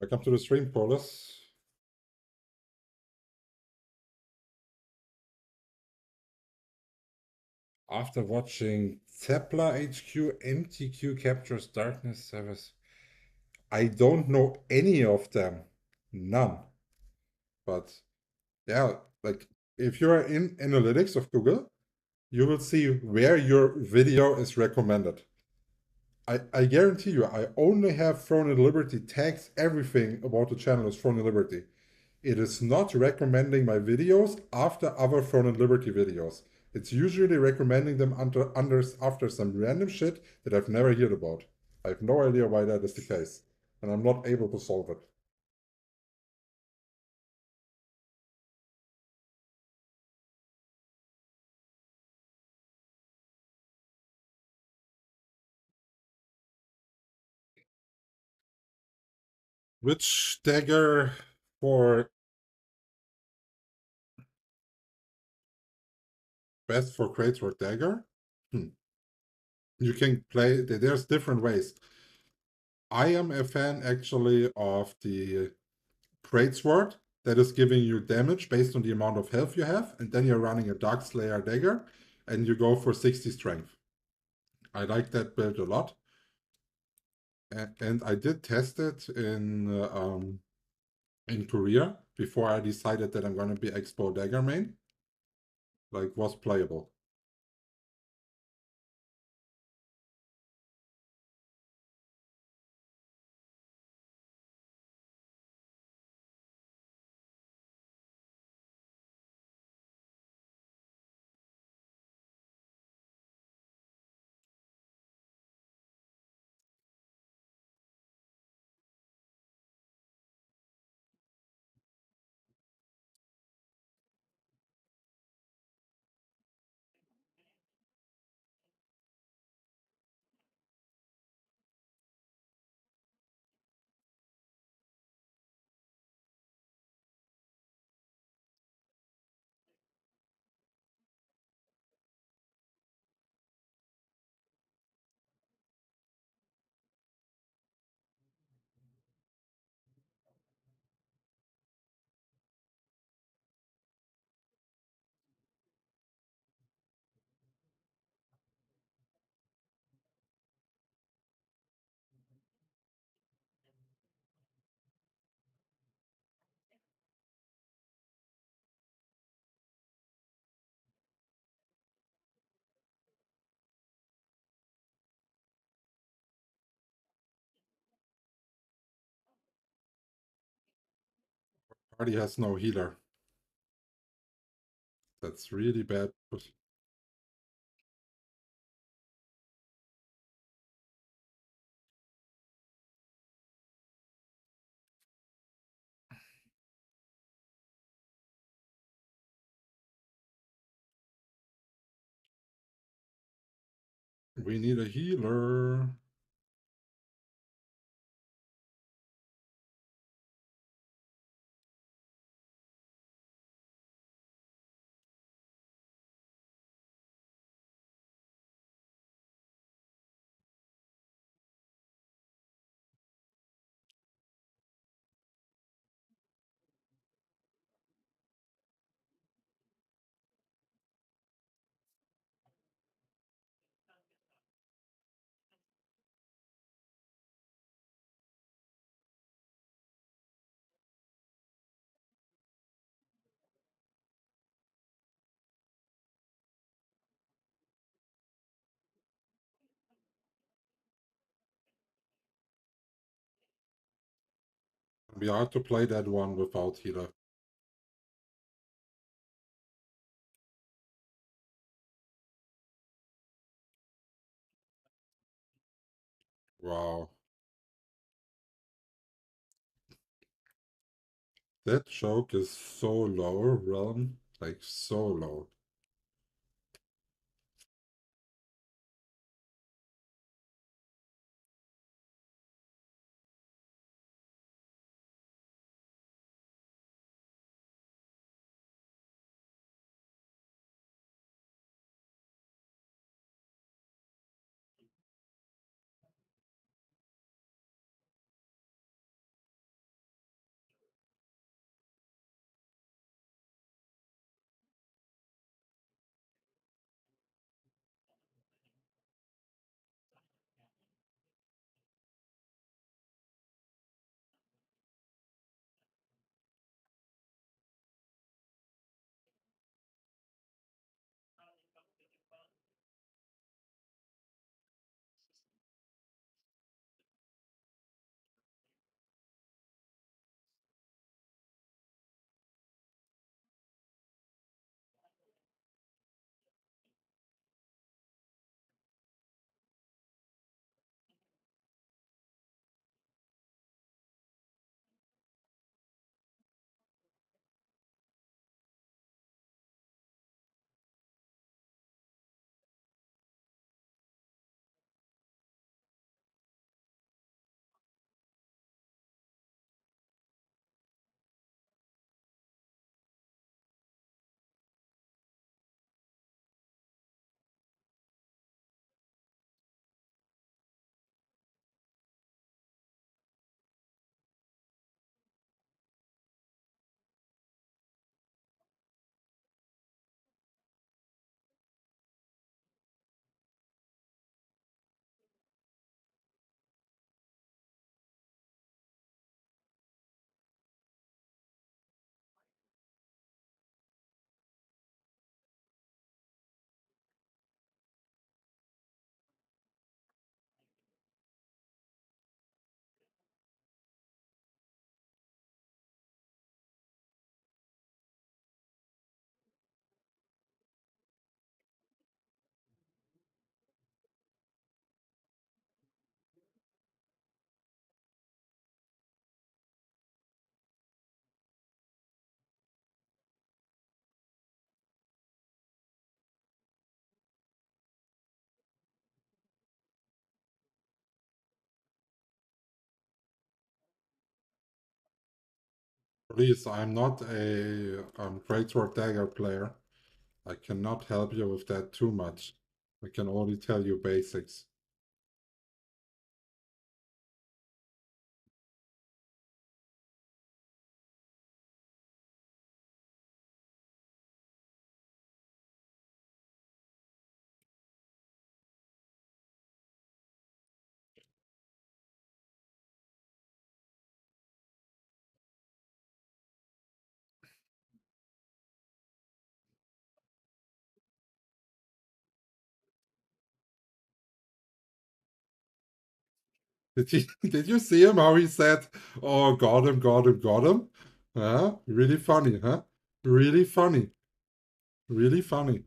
Welcome to the stream, Paulus. After watching Zepla HQ, MTQ captures Darkness Service. I don't know any of them. None. But yeah, like if you're in analytics of Google, you will see where your video is recommended. I guarantee you, I only have Throne and Liberty tags. Everything about the channel is Throne and Liberty. It is not recommending my videos after other Throne and Liberty videos. It's usually recommending them after some random shit that I've never heard about. I have no idea why that is the case, and I'm not able to solve it. Which dagger for best for Greatsword dagger? You can play, there's different ways. I am a fan actually of the Greatsword that is giving you damage based on the amount of health you have, and then you're running a Dark Slayer dagger and you go for 60 strength. I like that build a lot. And I did test it in Korea before I decided that I'm going to be Expo dagger main. Like, was playable. Party has no healer. That's really bad. We need a healer. It'll be hard to play that one without healer. Wow. That choke is so low, realm. Like, so low. Please, I'm not a Great Sword Dagger player. I cannot help you with that too much. I can only tell you basics. Did you see him how he said, "Oh, got him, got him, got him"? Huh? Really funny, huh? Really funny. Really funny.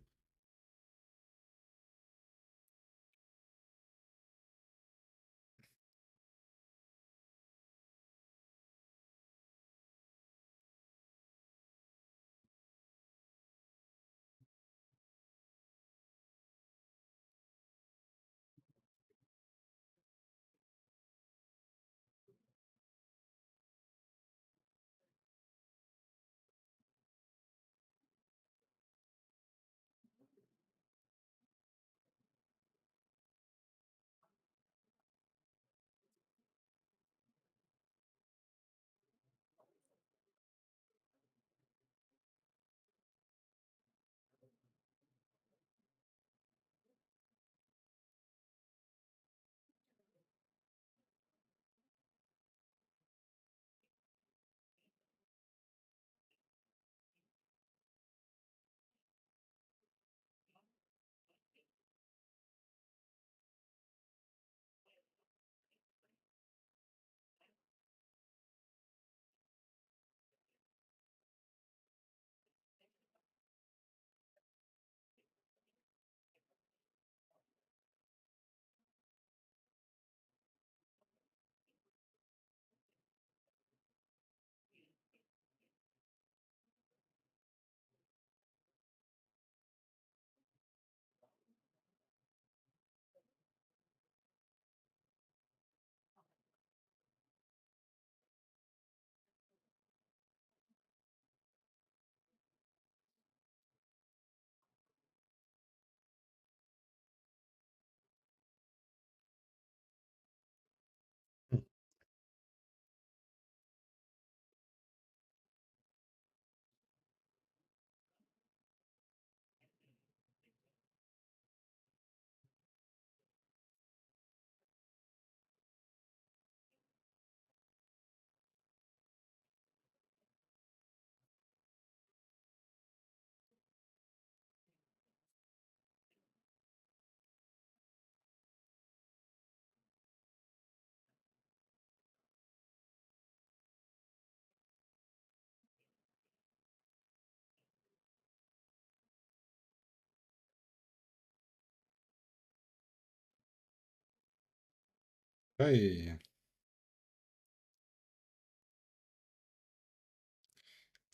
Hey,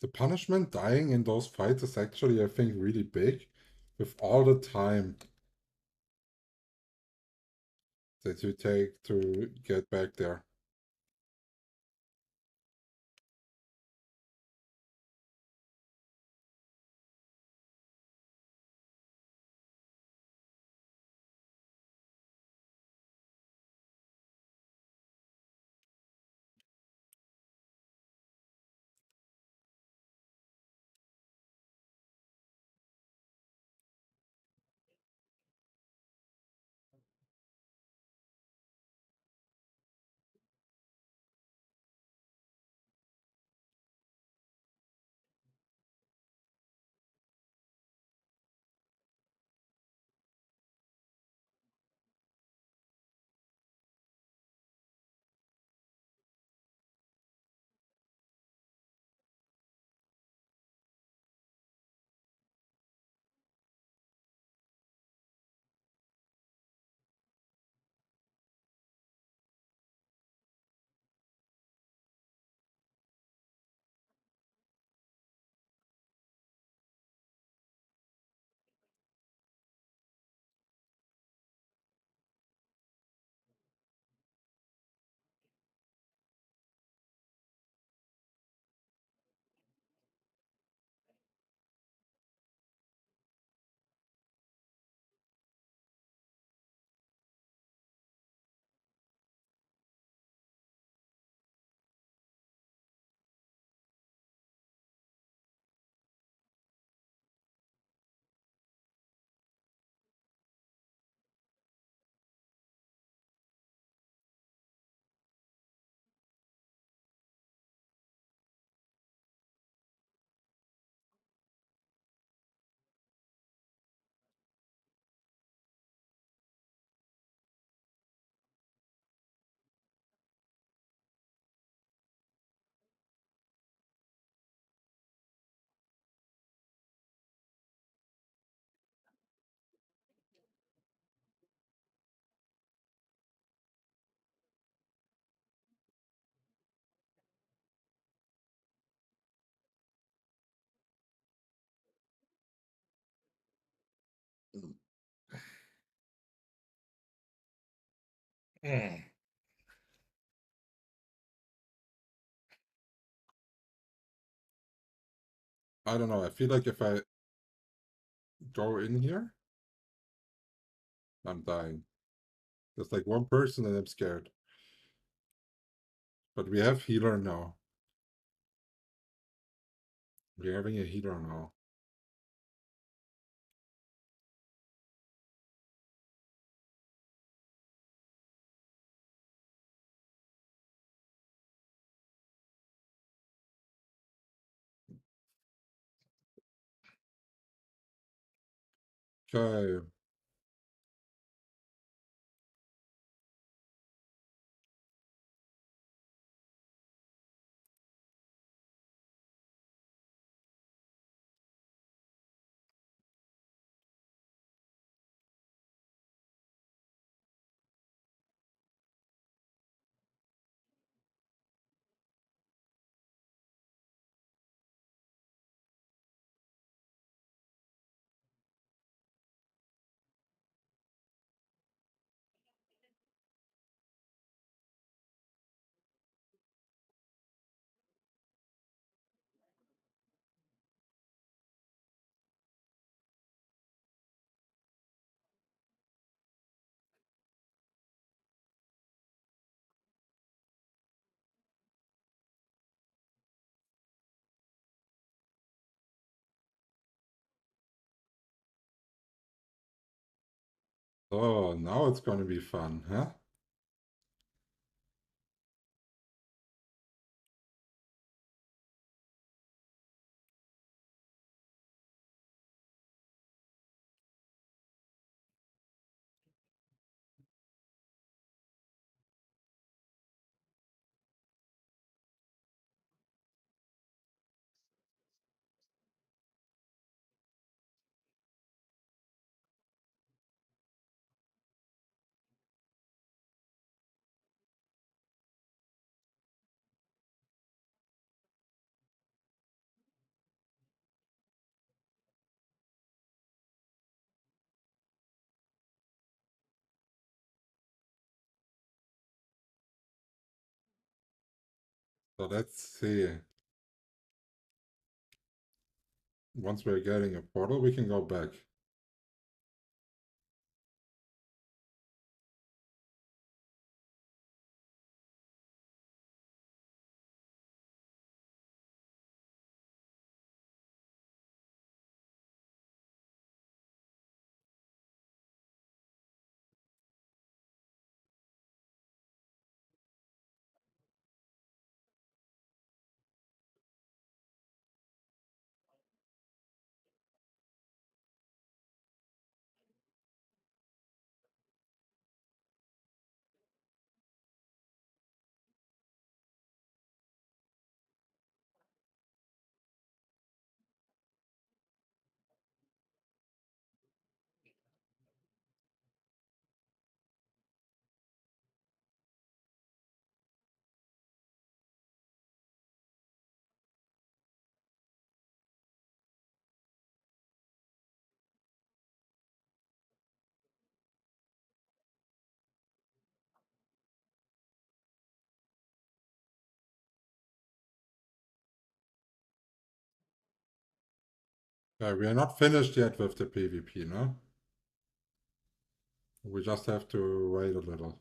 the punishment dying in those fights is actually, I think, really big with all the time that you take to get back there. Mm. I don't know. I feel like if I go in here, I'm dying. There's like one person and I'm scared. But we have healer now. We're having a healer now. Okay. Oh, now it's gonna be fun, huh? So let's see. Once we're getting a portal, we can go back. We are not finished yet with the PvP, no? We just have to wait a little.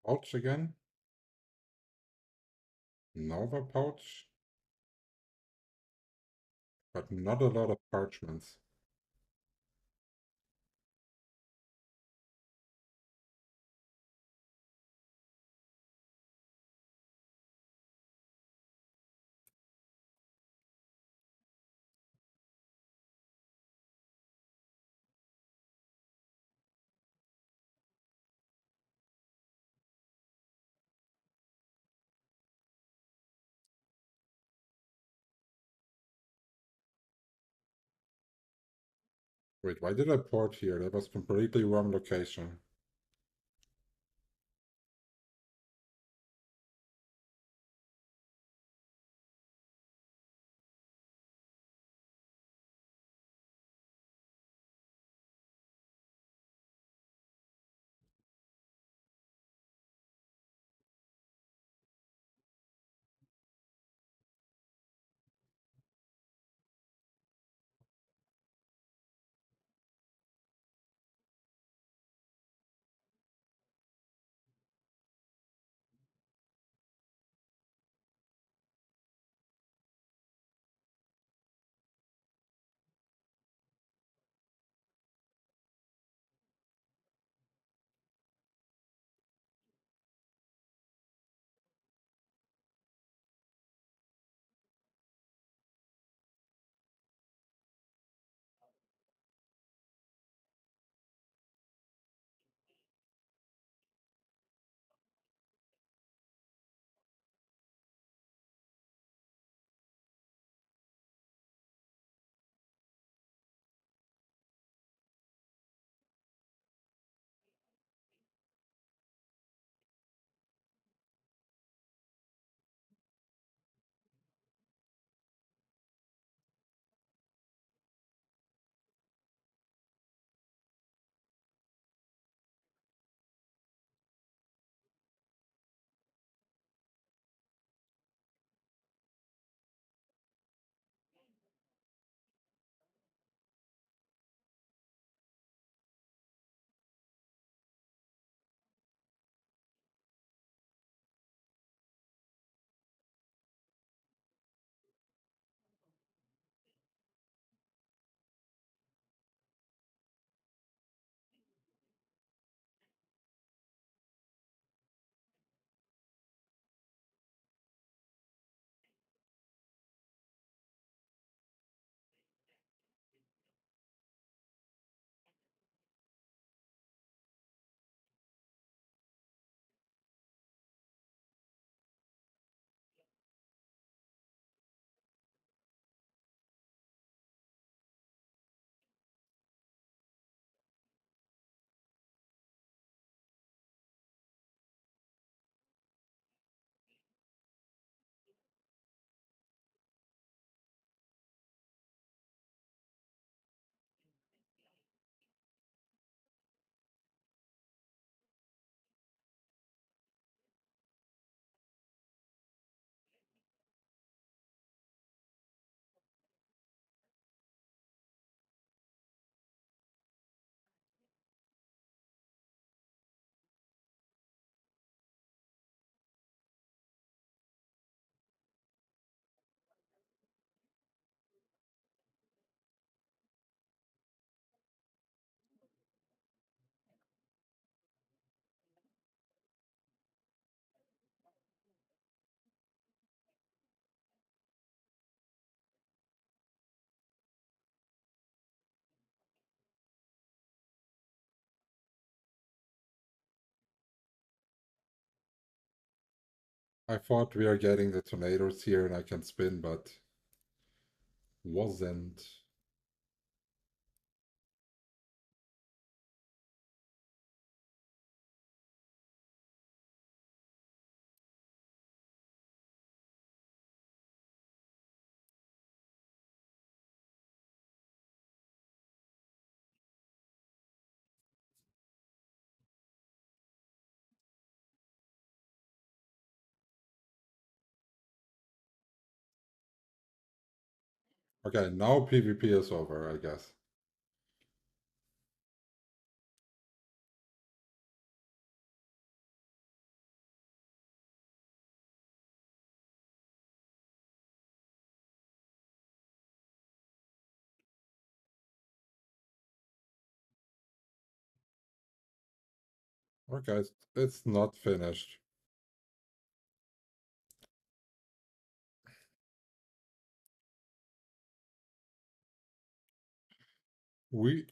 Pouch again? Nova pouch? But not a lot of parchments. Wait, why did I port here? That was completely wrong location. I thought we are getting the tornadoes here and I can spin, but wasn't. Okay, now PvP is over, I guess. Okay, it's not finished. We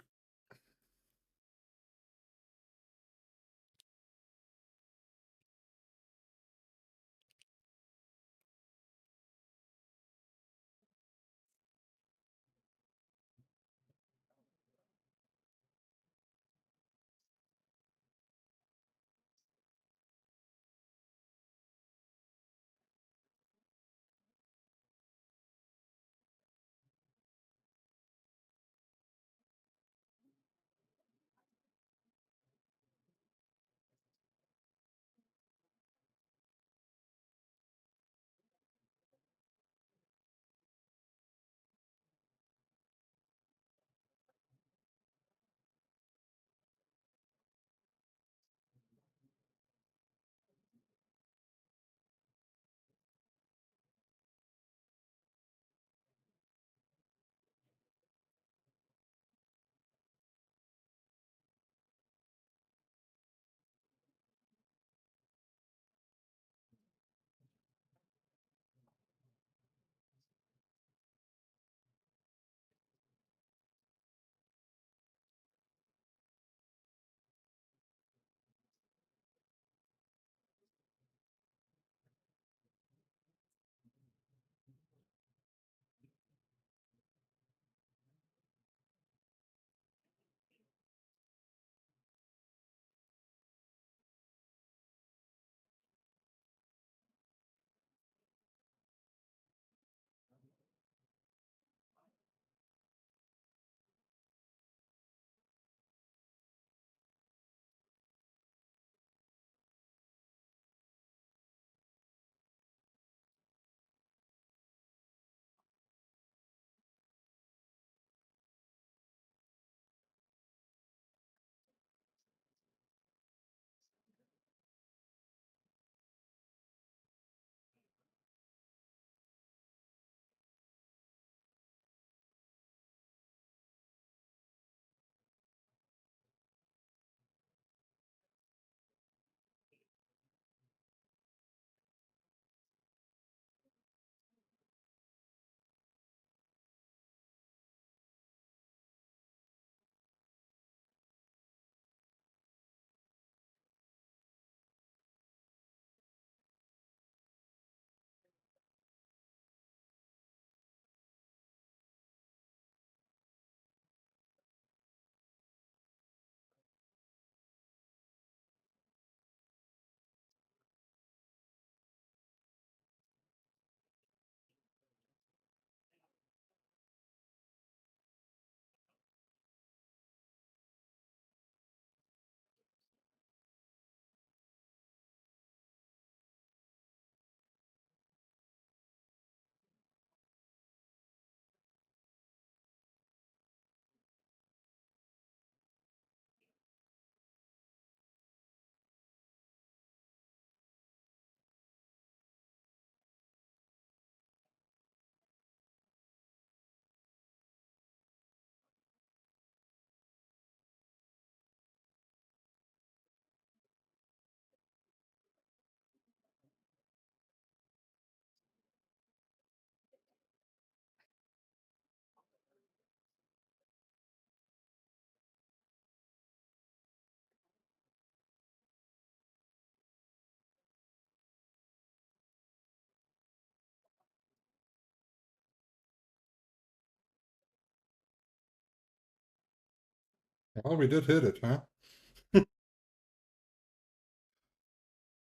Well, we did hit it, huh?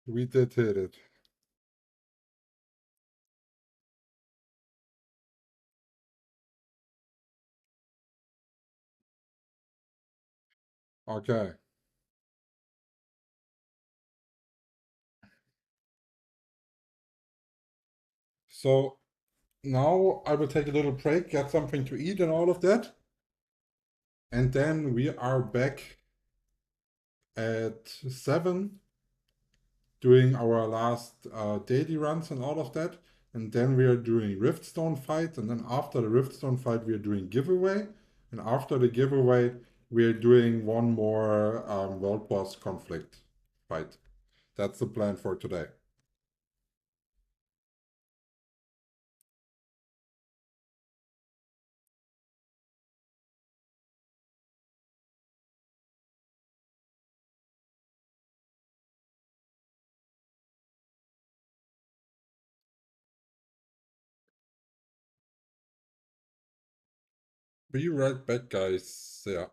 We did hit it. Okay. So now I will take a little break, get something to eat and all of that. And then we are back at 7 doing our last daily runs and all of that. And then we are doing Riftstone fight. And then after the Riftstone fight, we are doing giveaway. And after the giveaway, we are doing one more World Boss conflict fight. That's the plan for today. Be right back, guys. Yeah.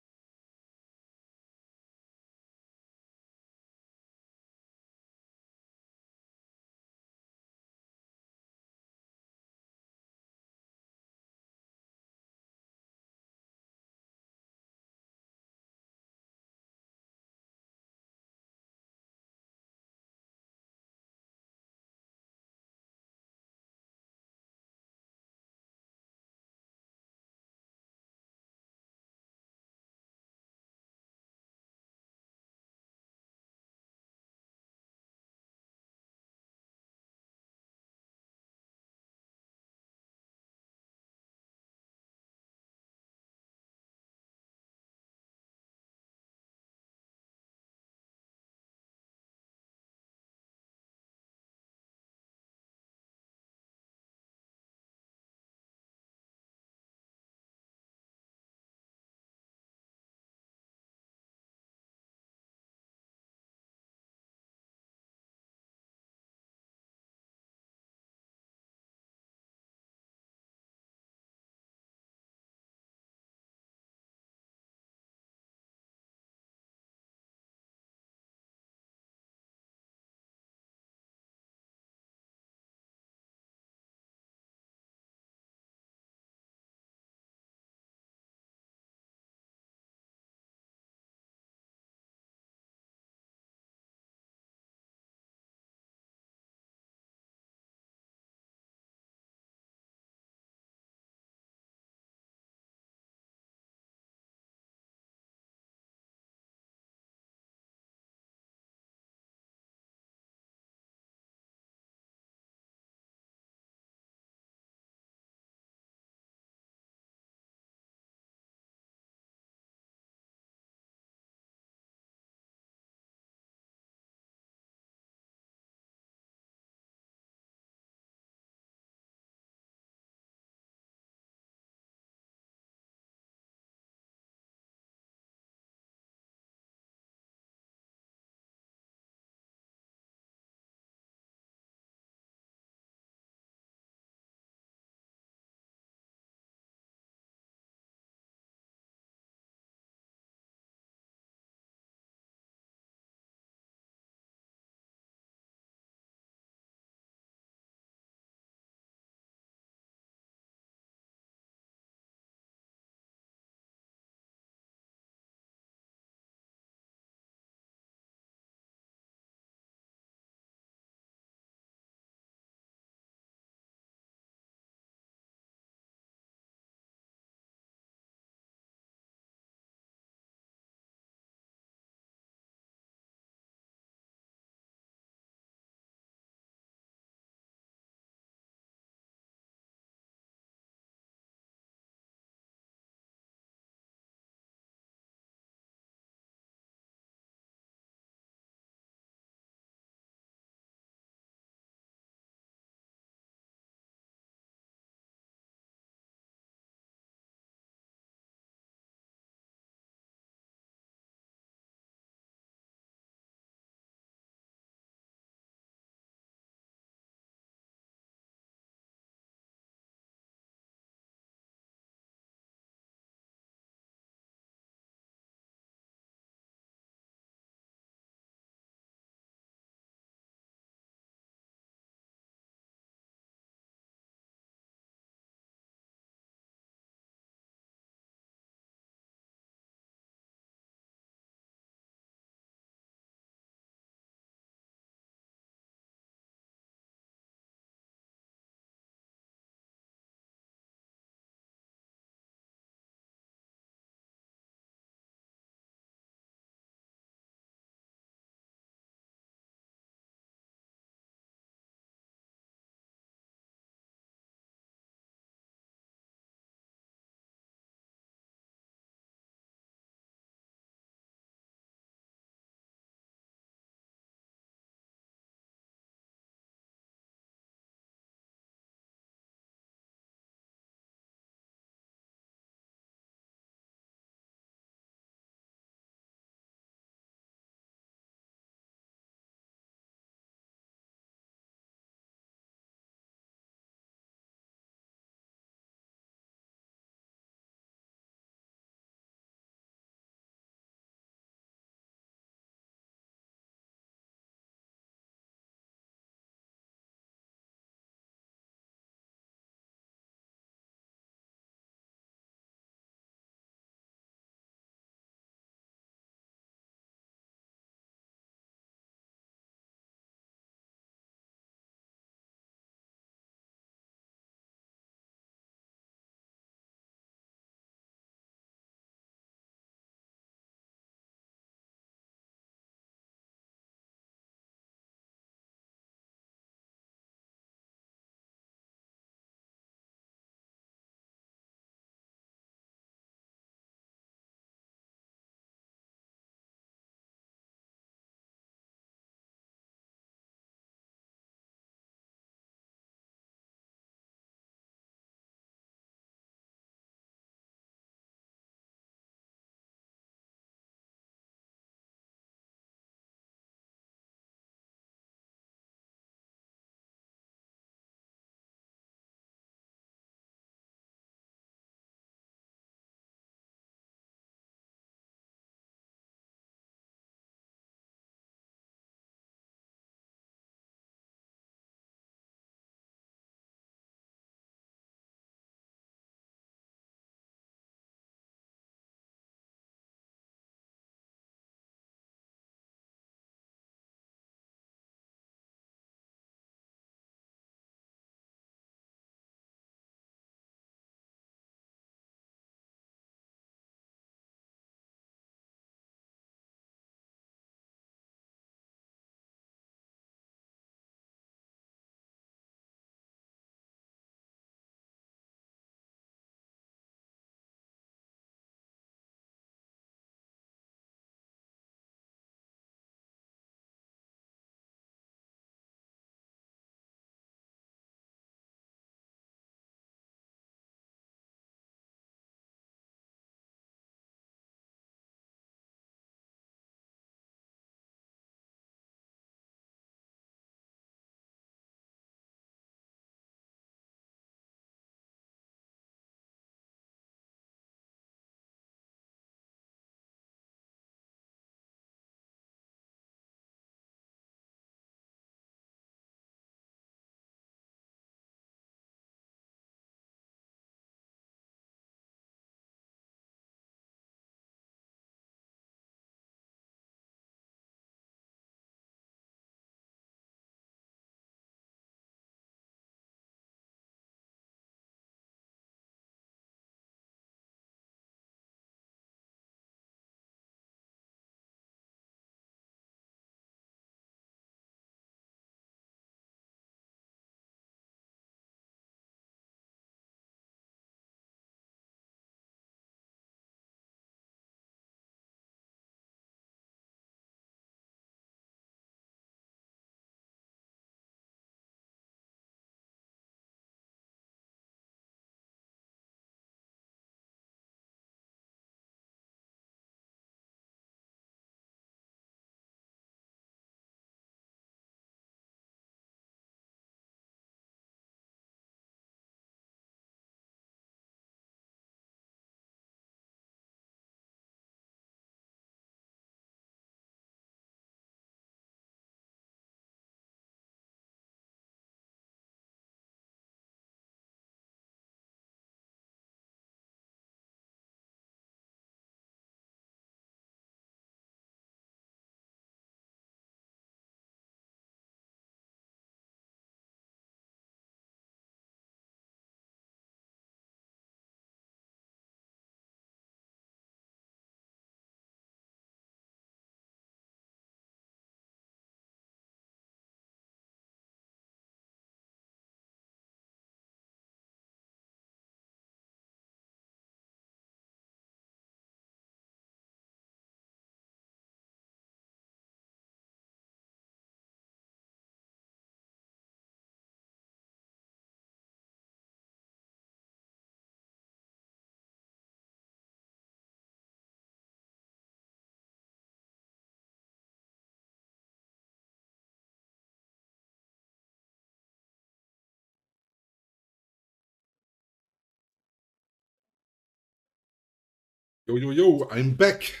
Yo, yo, yo, I'm back!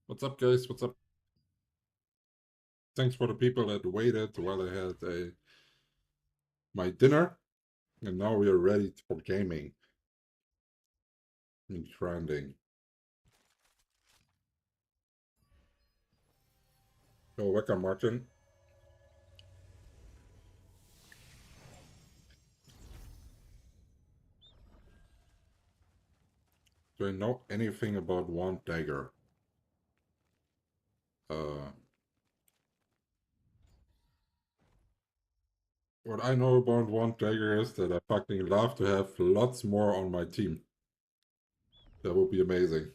What's up, guys? What's up? Thanks for the people that waited while I had my dinner. And now we are ready for gaming and grinding. Yo, welcome, Martin. Do I know anything about one dagger? What I know about one dagger is that I fucking love to have lots more on my team. That would be amazing.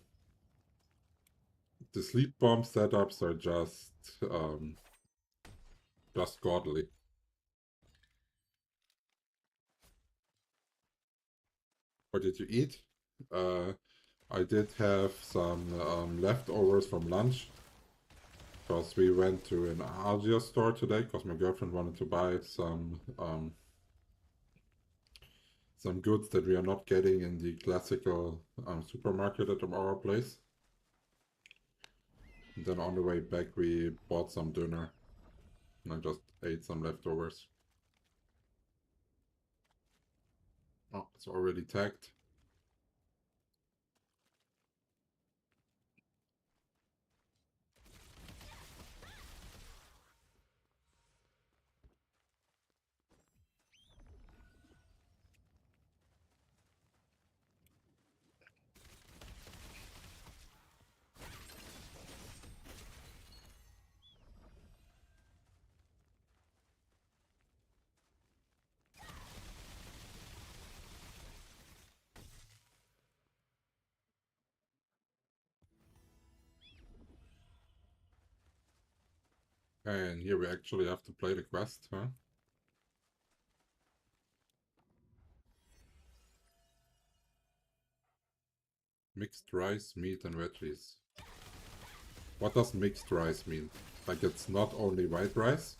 The sleep bomb setups are just godly. What did you eat? I did have some leftovers from lunch because we went to an Asia store today because my girlfriend wanted to buy some goods that we are not getting in the classical supermarket at our place. And then on the way back we bought some dinner and I just ate some leftovers. Oh, it's already tagged. And here we actually have to play the quest, huh? Mixed rice, meat and veggies. What does mixed rice mean? Like it's not only white rice?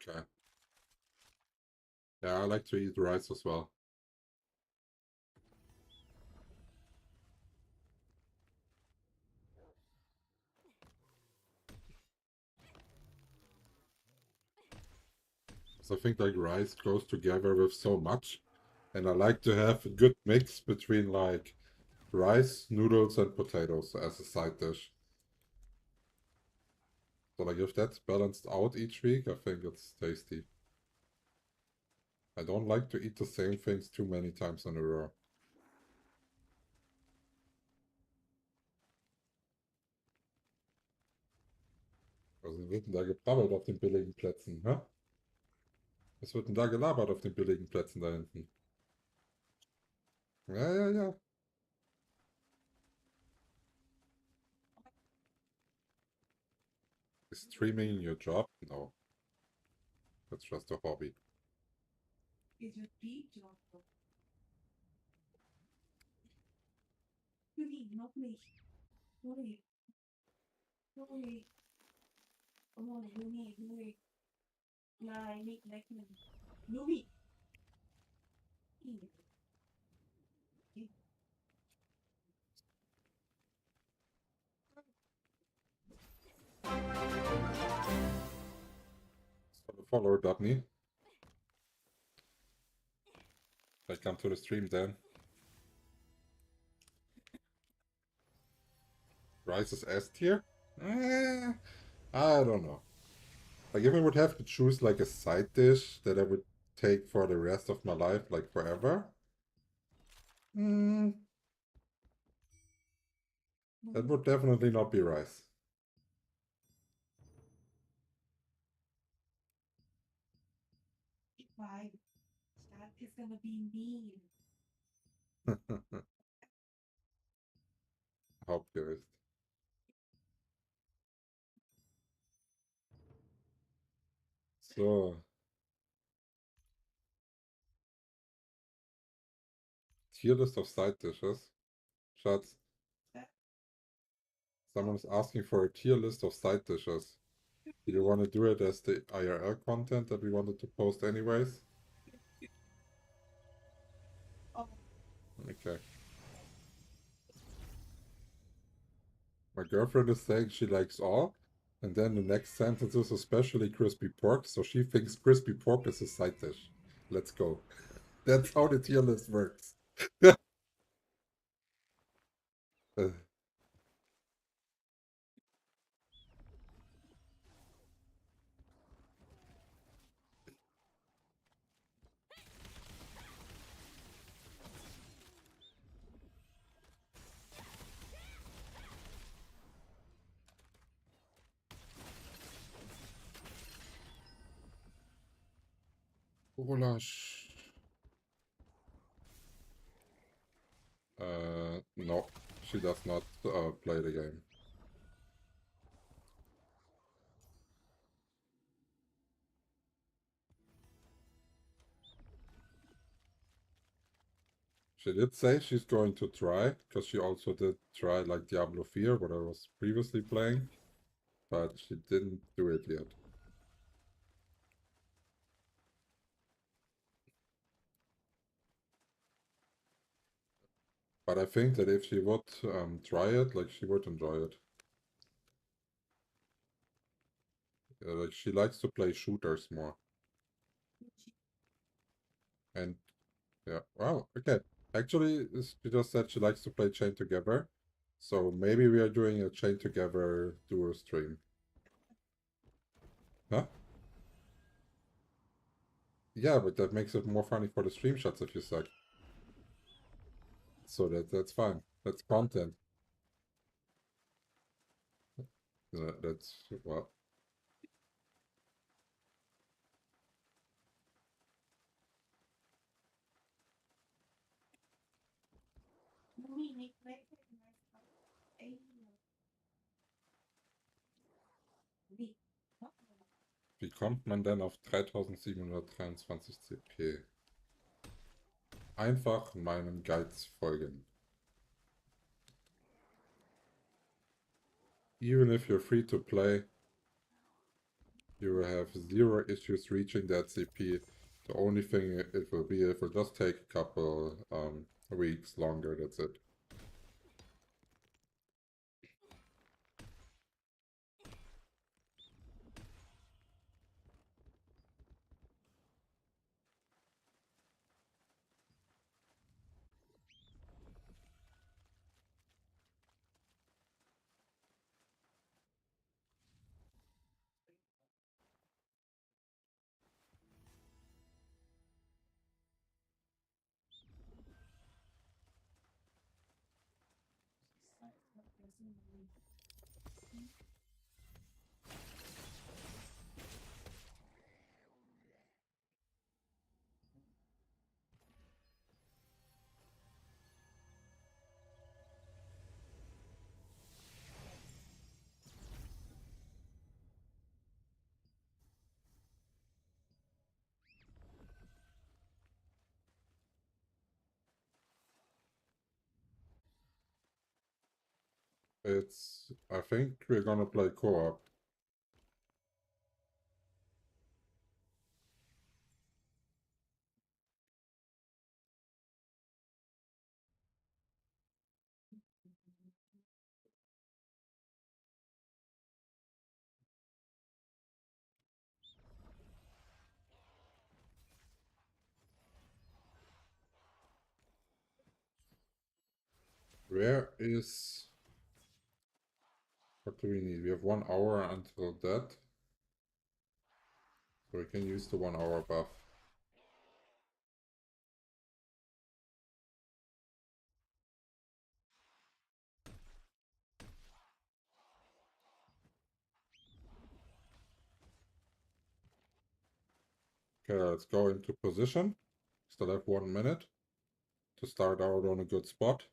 Okay. Yeah, I like to eat rice as well. So I think like rice goes together with so much. And I like to have a good mix between like rice, noodles, and potatoes as a side dish. So like if that's balanced out each week, I think it's tasty. I don't like to eat the same things too many times in a row. Was wird denn da gebrabbelt auf den billigen Plätzen, hä? Was wird denn da gelabert auf den billigen Plätzen da hinten? Ja, ja, ja. Is streaming your job? No. That's just a hobby. Is your deep job? Really, not me. Sorry. Sorry. Oh, Louis, Louis. Yeah, I need like Louis. Follow Daphne. Come to the stream then. Rice is S tier? I don't know. Like if I would have to choose like a side dish that I would take for the rest of my life, like forever, mm, that would definitely not be rice. Why? That is gonna be mean. Hauptgericht. So, tier list of side dishes. Schatz, someone is asking for a tier list of side dishes. Do you want to do it as the IRL content that we wanted to post anyways? Oh, Okay. My girlfriend is saying she likes all, and then the next sentence is especially crispy pork, so she thinks crispy pork is a side dish. Let's go. That's how the tier list works. Uh, Goulash. No, she does not play the game. She did say she's going to try, because she also did try like Diablo 4, what I was previously playing, but she didn't do it yet. But I think that if she would try it, like she would enjoy it. Like she likes to play shooters more. And yeah, well, okay. Actually, she just said she likes to play Chain Together. So maybe we are doing a Chain Together duo stream. Huh? Yeah, but that makes it more funny for the stream shots if you suck. So that's fine. That's content. That's well. Louis, make way for the nice stuff. Hey, Louis. Wie kommt man denn auf 3723 CP? Einfach meinen Guides folgen. Even if you're free to play, you will have zero issues reaching that CP. The only thing it will be, it will just take a couple weeks longer, that's it. I think we're gonna play co-op. Where is... What do we need? We have 1 hour until that. So we can use the 1 hour buff. Okay, let's go into position. Still have 1 minute to start out on a good spot.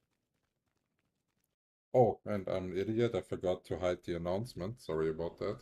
Oh, and I'm an idiot. I forgot to hide the announcement. Sorry about that.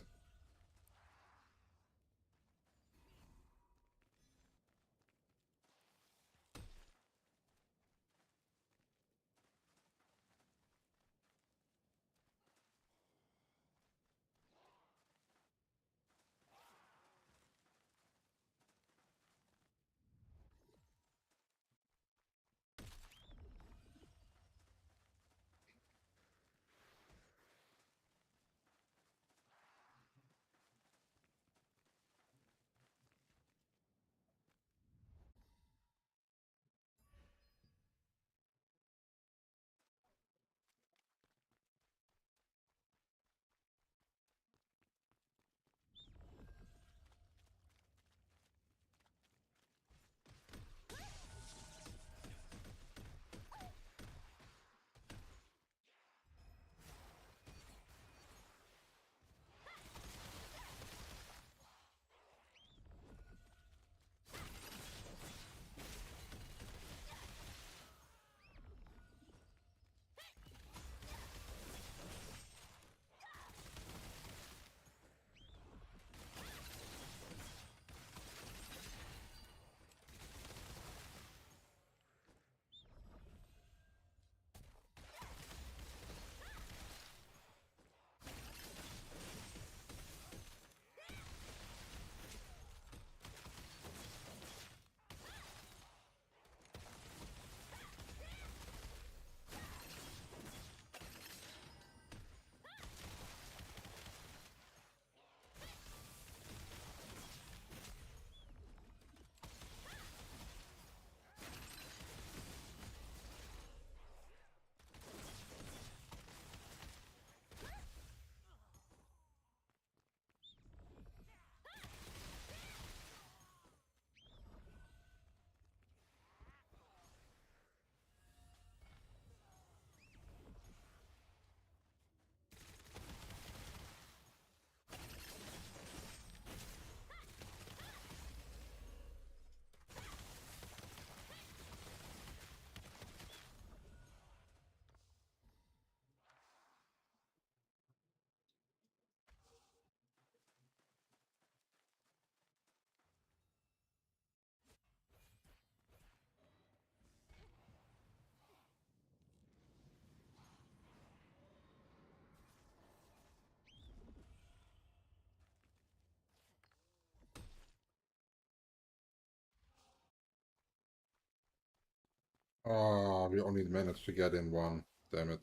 Ah, we only managed to get in 1. Damn it.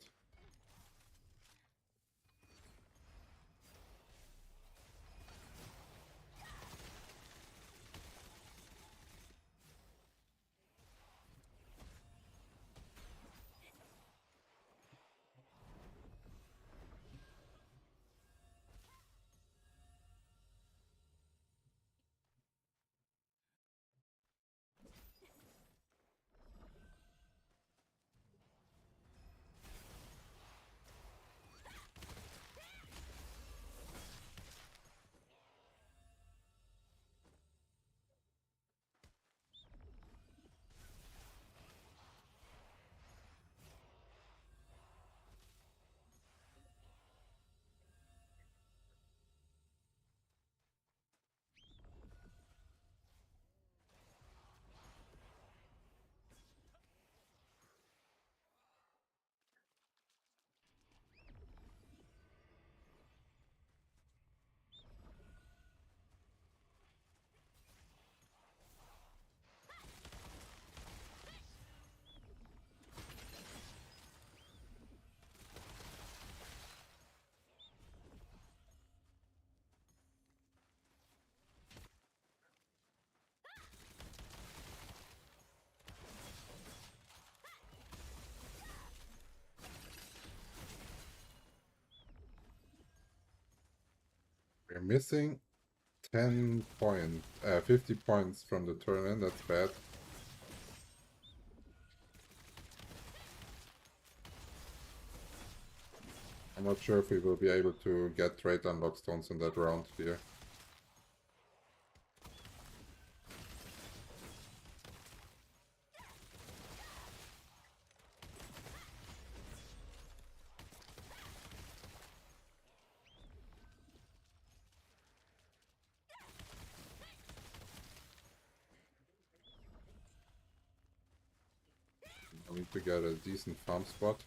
We're missing 10 points, 50 points from the turn in, that's bad. I'm not sure if we will be able to get trade unlock stones in that round here. I need to get a decent farm spot.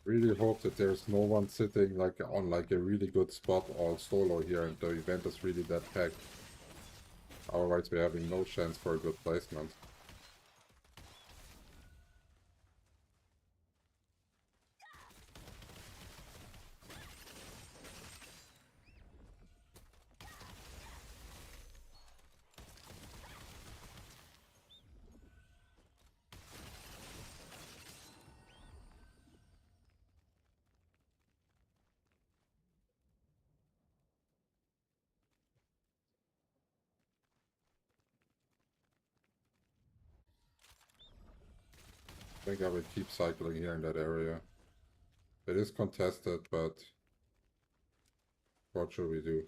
Really hope that there's no one sitting like on like a really good spot all solo here and the event is really that packed. Otherwise we're having no chance for a good placement. I think I will keep cycling here in that area. It is contested, but what should we do?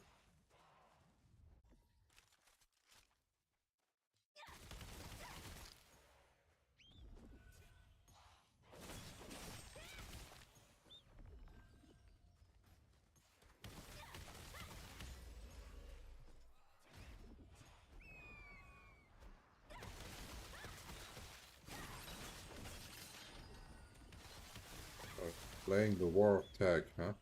Playing the war of tag, huh?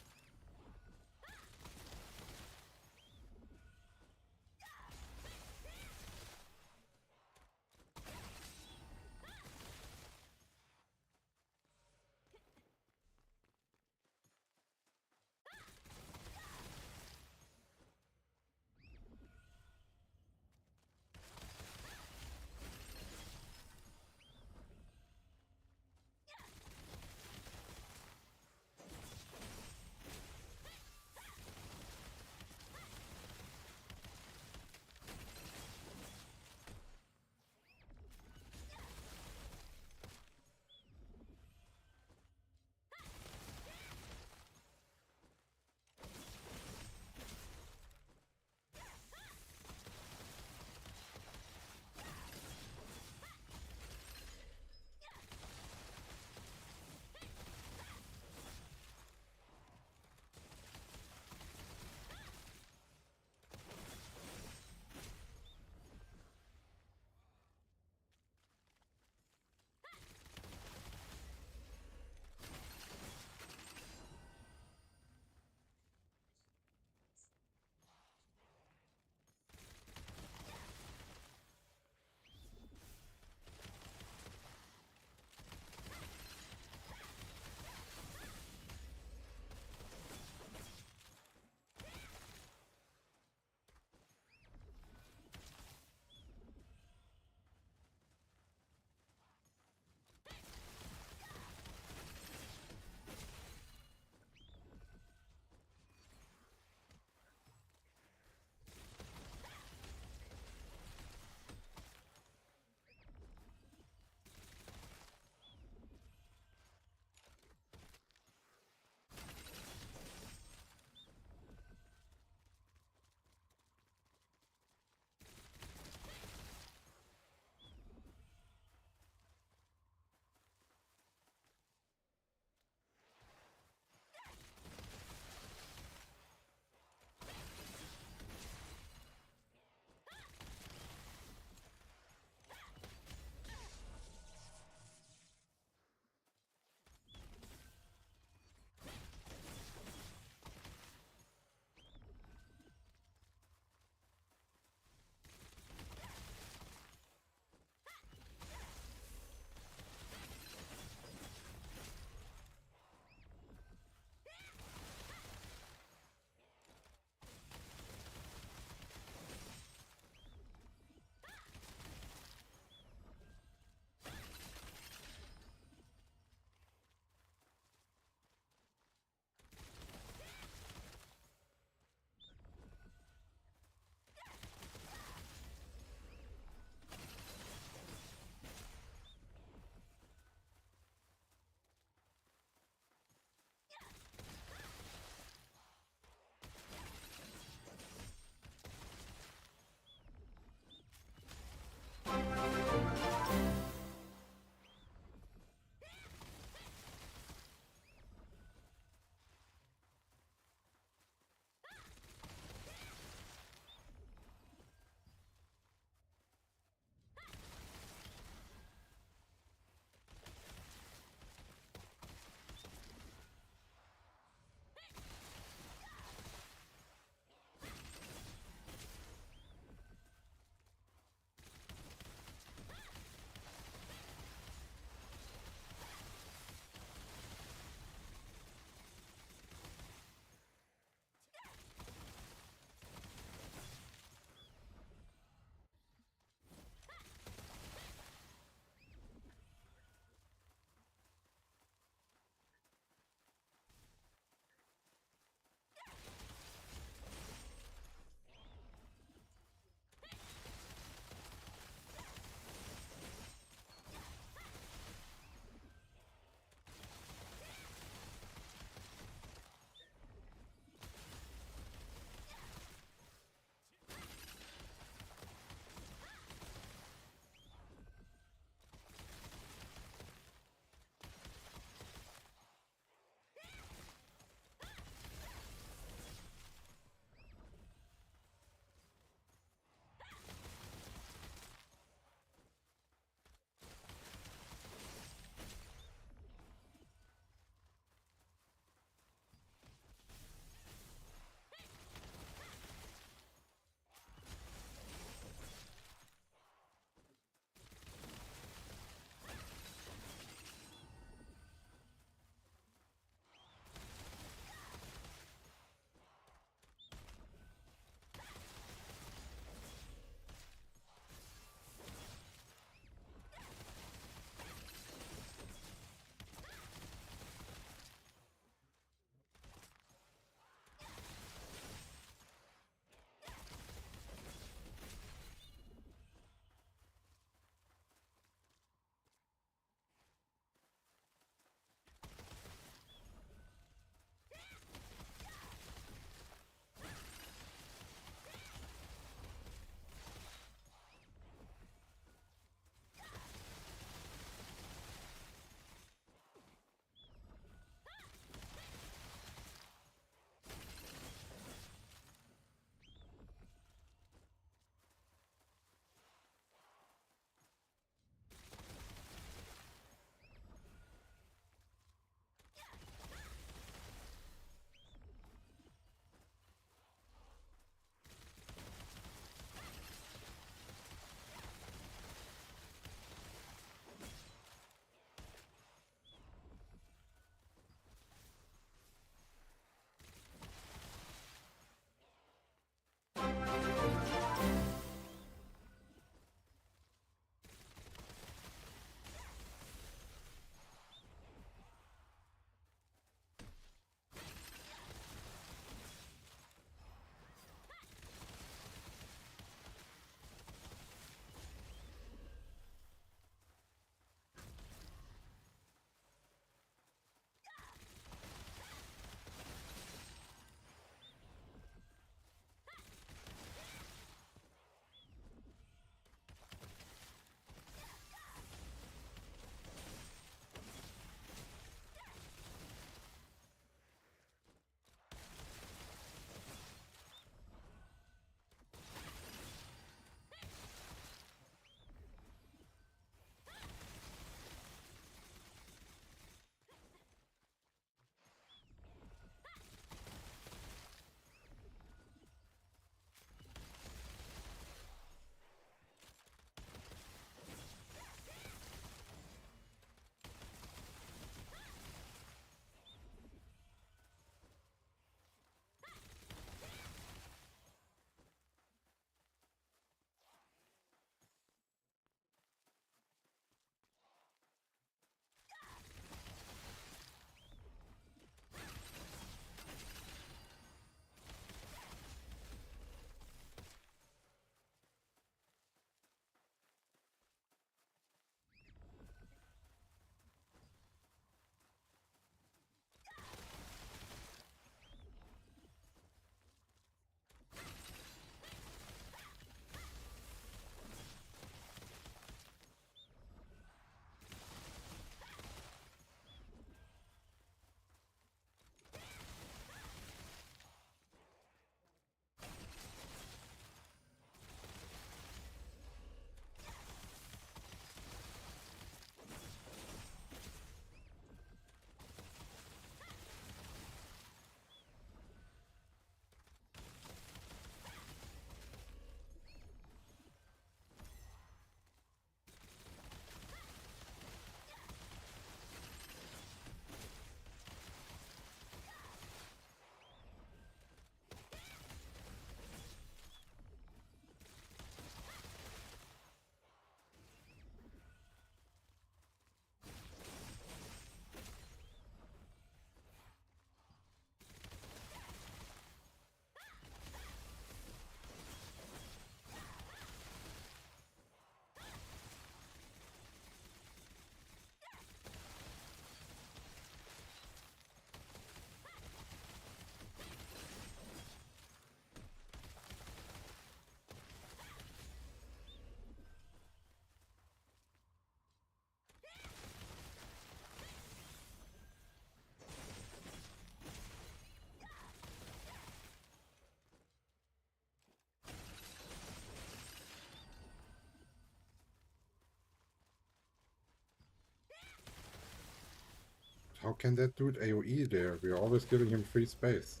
How can that dude AoE there? We're always giving him free space.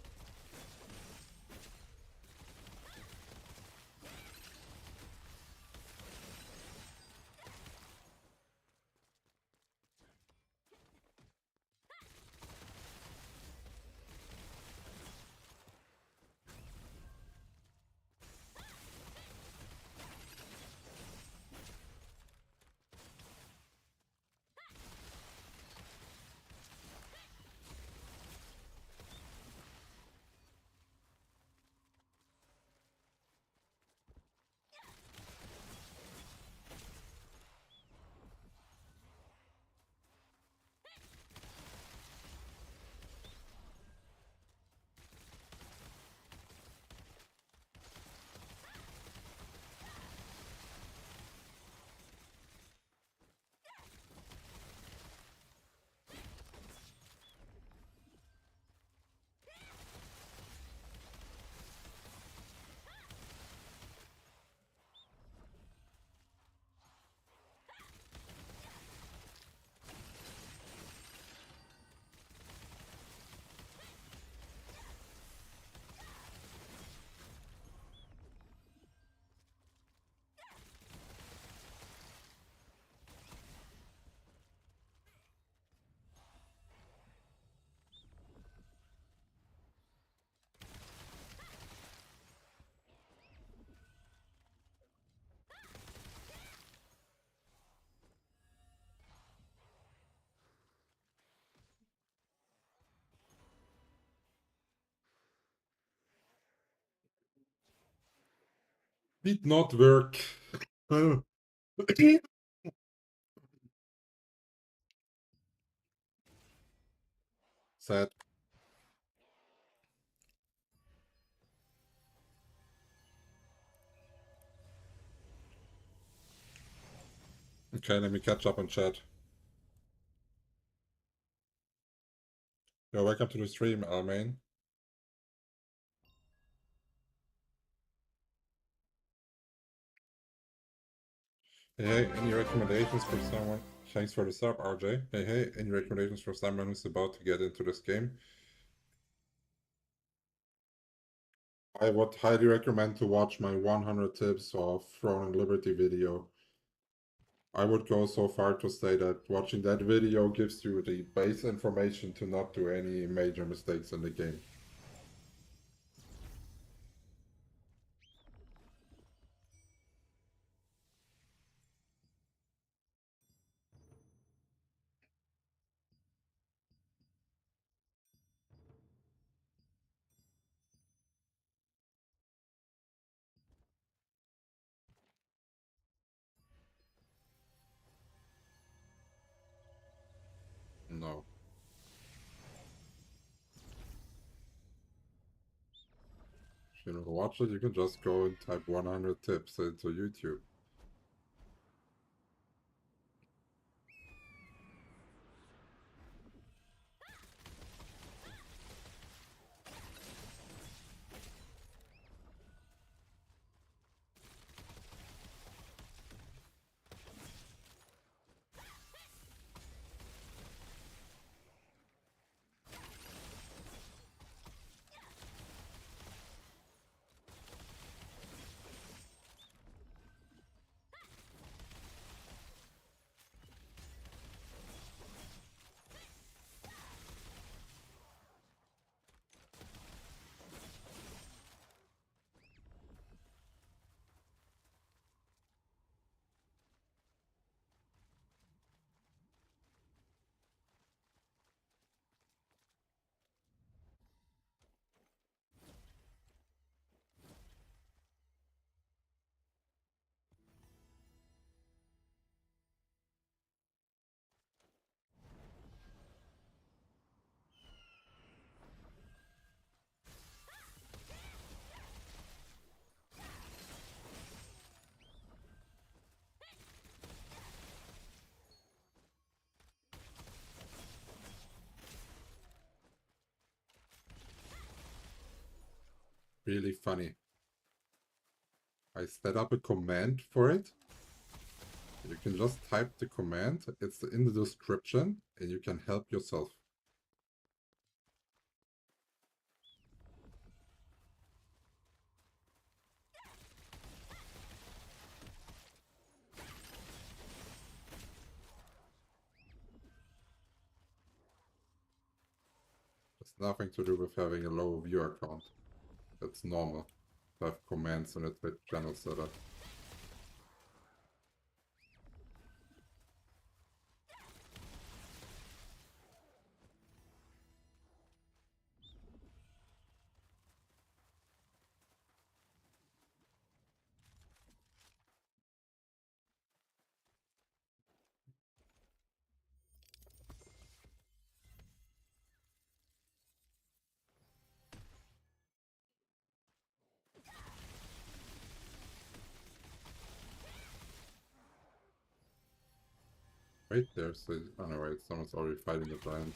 Did not work. Sad. Okay, let me catch up on chat. Yo, welcome to the stream, Almain. Hey, any recommendations for someone? Thanks for the sub, RJ. Hey, any recommendations for someone who's about to get into this game? I would highly recommend to watch my 100 tips of Throne and Liberty video. I would go so far to say that watching that video gives you the base information to not do any major mistakes in the game. No. If you don't watch it, you can just go and type 100 tips into YouTube. Really funny. I set up a command for it. You can just type the command, it's in the description, and you can help yourself. It's nothing to do with having a low viewer count. That's normal to have commands on a Twitch channel setup. Wait, there's a... Oh no, wait, someone's already fighting the giant.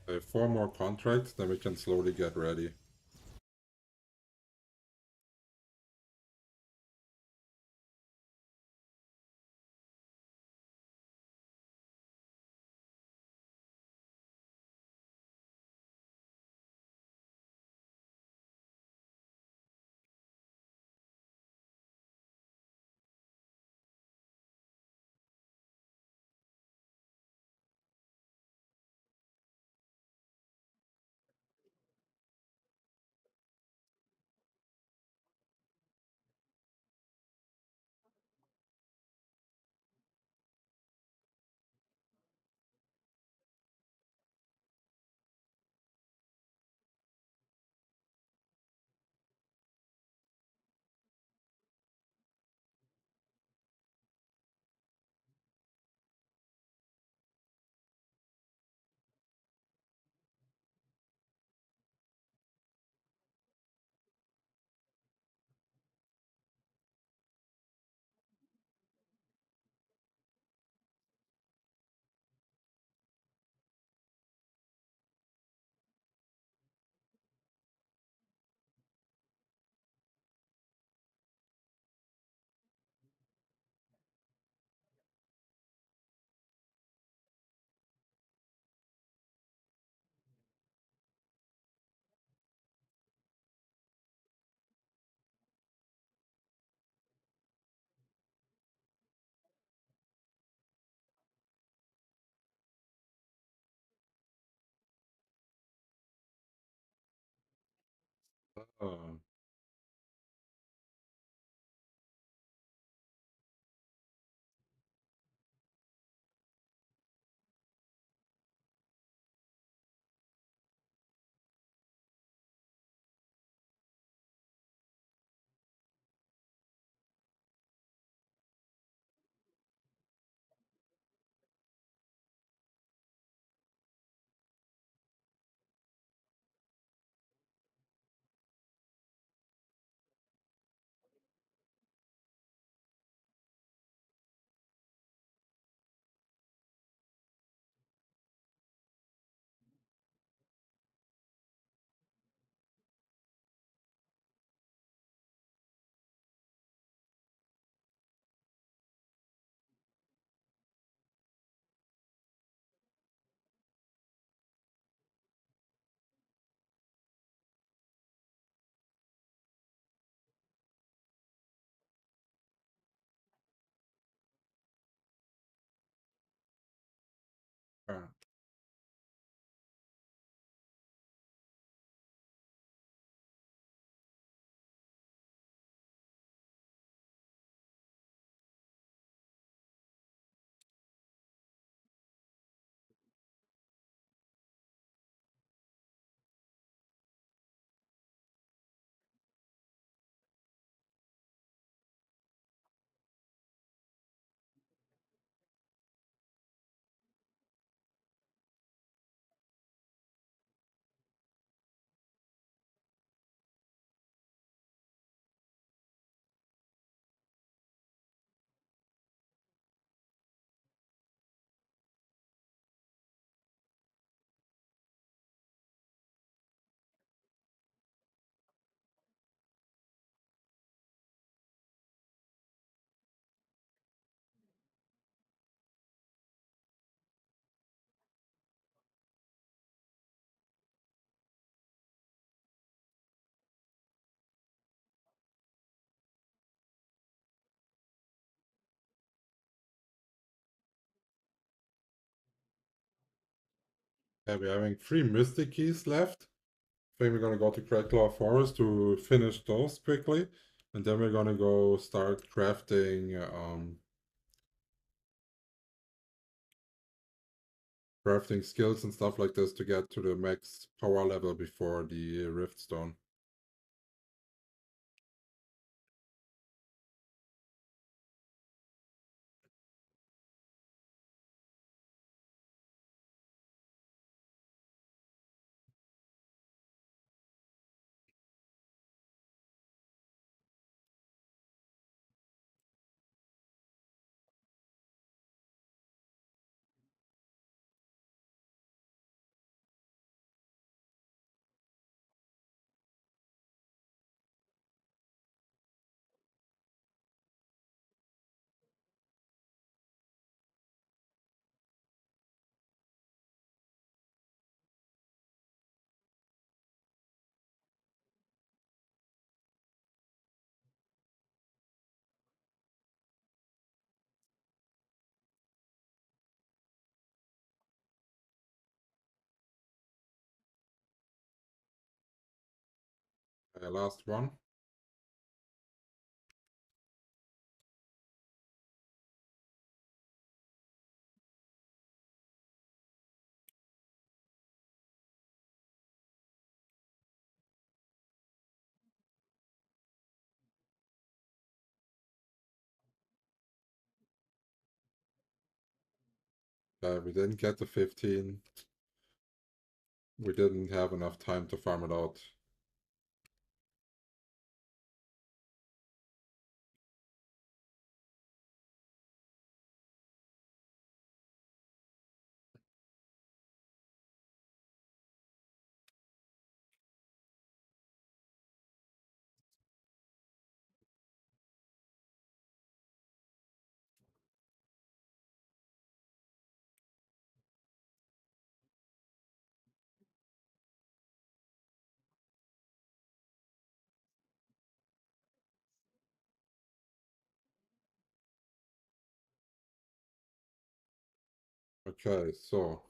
I have 4 more contracts, then we can slowly get ready. Oh. Yeah, we're having 3 Mystic Keys left. I think we're gonna go to Cracklaw Forest to finish those quickly. And then we're gonna go start crafting skills and stuff like this to get to the max power level before the Riftstone. Last one. We didn't get the 15. We didn't have enough time to farm it out. Okay, so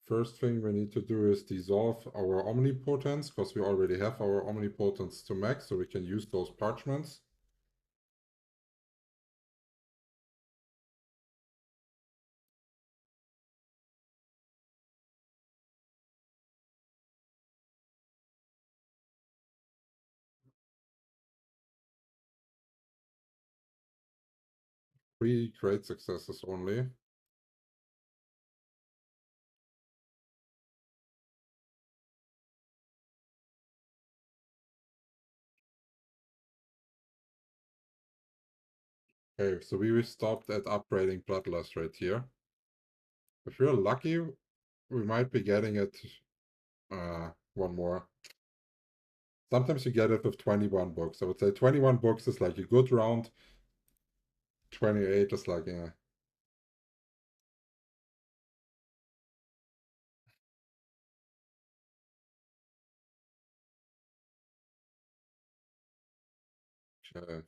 first thing we need to do is dissolve our omnipotence, because we already have our omnipotence to max, so we can use those parchments. Three great successes only. Okay, so we stopped at upgrading Bloodlust right here. If we're lucky, we might be getting it one more. Sometimes you get it with 21 books. I would say 21 books is like a good round. 28 is like, yeah. Okay.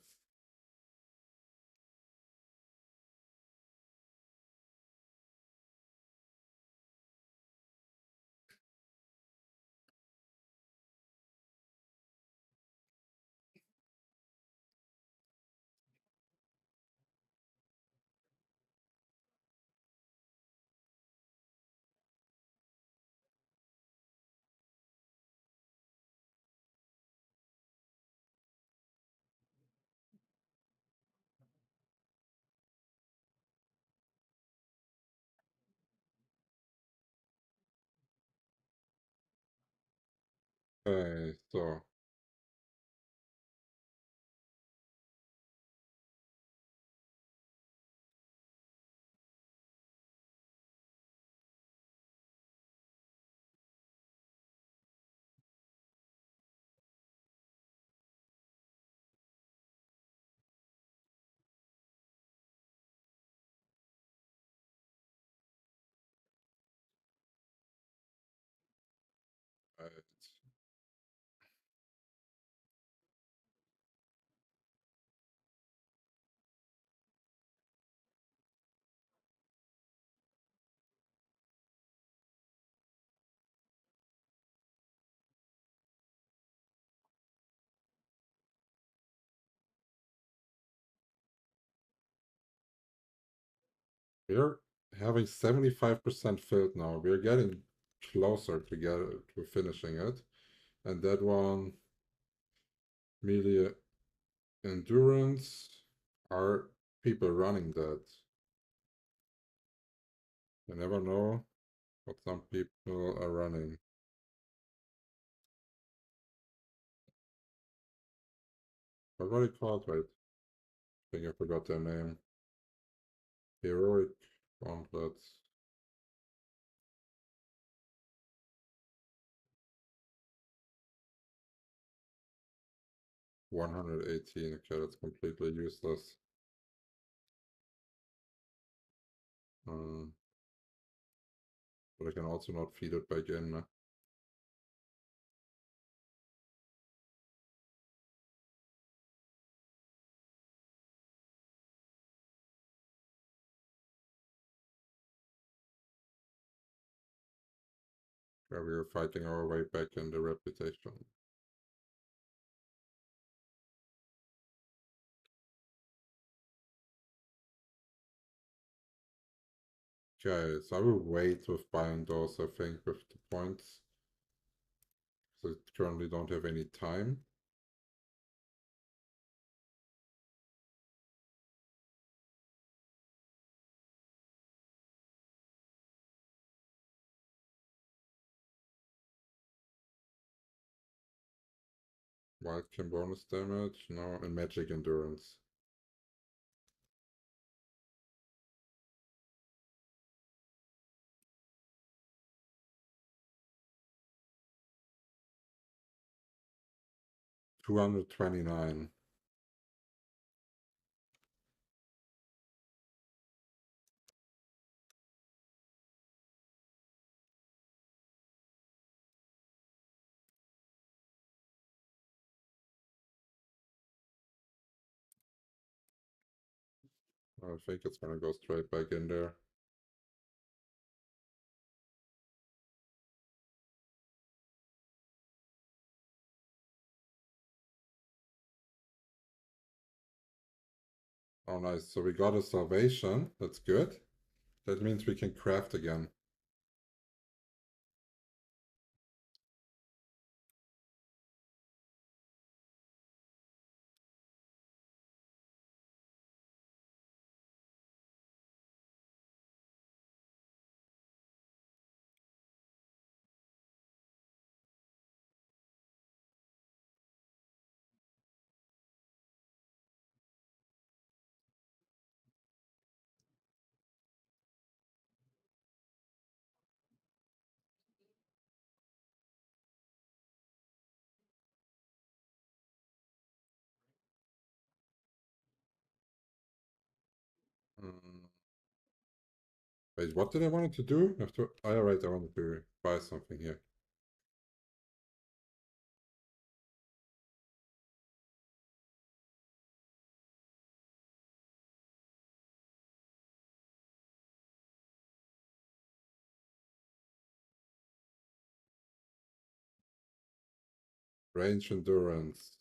Okay, so right. We're having 75% filled now. We're getting closer to finishing it. And that one, melee endurance, are people running that? You never know what some people are running. What were they called? Wait, I think I forgot their name. Heroic Gauntlets. 118. Okay, that's completely useless. But I can also not feed it back in. Ne? 'Cause we are fighting our way back in the reputation. Okay, so I will wait with buying those, I think, with the points. So I currently don't have any time. Wildkin bonus damage, no, and magic endurance. $229. I think it's gonna go straight back in there. Oh, nice. So we got a salvation. That's good. That means we can craft again. Mm. Wait, what did I want to do? I have to. Oh, yeah, right. I wanted to buy something here. Range endurance.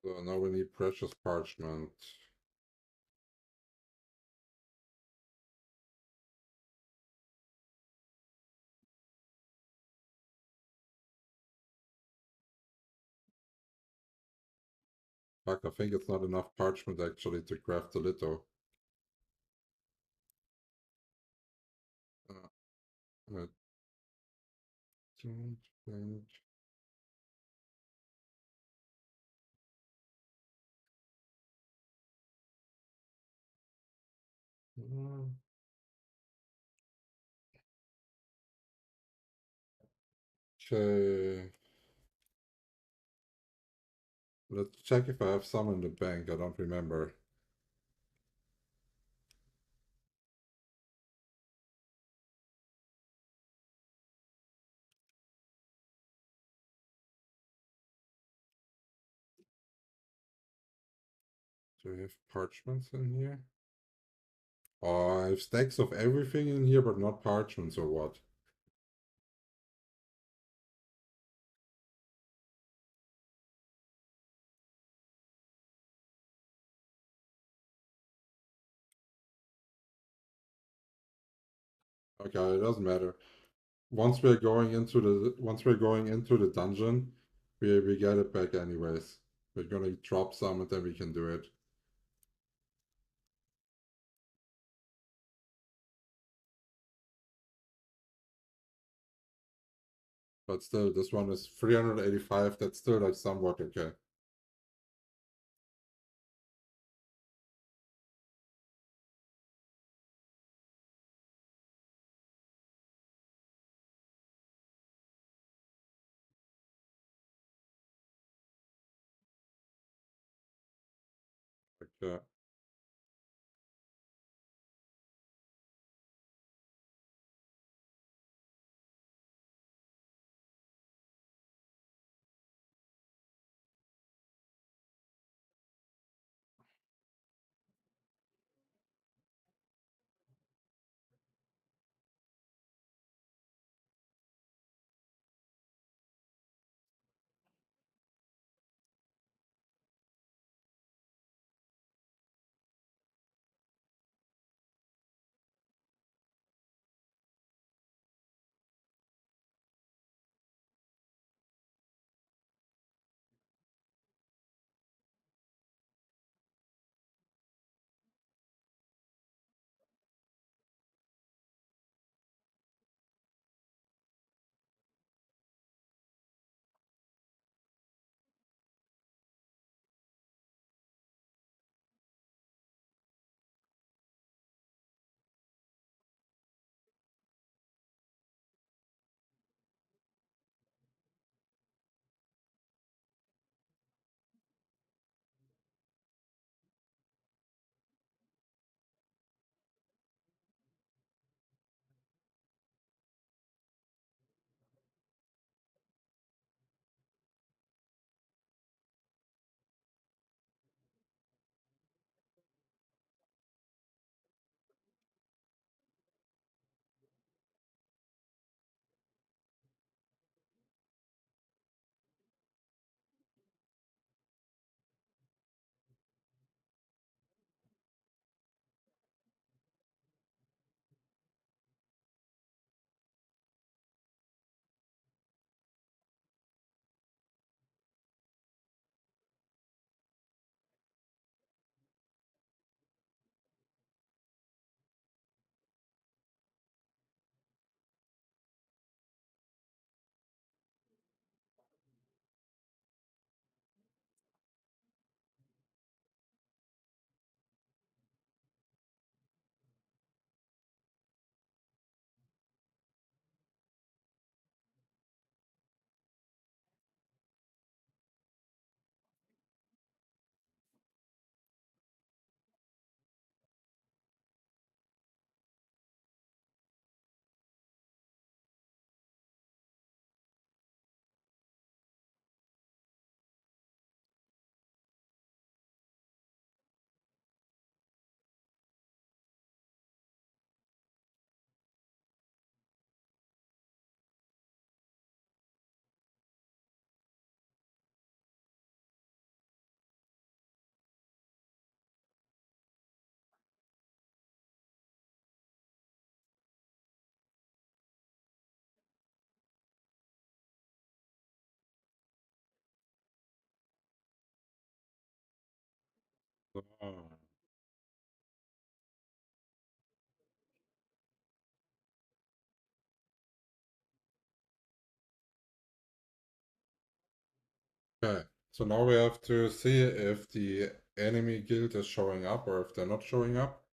So now we need precious parchment. Fuck, I think it's not enough parchment actually to craft the litho. I don't think. Okay. Let's check if I have some in the bank. I don't remember. Do I have parchments in here? Oh, I have stacks of everything in here, but not parchments or what? Okay, it doesn't matter. Once we're going into the dungeon, we get it back anyways. We're gonna drop some and then we can do it. But still, this one is 385. That's still like somewhat okay. Okay. Oh. Okay. So now we have to see if the enemy guild is showing up or if they're not showing up.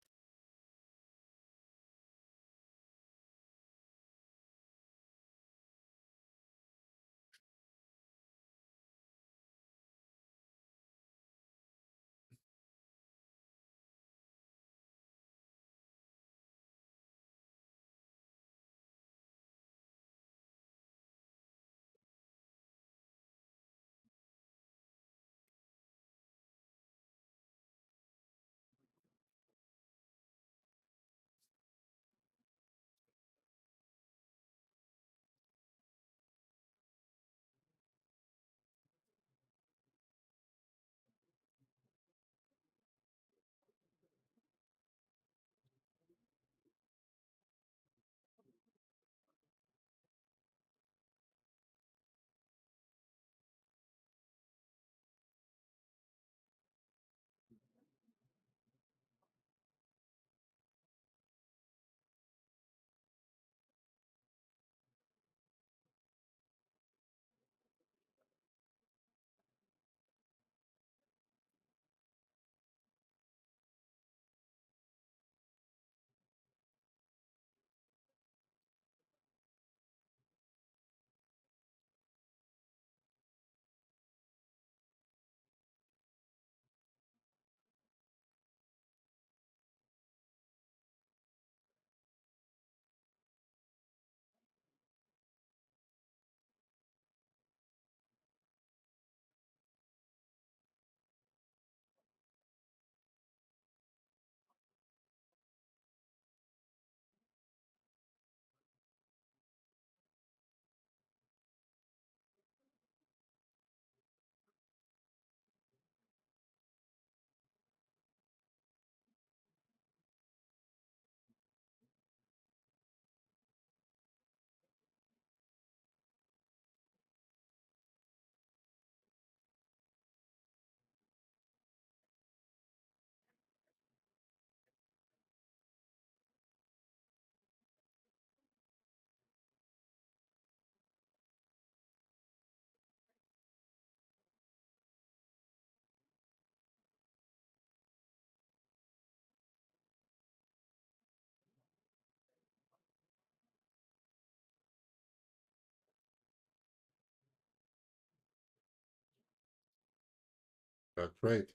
Great.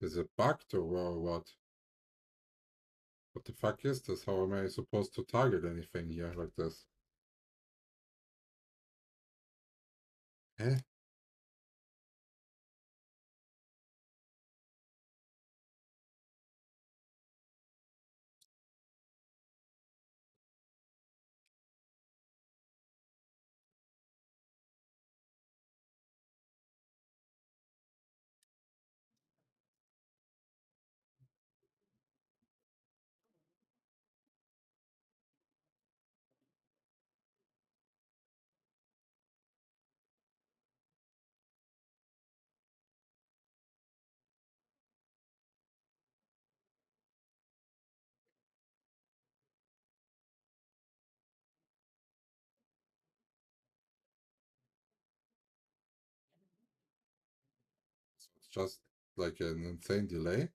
Is it bugged or what? What the fuck is this? How am I supposed to target anything here like this? Eh? So it's just like an insane delay.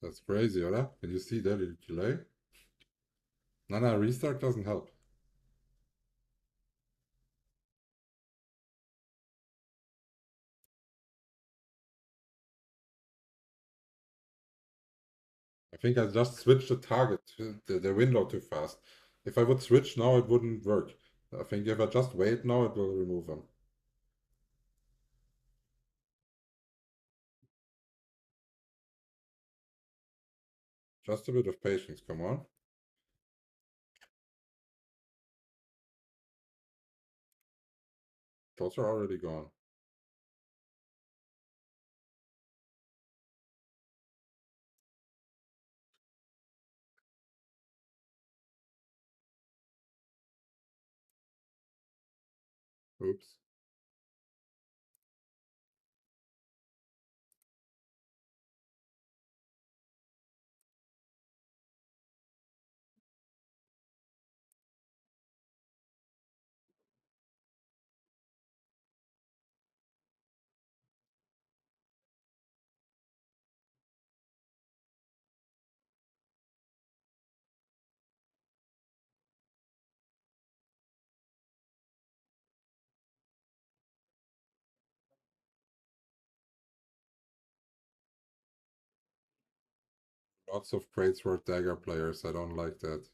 That's crazy, oder? Can you see that delay? No, restart doesn't help. I think I just switched the target, the window too fast. If I would switch now, it wouldn't work. I think if I just wait now, it will remove them. Just a bit of patience, come on. Those are already gone. Oops. Lots of greatsword dagger players. I don't like that.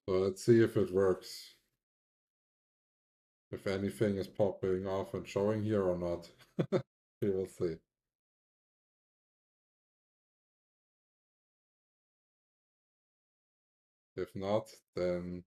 So let's see if it works. If anything is popping off and showing here or not. We will see. If not, then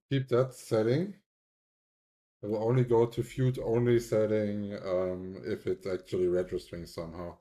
keep that setting. It will only go to feud only setting if it's actually registering somehow.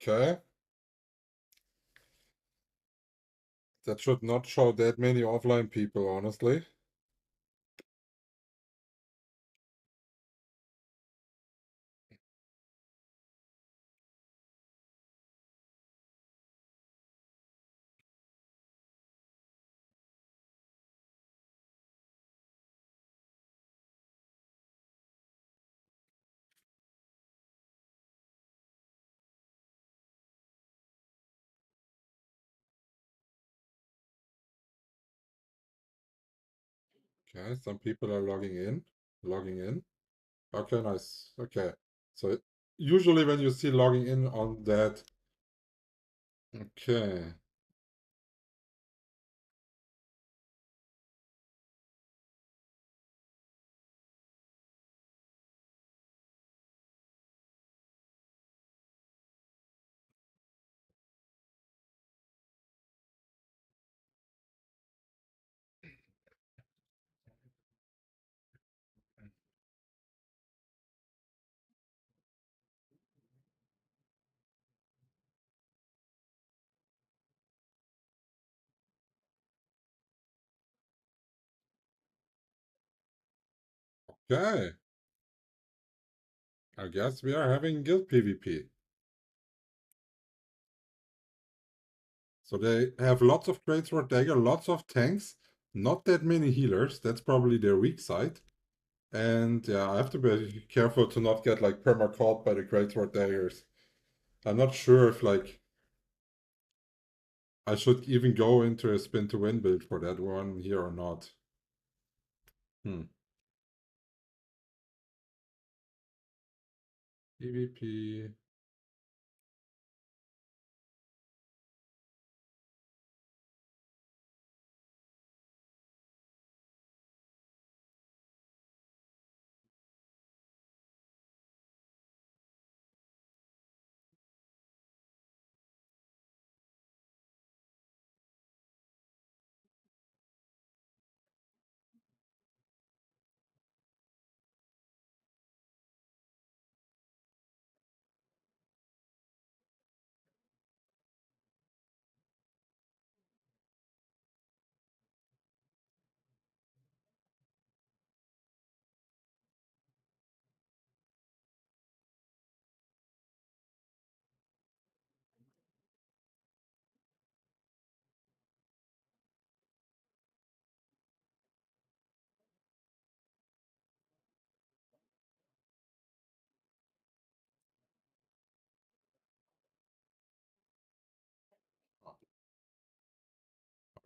Okay. That should not show that many offline people, honestly. Okay, some people are logging in. Logging in. Okay, nice. Okay. So usually when you see logging in on that. Okay. Okay. I guess we are having guild PvP. So they have lots of greatsword dagger, lots of tanks, not that many healers. That's probably their weak side. And yeah, I have to be careful to not get like perma caught by the greatsword daggers. I'm not sure if like I should even go into a spin to win build for that one here or not. Hmm. PvP.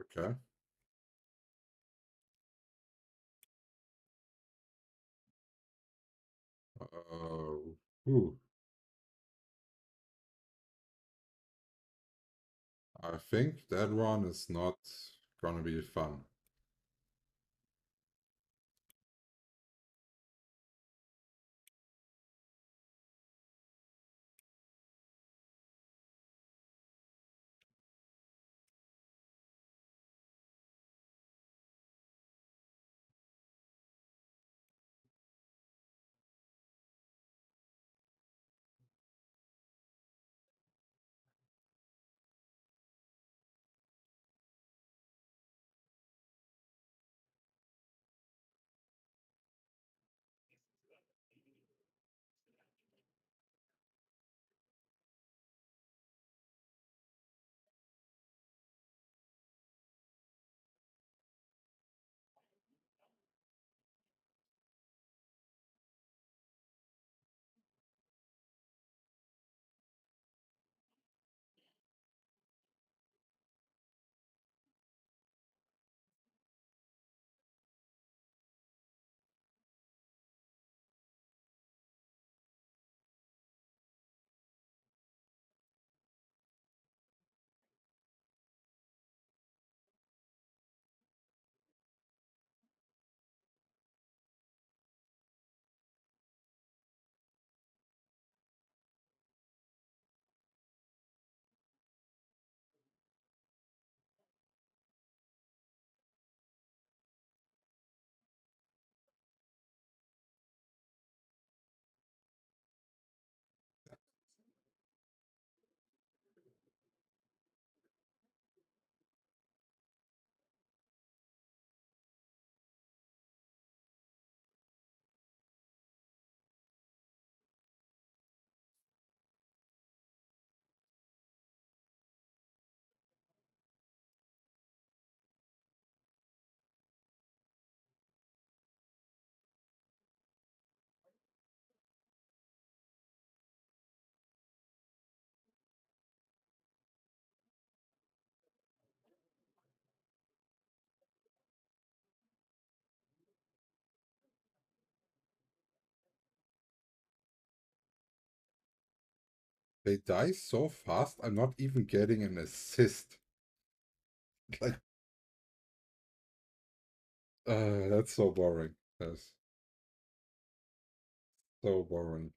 Okay. Ooh. I think that one is not gonna be fun. they die so fast, I'm not even getting an assist. Like, that's so boring. That's so boring.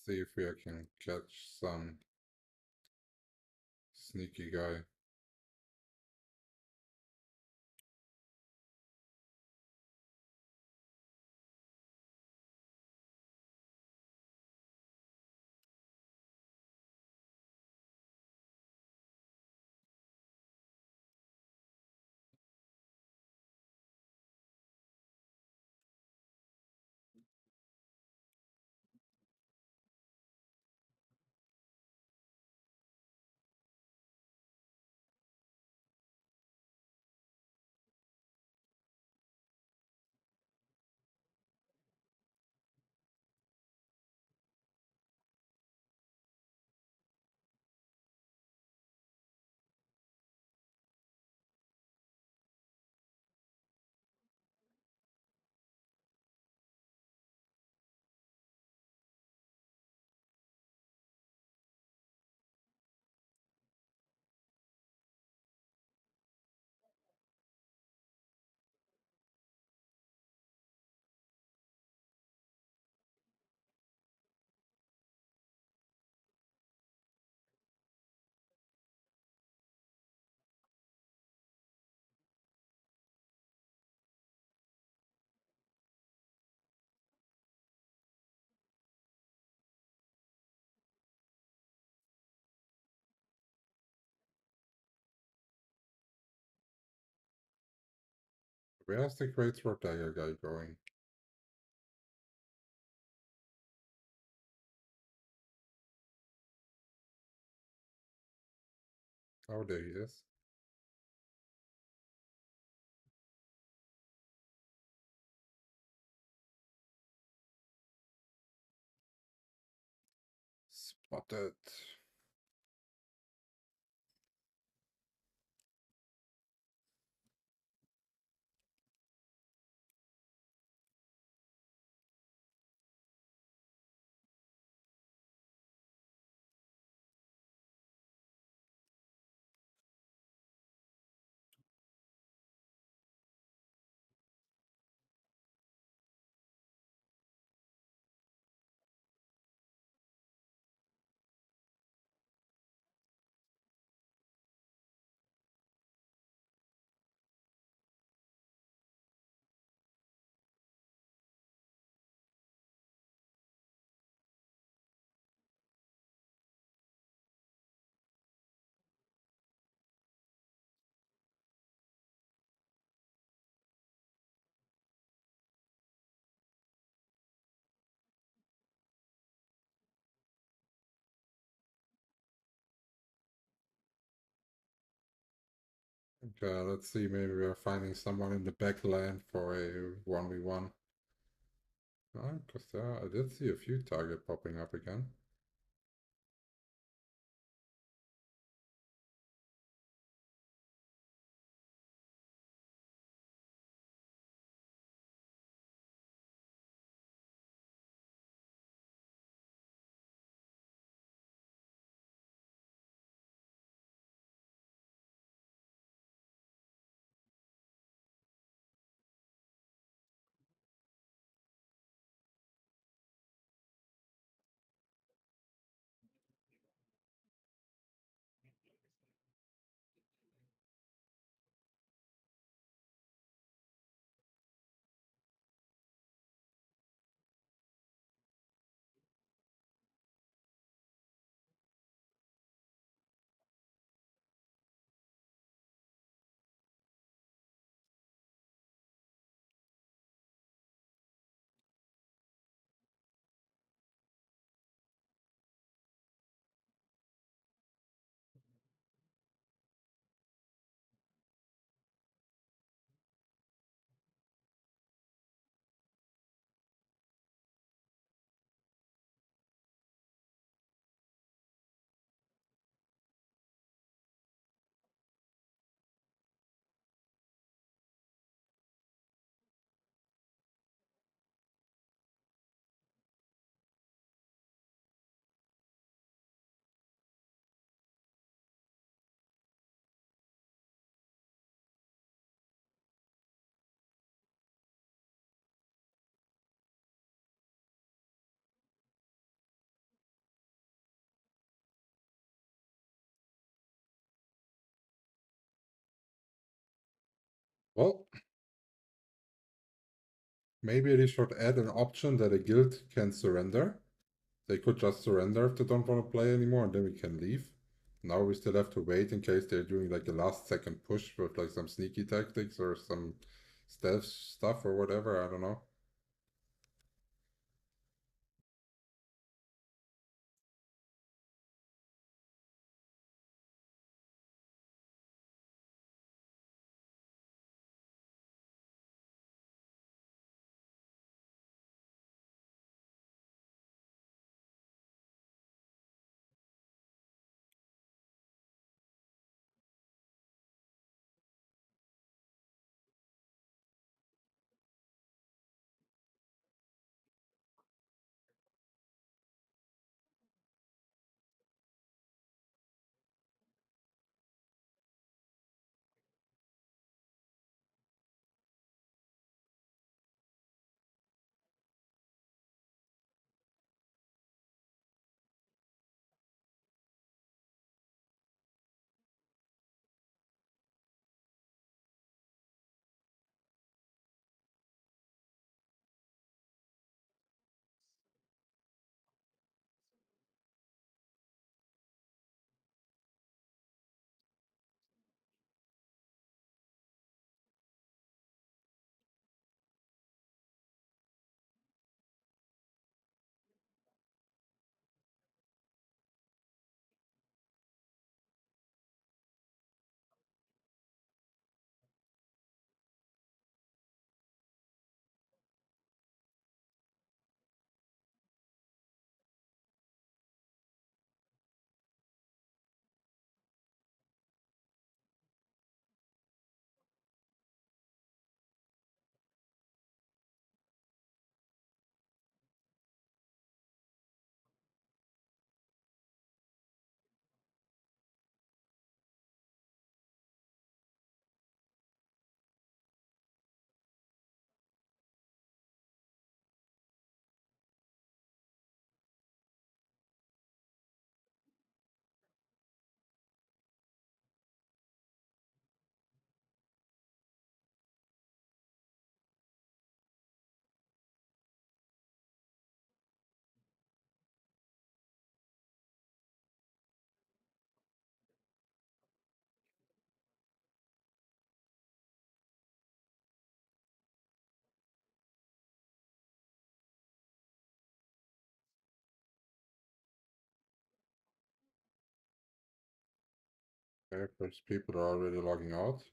see if we can catch some sneaky guy. Where's the Great Sword Dagger guy going? Oh, there he is. Spotted. Okay, let's see, maybe we're finding someone in the backland for a 1v1. Because I did see a few target popping up again. Well, maybe they should add an option that a guild can surrender. They could just surrender if they don't want to play anymore, and then we can leave. Now we still have to wait in case they're doing like a last second push with like some sneaky tactics or some stealth stuff or whatever. I don't know. Okay, first people are already logging out.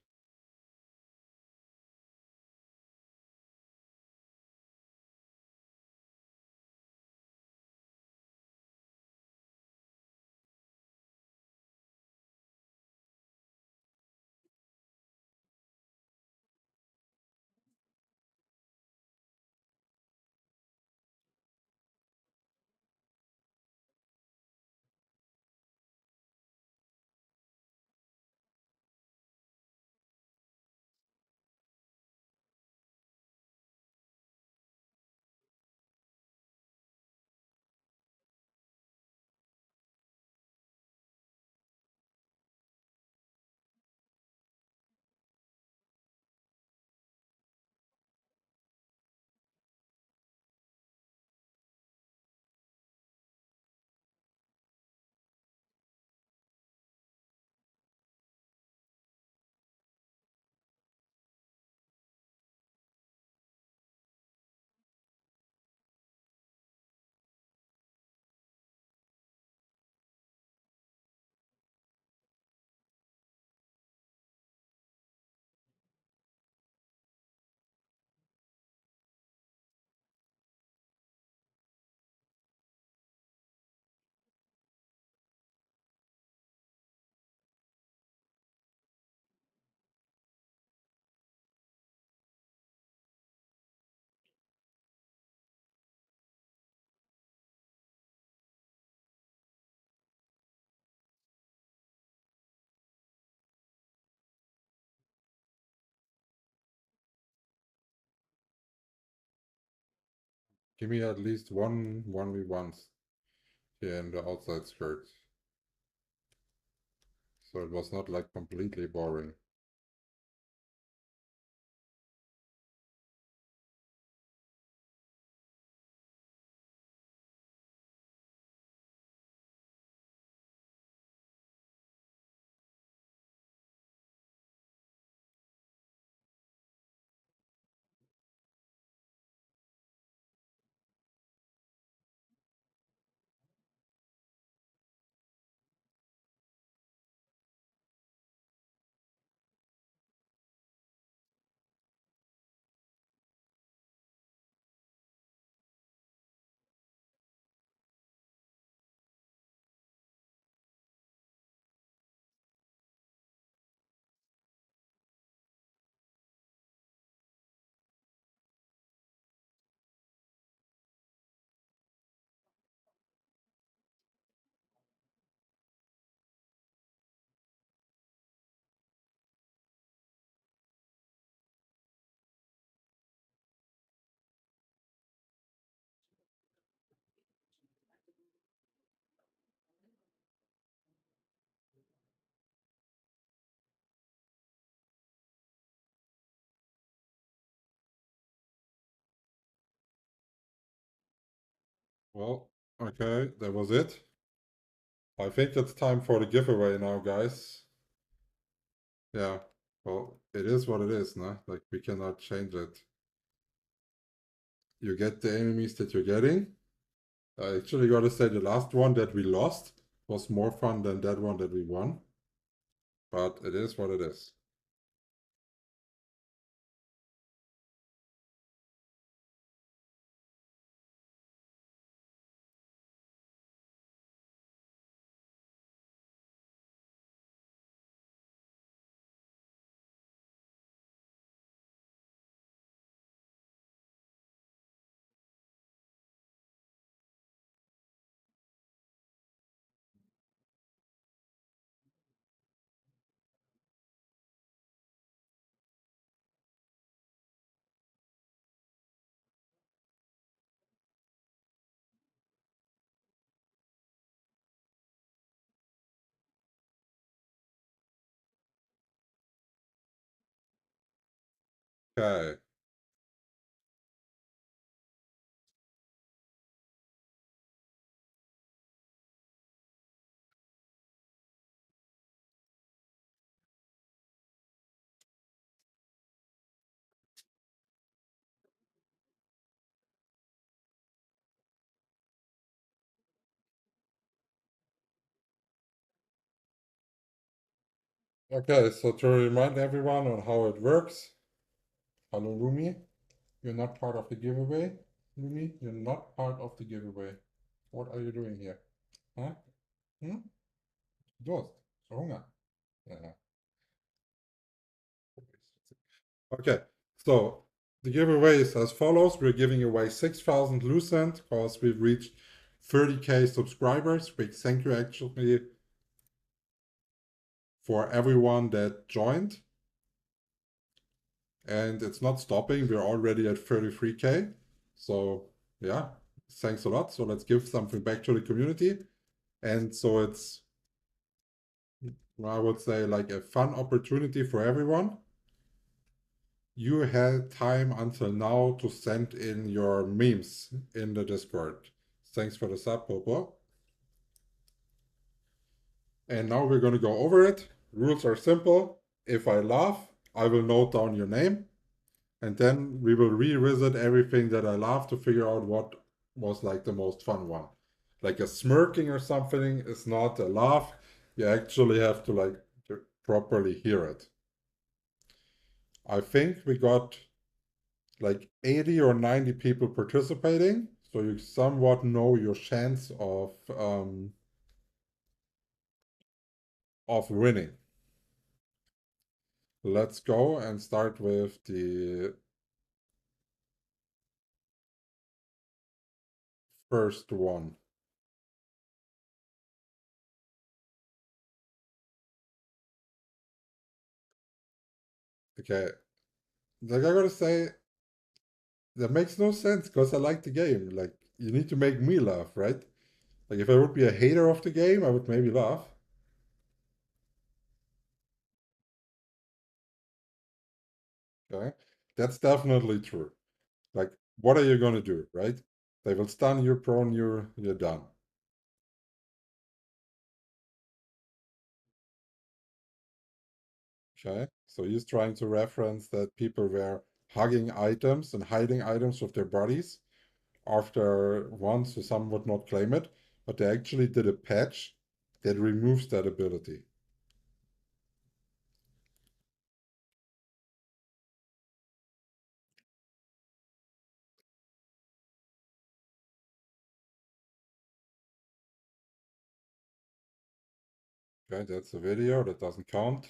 Give me at least one 1v1s here in the outside skirt. So it was not like completely boring. Well, okay, that was it. I think it's time for the giveaway now, guys. Yeah, well, it is what it is, no? Like, we cannot change it. You get the enemies that you're getting. I actually gotta say the last one that we lost was more fun than that one that we won. But it is what it is. Okay. Okay, so to remind everyone on how it works, hello Lumi, you're not part of the giveaway. Lumi, you're not part of the giveaway. What are you doing here? Huh? Hm? Durst? Hunger? Yeah. Okay, so the giveaway is as follows. We're giving away 6,000 Lucent because we've reached 30K subscribers. Big thank you actually for everyone that joined. And it's not stopping. We're already at 33K. So yeah, thanks a lot. So let's give something back to the community. And so it's, I would say, like a fun opportunity for everyone. You had time until now to send in your memes in the Discord. Thanks for the sub, Popo. And now we're going to go over it. Rules are simple. If I laugh, I will note down your name. And then we will revisit everything that I laughed to figure out what was like the most fun one. Like a smirking or something is not a laugh. You actually have to like to properly hear it. I think we got like 80 or 90 people participating, so you somewhat know your chance of winning. Let's go and start with the first one. Okay, like I gotta say, that makes no sense because I like the game. Like, you need to make me laugh, right? Like, if I would be a hater of the game, I would maybe laugh. Okay, that's definitely true. Like, what are you gonna do, right? They will stun you, prone you, you're done. Okay, so he's trying to reference that people were hugging items and hiding items with their bodies after once, so some would not claim it, but they actually did a patch that removes that ability. Okay, that's a video, that doesn't count.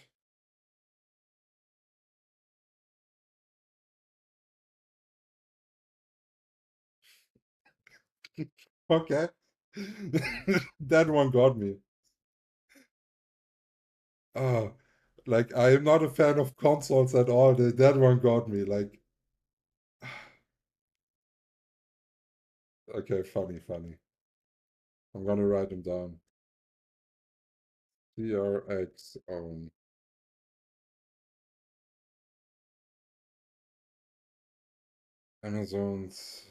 Okay. That one got me. Uh, like, I am not a fan of consoles at all. That one got me. Like, okay, funny, funny. I'm gonna write them down. TRX on Amazon's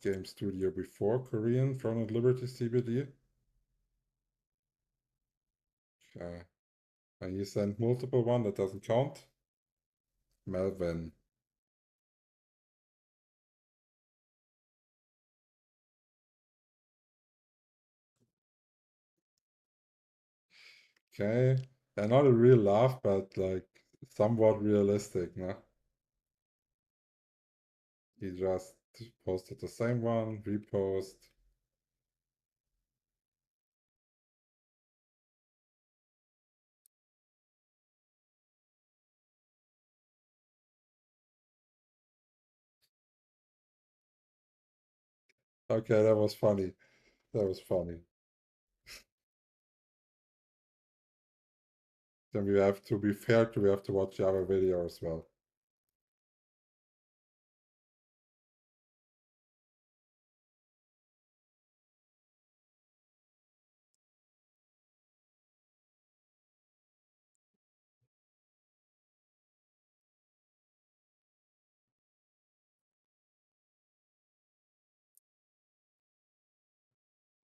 game studio before Korean, Throne and Liberty CBD. Okay. And you sent multiple one, that doesn't count. Melvin. Okay. And not a real laugh, but like somewhat realistic, no? He just posted the same one, repost. Okay, that was funny. That was funny. Then we have to be fair to we have to watch the other video as well.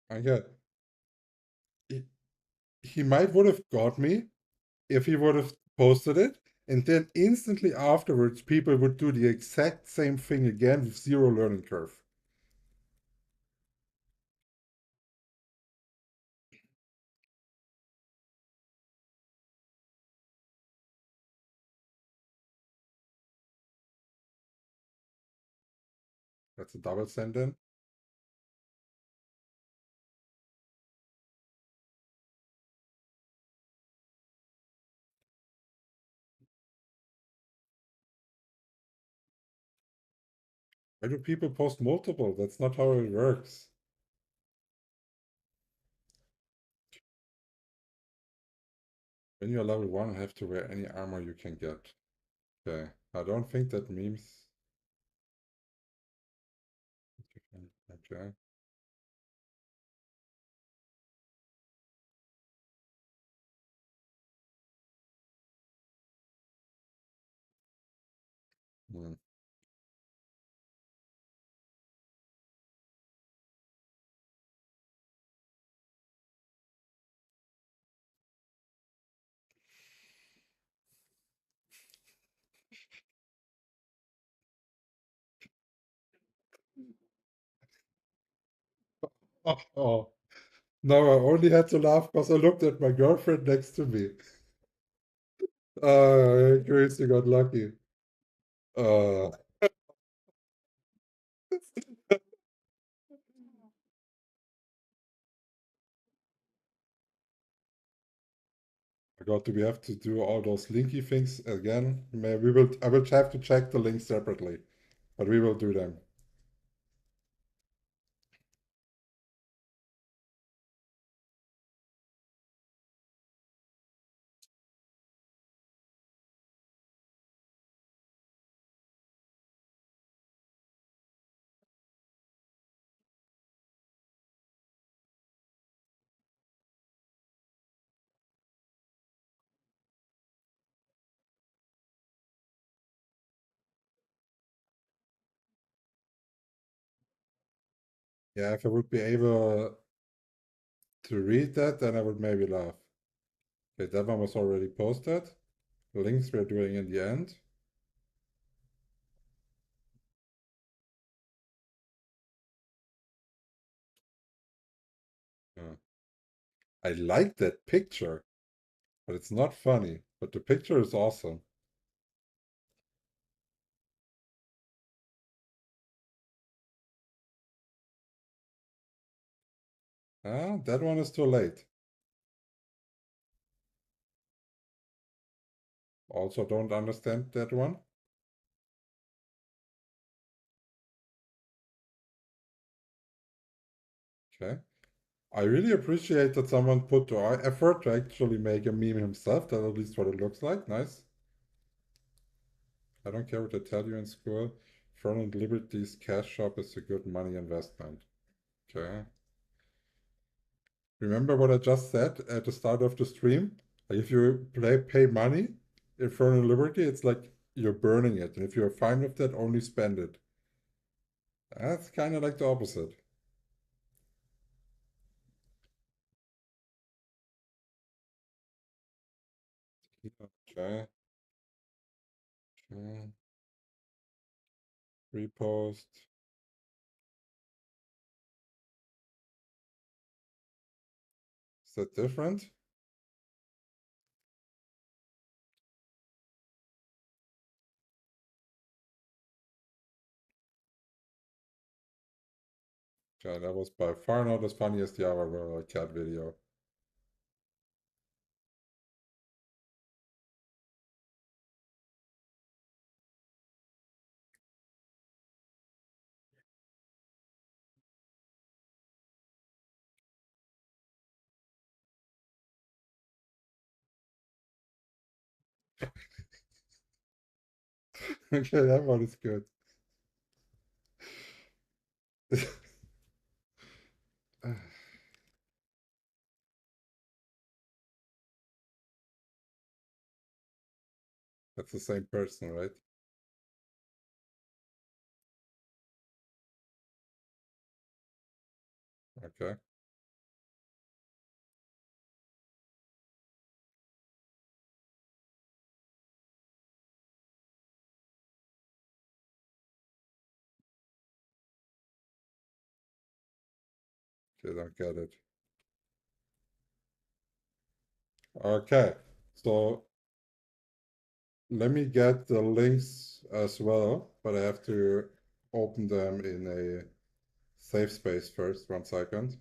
And yeah, he, he might would have got me if he would have posted it, and then instantly afterwards people would do the exact same thing again with zero learning curve. That's a double send in. Why do people post multiple? That's not how it works. When you're level 1, you have to wear any armor you can get. Okay, I don't think that memes. Okay. Hmm. Oh, oh. No, I only had to laugh because I looked at my girlfriend next to me. Grace, you got lucky. Uh, I got to we have to do all those linky things again. I will have to check the links separately, but we will do them. Yeah, if I would be able to read that, then I would maybe laugh. Okay, that one was already posted. The links we're doing in the end. Uh, I like that picture, but it's not funny. But the picture is awesome. Ah, that one is too late. Also don't understand that one. Okay. I really appreciate that someone put the effort to actually make a meme himself. That's at least what it looks like. Nice. I don't care what they tell you in school. Throne and Liberty's cash shop is a good money investment. Okay. Remember what I just said at the start of the stream? Like if you pay money in Throne and Liberty, it's like you're burning it. And if you're fine with that, only spend it. That's kind of like the opposite. Okay. Okay. Repost. Is that different? Okay, that was by far not as funny as the other cat video. Okay, that one is good. That's the same person, right? Okay. Okay, don't get it. Okay, so let me get the links as well, but I have to open them in a safe space first. 1 second.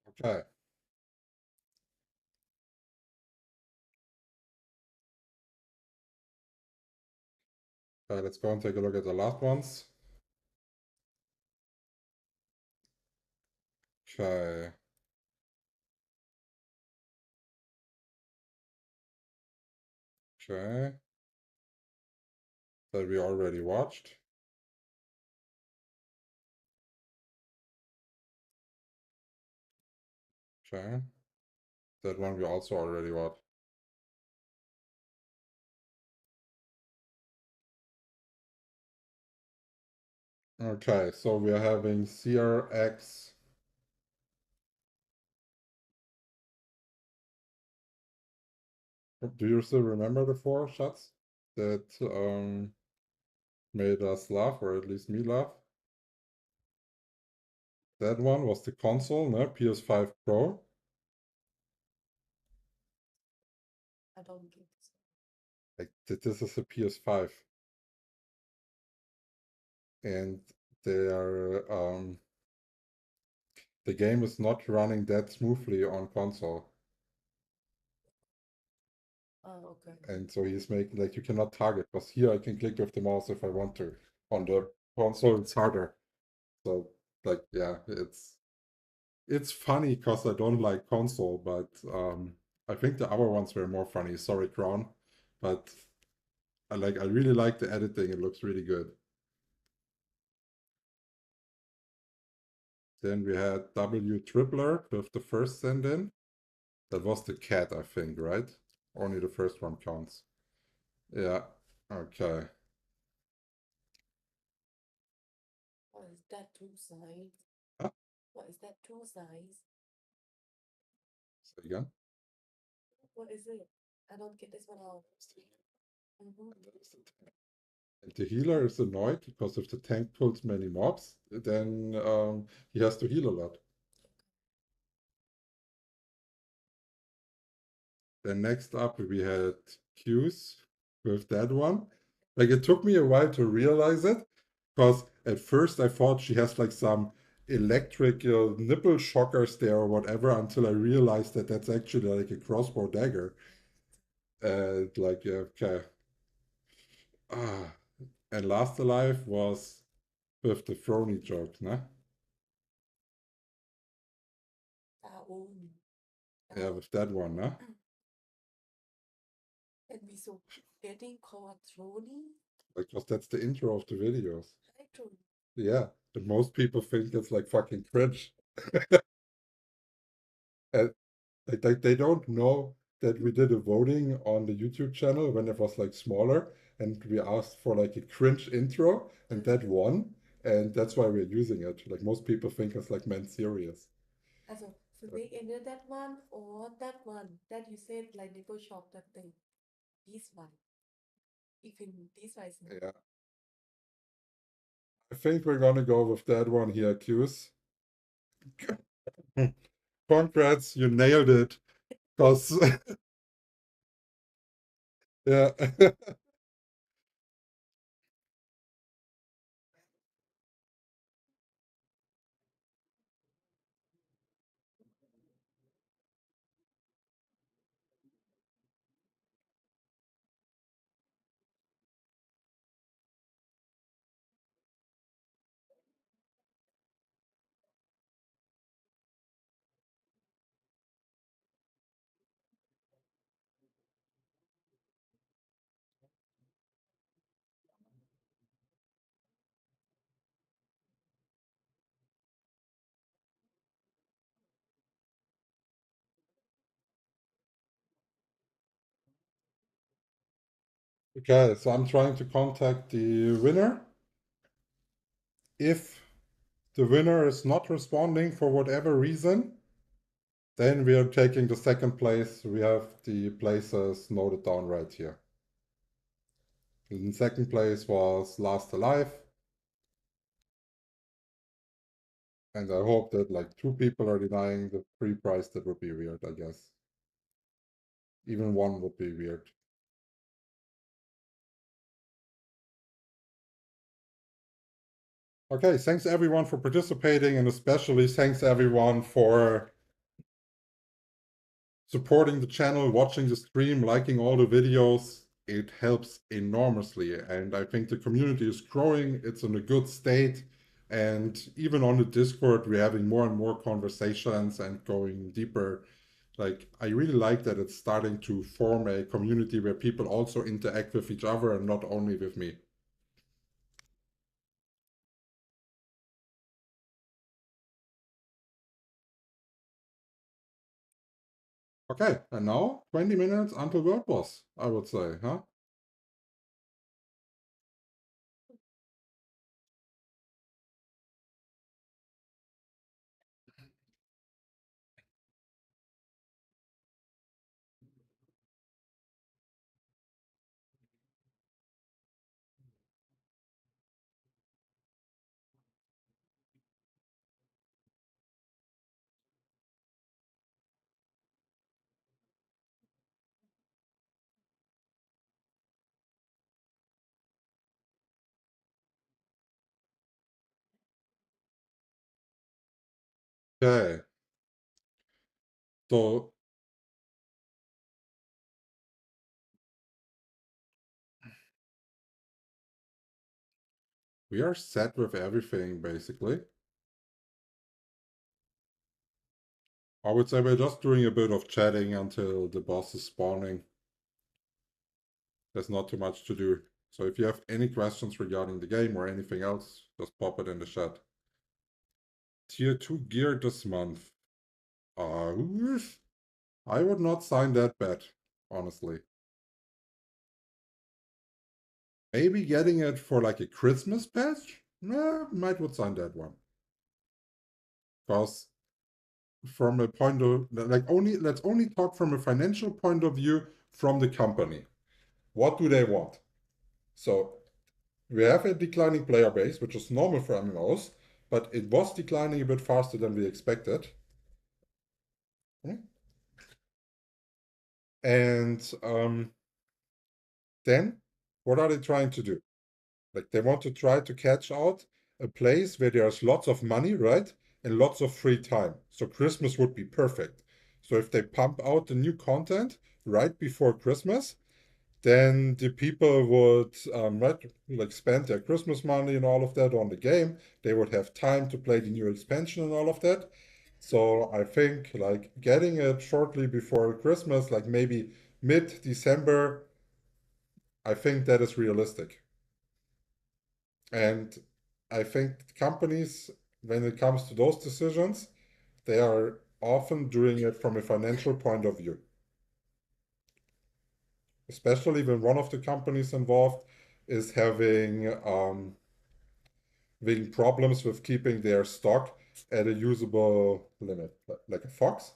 Okay, let's go and take a look at the last ones. Okay, okay, that we already watched. Okay, that one we also already watched. Okay, so we are having CRX. Do you still remember the 4 shots that made us laugh, or at least me laugh? That one was the console, no? PS5 Pro. I don't get this. Like this is a PS5, and they are the game is not running that smoothly on console, Oh, okay. and so he's making like you cannot target because here I can click with the mouse if I want to. On the console, it's harder. So like yeah, it's funny because I don't like console, but I think the other ones were more funny. Sorry, Crown, but I really like the editing. It looks really good. Then we had W Tripler with the first send in. That was the cat, I think, right? Only the first one counts. Yeah. Okay. What is that two size? Ah, What is that two size? say again. What is it? I don't get this one out. Mm-hmm. And the healer is annoyed because if the tank pulls many mobs, then he has to heal a lot. Then next up we had Q's with that one. Like it took me a while to realize it, because at first I thought she has like some electrical nipple shockers there or whatever, until I realized that that's actually like a crossbow dagger. And like, yeah, okay. Ah. And Last Alive was with the Throny joke, ne? own. Yeah, with that one, ne? And we so getting called Throny. Like, because that's the intro of the videos. I don't. Yeah, but most people think it's like fucking cringe. And like they don't know that we did a voting on the YouTube channel when it was like smaller, and we asked for like a cringe intro, and that won, and that's why we're using it. Like most people think it's like meant serious. Also, für mich either that one or that one that you said like nipple shop that thing. This one. Even this one is not. Yeah, I think we're gonna go with that one here, Q's. Congrats, you nailed it. Cause yeah. Okay, so I'm trying to contact the winner. If the winner is not responding for whatever reason, then we are taking the second place. We have the places noted down right here. In second place was Last Alive. And I hope that like 2 people are denying the free prize. That would be weird, I guess. Even one would be weird. Okay, thanks everyone for participating, and especially thanks everyone for supporting the channel, watching the stream, liking all the videos. It helps enormously, and I think the community is growing. It's in a good state, and even on the Discord, we're having more and more conversations and going deeper. Like, I really like that it's starting to form a community where people also interact with each other and not only with me. Okay, and now 20 minutes until World Boss, I would say, huh? Okay, so we are set with everything, basically. I would say we're just doing a bit of chatting until the boss is spawning. There's not too much to do. So if you have any questions regarding the game or anything else, just pop it in the chat. Tier 2 gear this month. I would not sign that bet, honestly. Maybe getting it for like a Christmas patch? Nah, might would sign that one. Because from a point of like let's only talk from a financial point of view from the company. What do they want? So we have a declining player base, which is normal for MMOs, but it was declining a bit faster than we expected. Hmm? And then what are they trying to do? Like they want to try to catch out a place where there's lots of money, right? And lots of free time. So Christmas would be perfect. So if they pump out the new content right before Christmas, then the people would right, like spend their Christmas money and all of that on the game. They would have time to play the new expansion and all of that. So I think like getting it shortly before Christmas, like maybe mid-December, I think that is realistic. And I think companies, when it comes to those decisions, they are often doing it from a financial point of view, especially when one of the companies involved is having problems with keeping their stock at a usable limit, like a fox.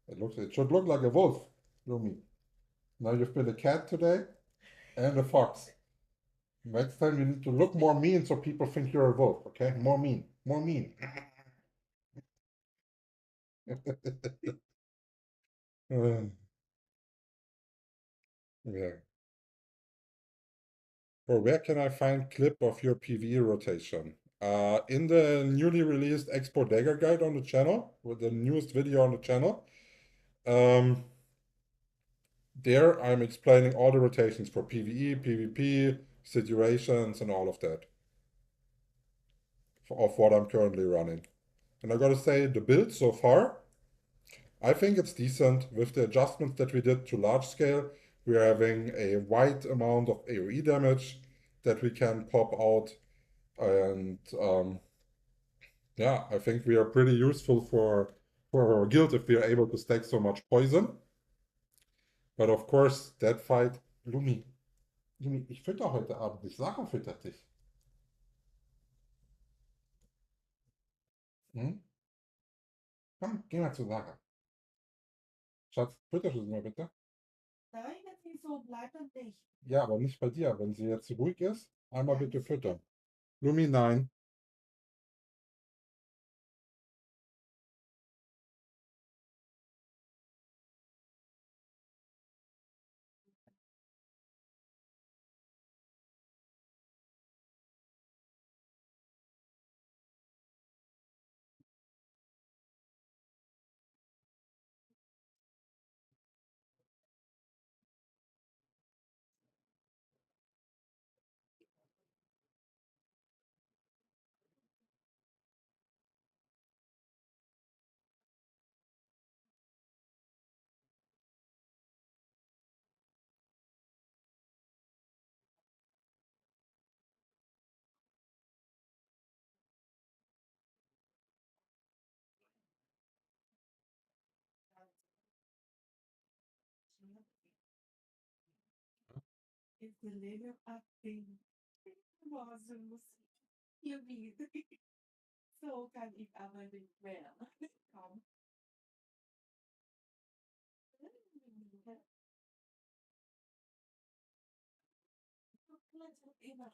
It should look like a wolf, Lumi. Now you've been a cat today and a fox. Next time you need to look more mean so people think you're a wolf, okay? More mean, more mean. Yeah. Or where can I find clip of your PvE rotation? In the newly released Expo Dagger guide on the channel, with the newest video on the channel, um, there I'm explaining all the rotations for PvE, PvP, situations, and all of that of what I'm currently running. And I gotta say, the build so far, I think it's decent with the adjustments that we did to large scale. We're having a wide amount of AoE damage that we can pop out, and yeah, I think we are pretty useful for our guild if we are able to stack so much poison. But of course, that fight, Lumi, Lumi, ich fütter heute Abend nicht. Sarah füttert dich. Hm? Komm, geh mal zu Sarah. Schatz, fütterst du sie mal bitte? Nein, wenn sie so bleibt und nicht. Ja, aber nicht bei dir. Wenn sie jetzt ruhig ist, einmal bitte füttern. Lumi, nein. Ist eine Lehne abgehen. Boah, süß. Ihr wie. So kann ich aber nicht mehr. Komm. Immer.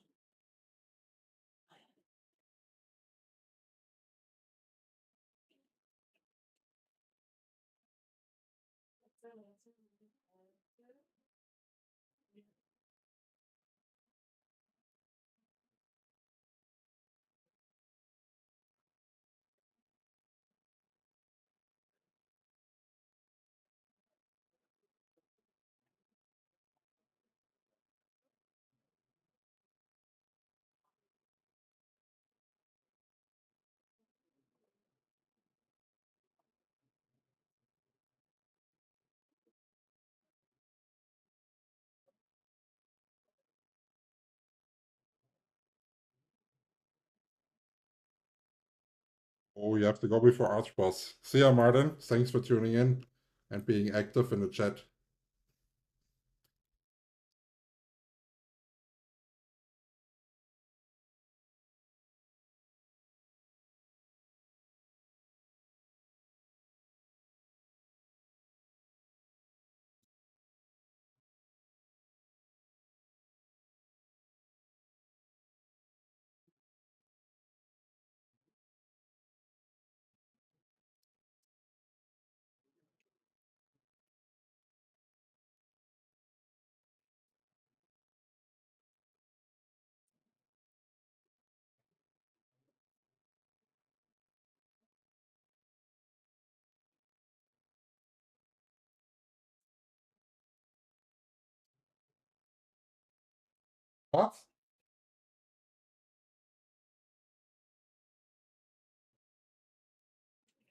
Oh, you have to go before Archboss. See ya, Martin. Thanks for tuning in and being active in the chat. What?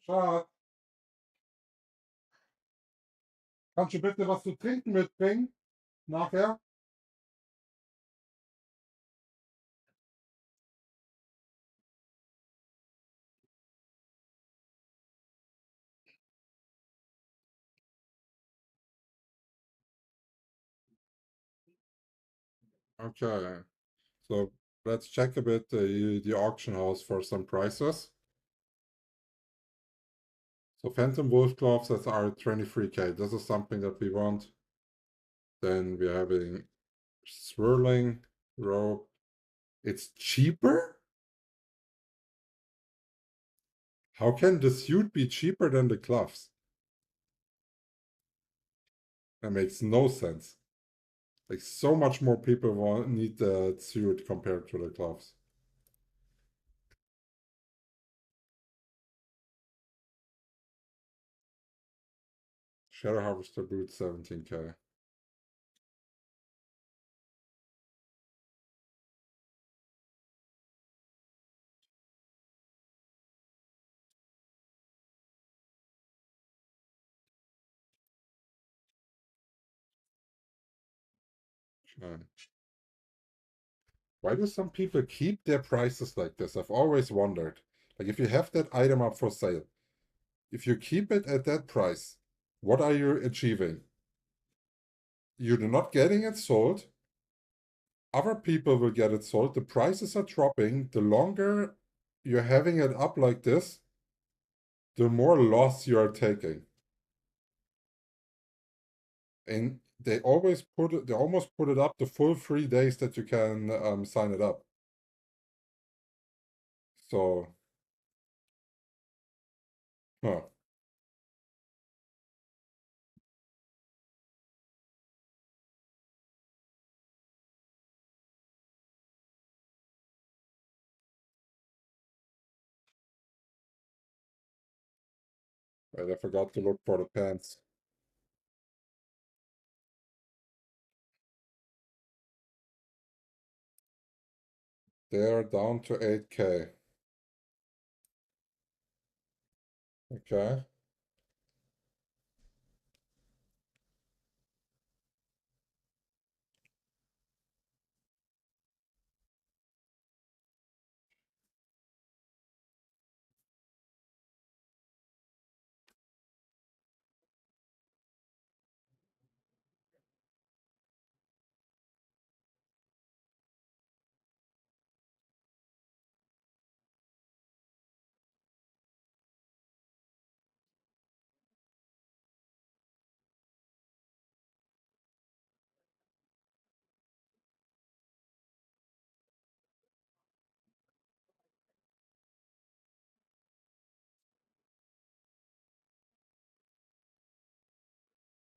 Schatz, kannst du bitte was zu trinken mitbringen? Nachher? Okay. So let's check a bit the auction house for some prices. So Phantom Wolf gloves that are 23k. This is something that we want. Then we're having swirling rope. It's cheaper? How can the suit be cheaper than the gloves? That makes no sense. Like so much more people need the suit compared to the gloves. Shadow Harvester boots 17k. Okay. Why do some people keep their prices like this? I've always wondered. Like if you have that item up for sale, if you keep it at that price, what are you achieving? You're not getting it sold. Other people will get it sold. The prices are dropping. The longer you're having it up like this, the more loss you are taking. And they almost put it up the full 3 days that you can sign it up. So, huh. Right, I forgot to look for the pants. They're down to 8k. Okay.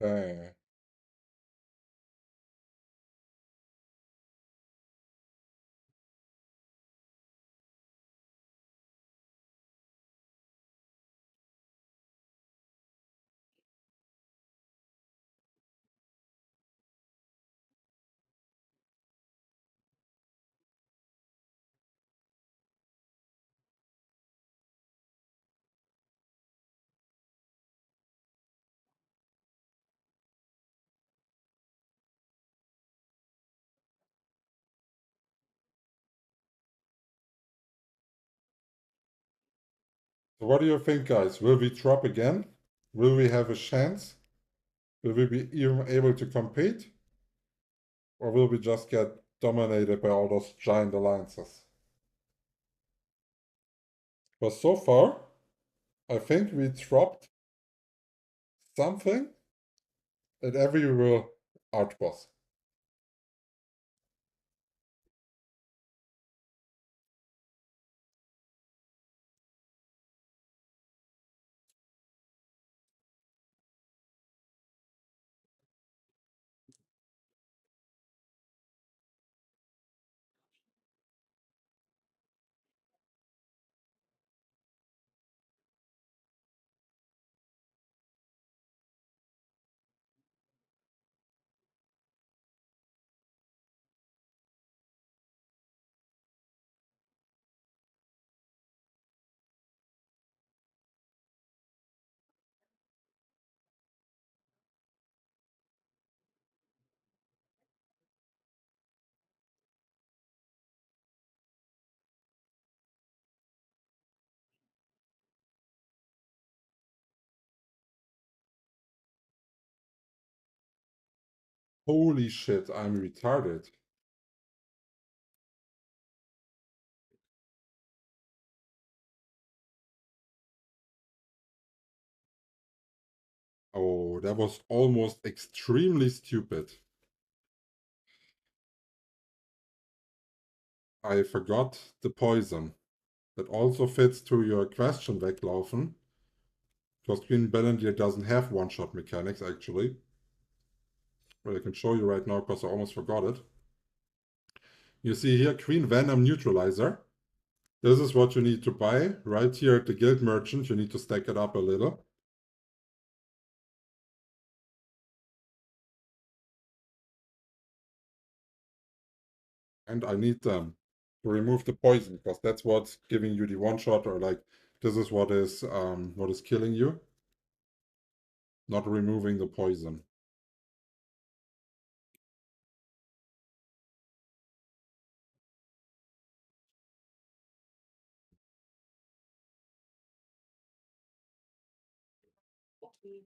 Okay. So what do you think, guys? Will we drop again? Will we have a chance? Will we be even able to compete? Or will we just get dominated by all those giant alliances? But so far, I think we dropped something at every real outpost. Holy shit, I'm retarded. Oh, that was almost extremely stupid. I forgot the poison. That also fits to your question, Weglaufen. Because Green Balendier doesn't have one-shot mechanics, actually. But I can show you right now because I almost forgot it. You see here, Green Venom Neutralizer. This is what you need to buy. Right here at the Guild Merchant, you need to stack it up a little. And I need them to remove the poison, because that's what's giving you the one-shot, or like, this is what is killing you. Not removing the poison. Okay.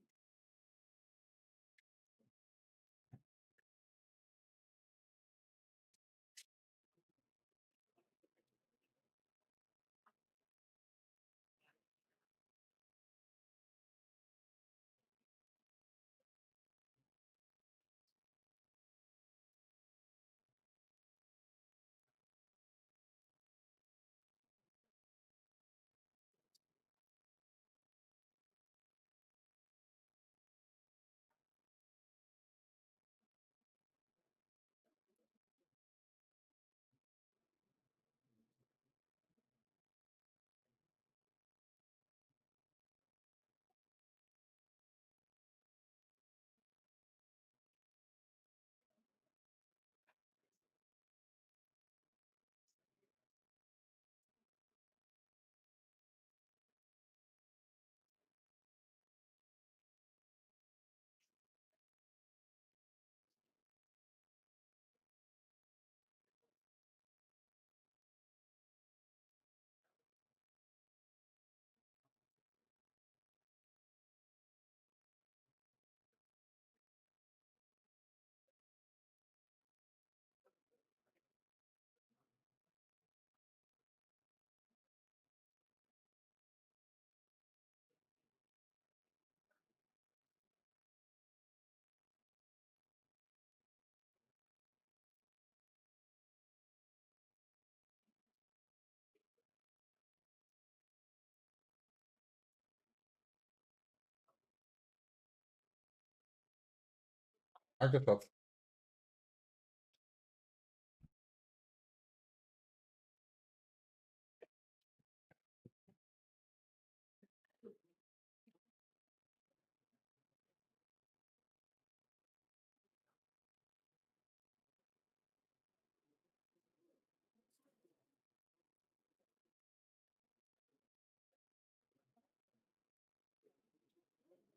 Agatha.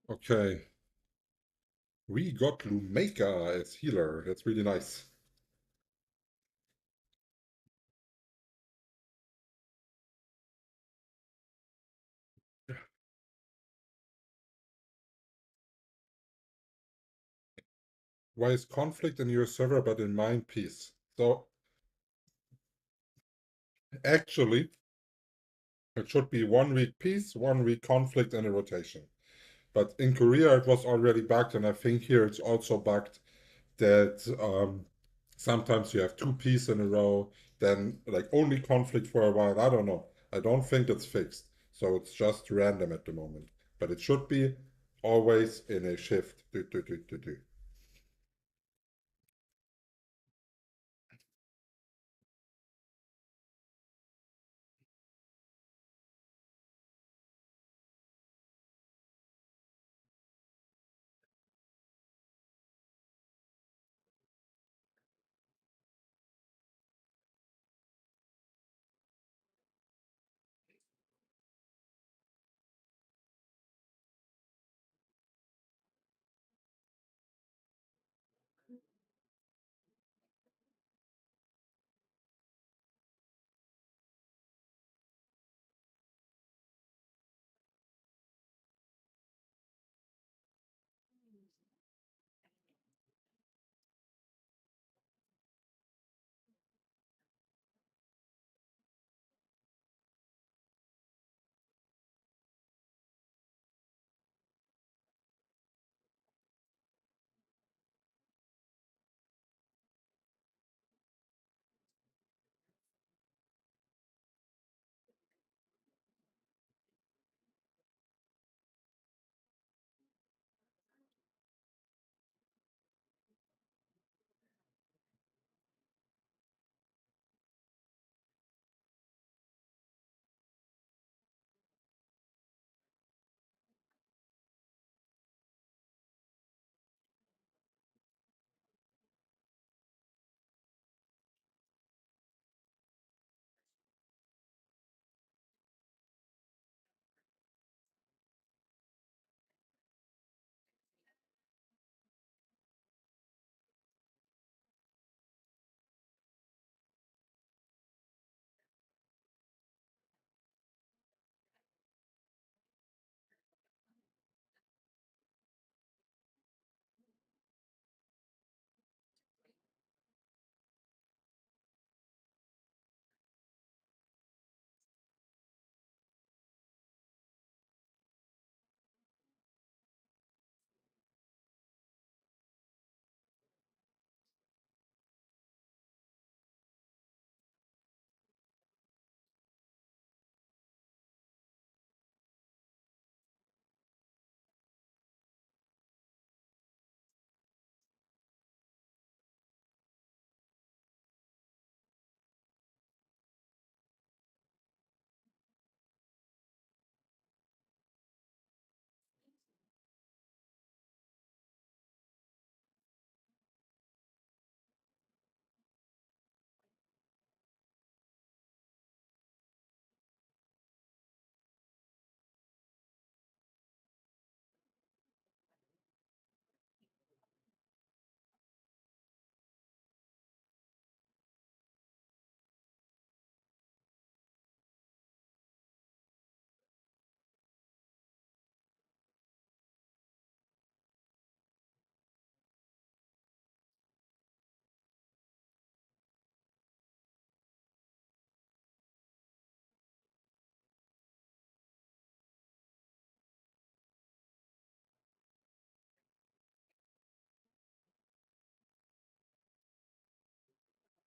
Okay. We got Lumeka as healer. That's really nice. Why is conflict in your server but in mine peace? So actually, it should be 1 week peace, 1 week conflict, and a rotation. But in Korea, it was already bugged, and I think here it's also bugged that sometimes you have two peace in a row, then like only conflict for a while. I don't know. I don't think it's fixed. So it's just random at the moment. But it should be always in a shift. Do, do, do, do, do.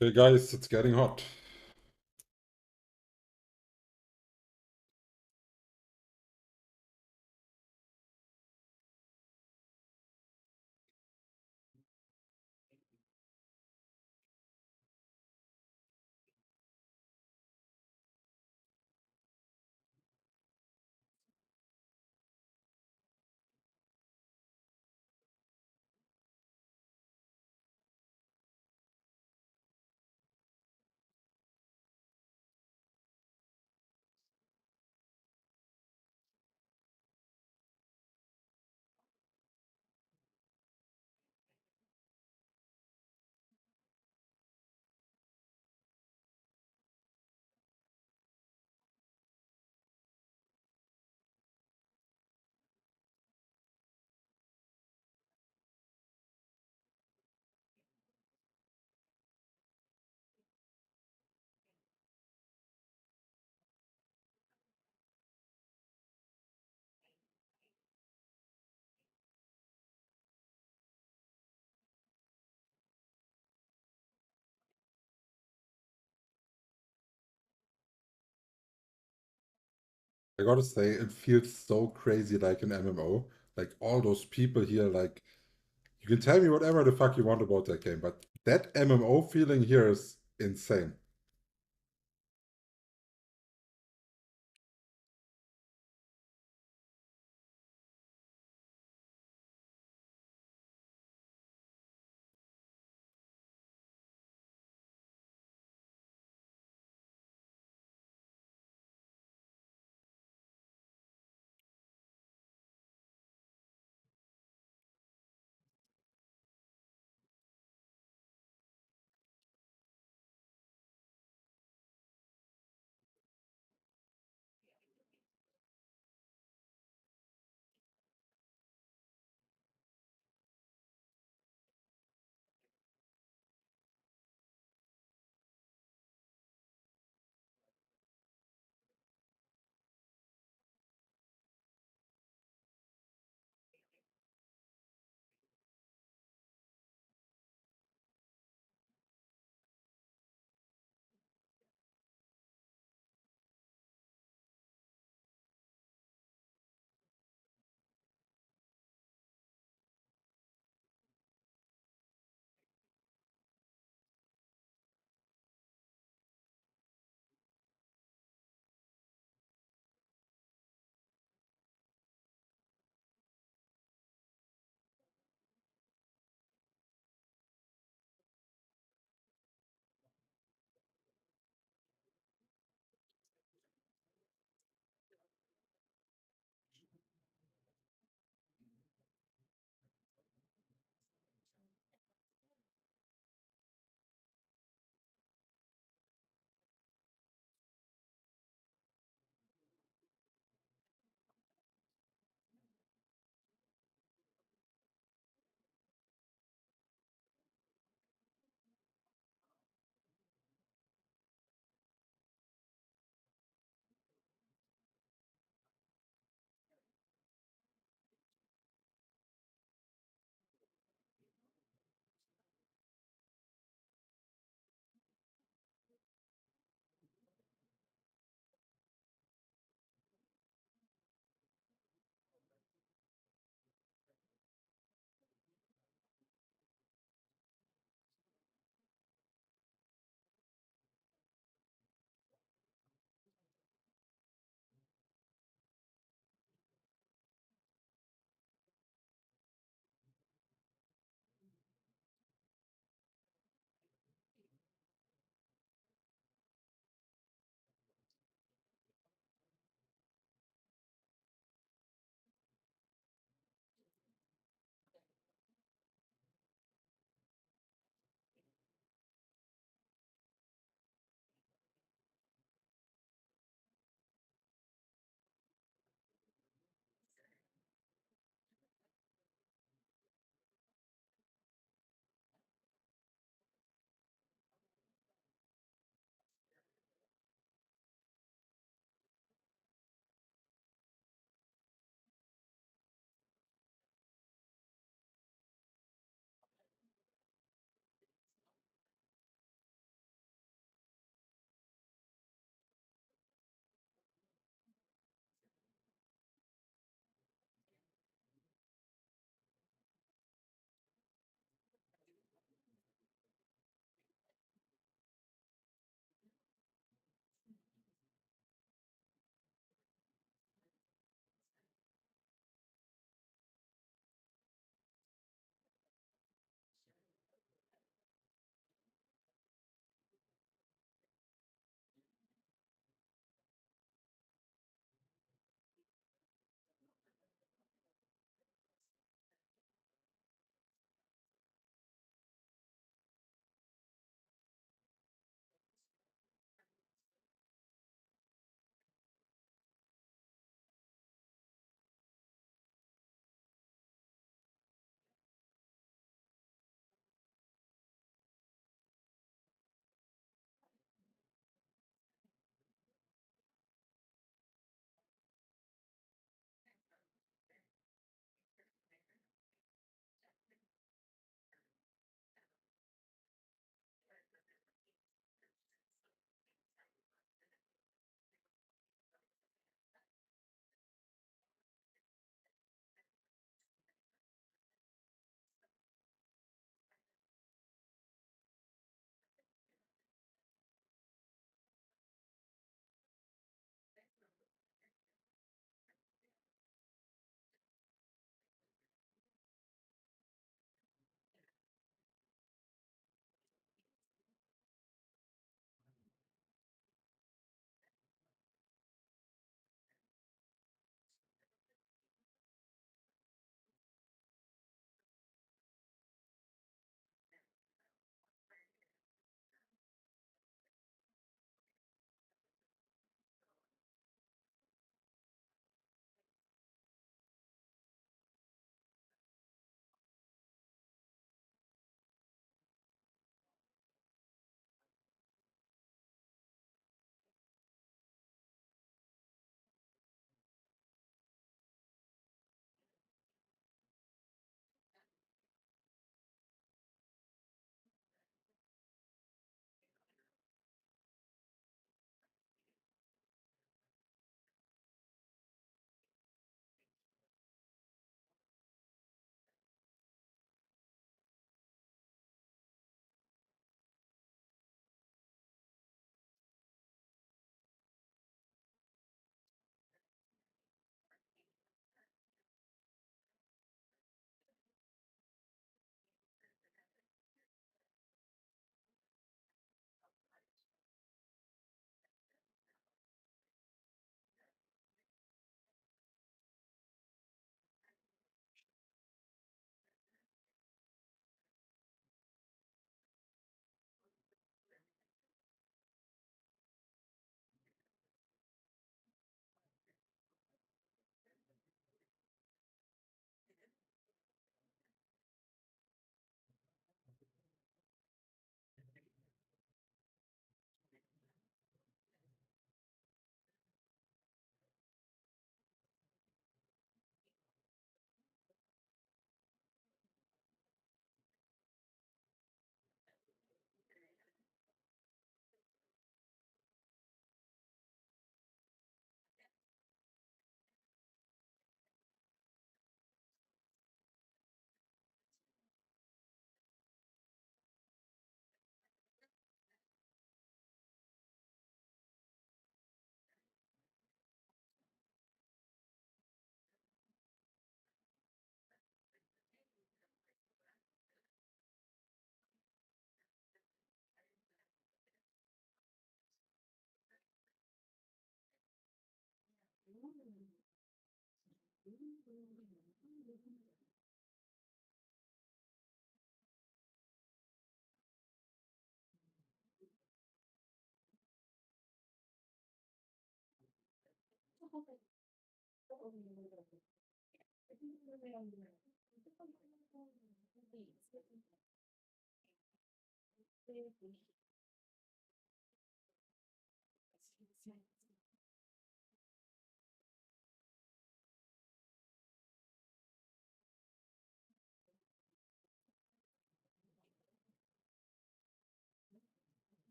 Hey guys, it's getting hot. I gotta say, it feels so crazy like an MMO. Like all those people here, like you can tell me whatever the fuck you want about that game, but that MMO feeling here is insane.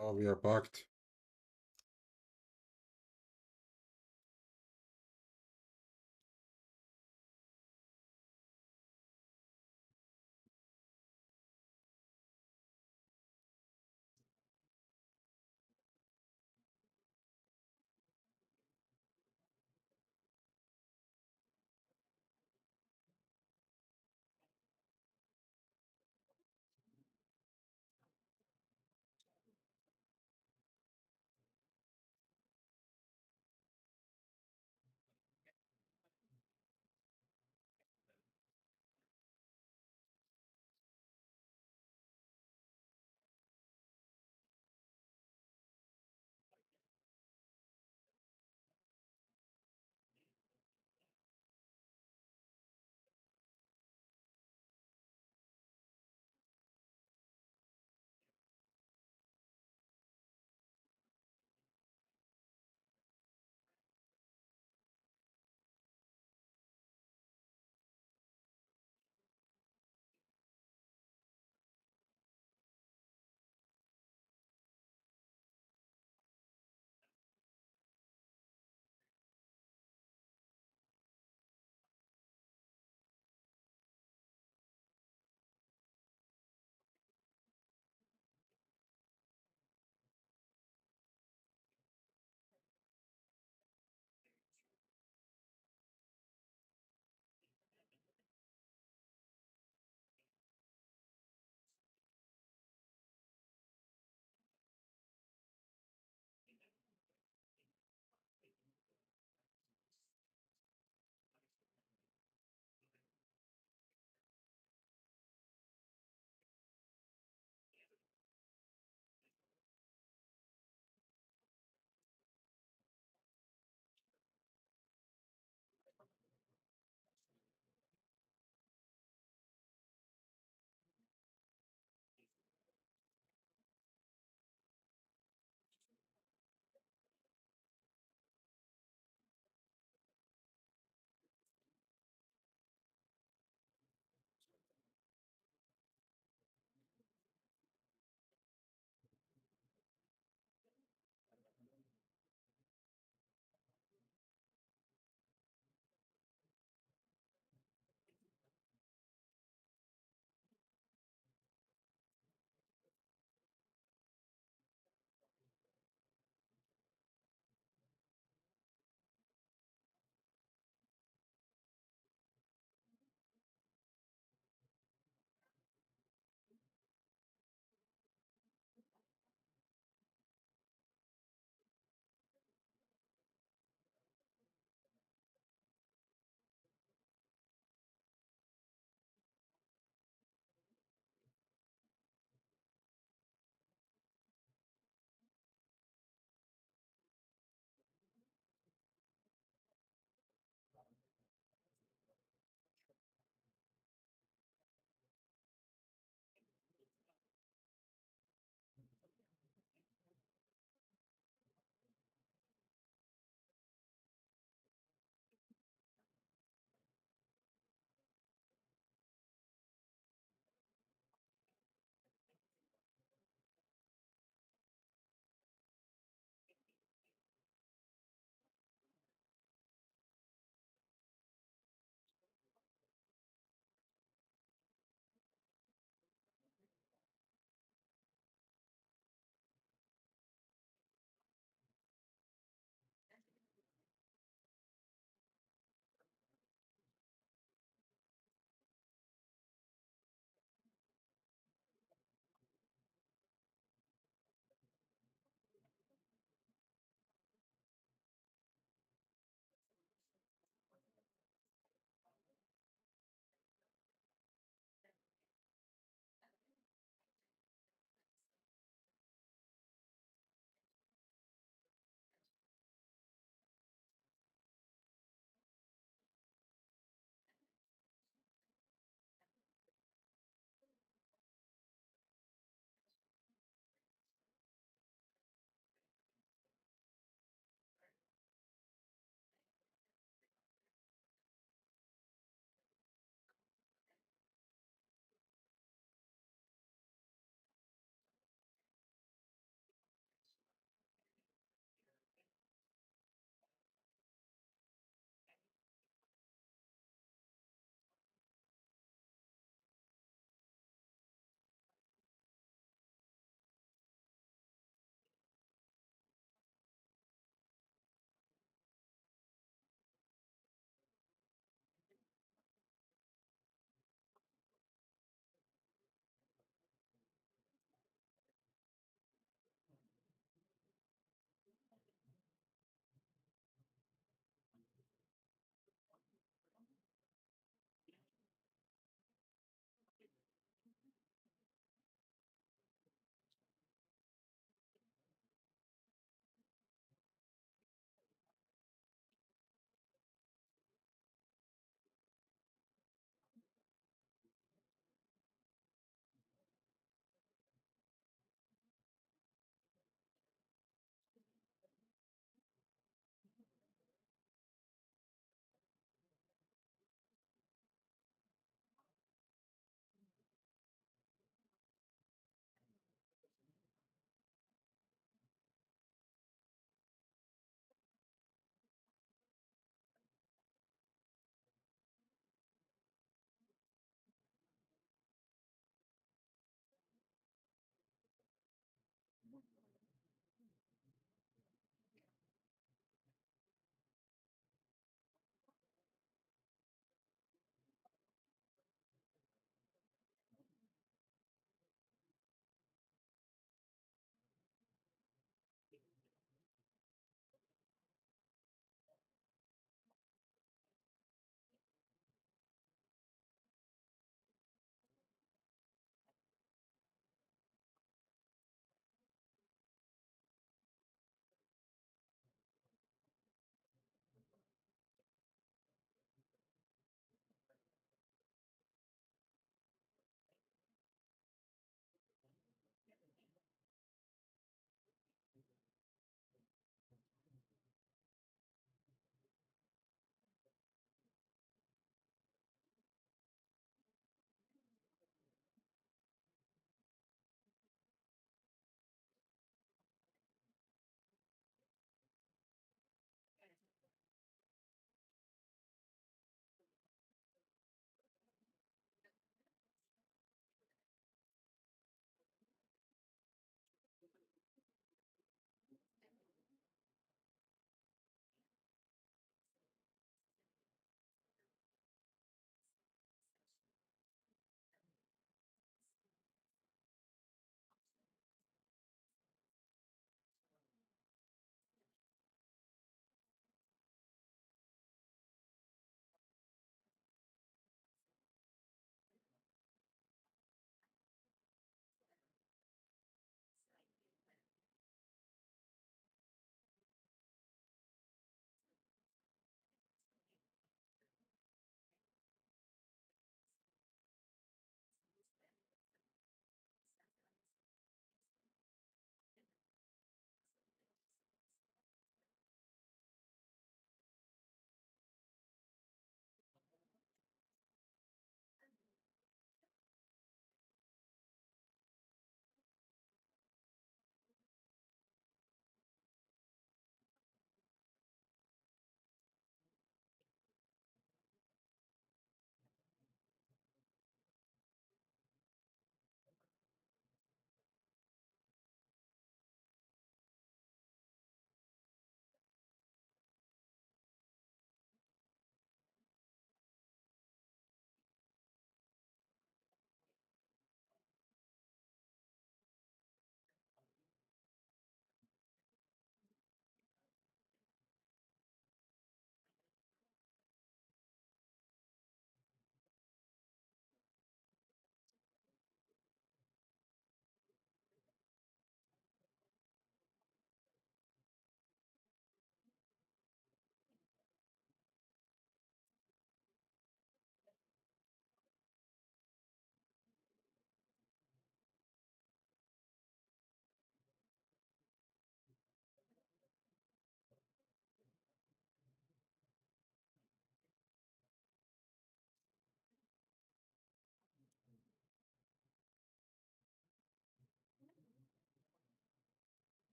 Oh, we are bugged.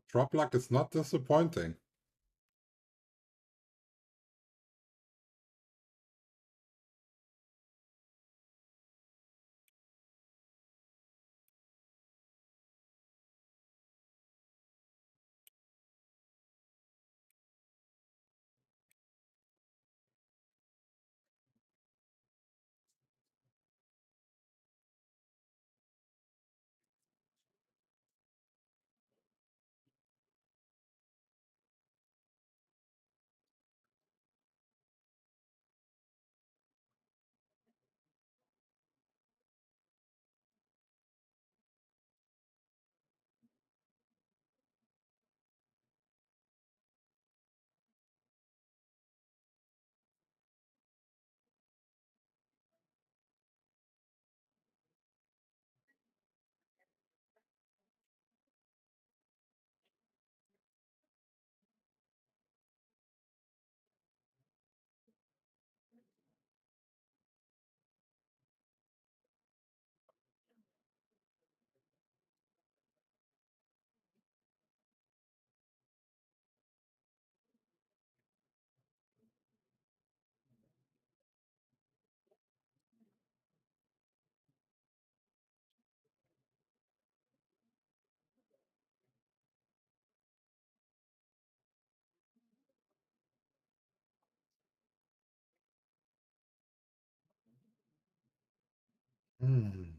Drop luck is not disappointing. Hmm.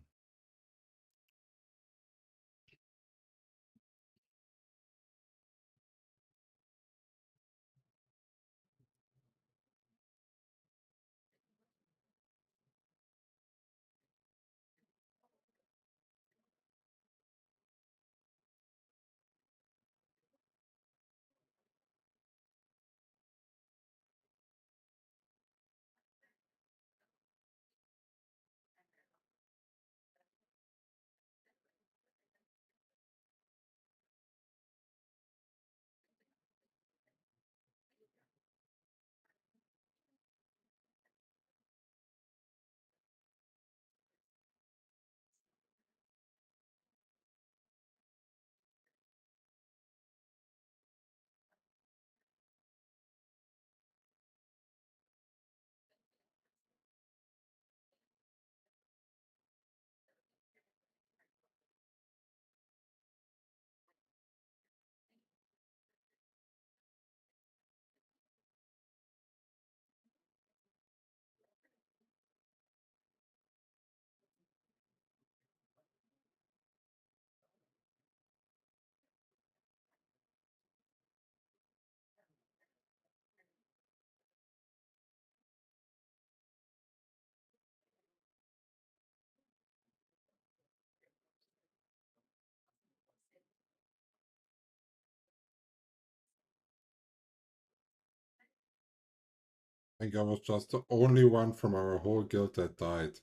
I think I was just the only one from our whole guild that died.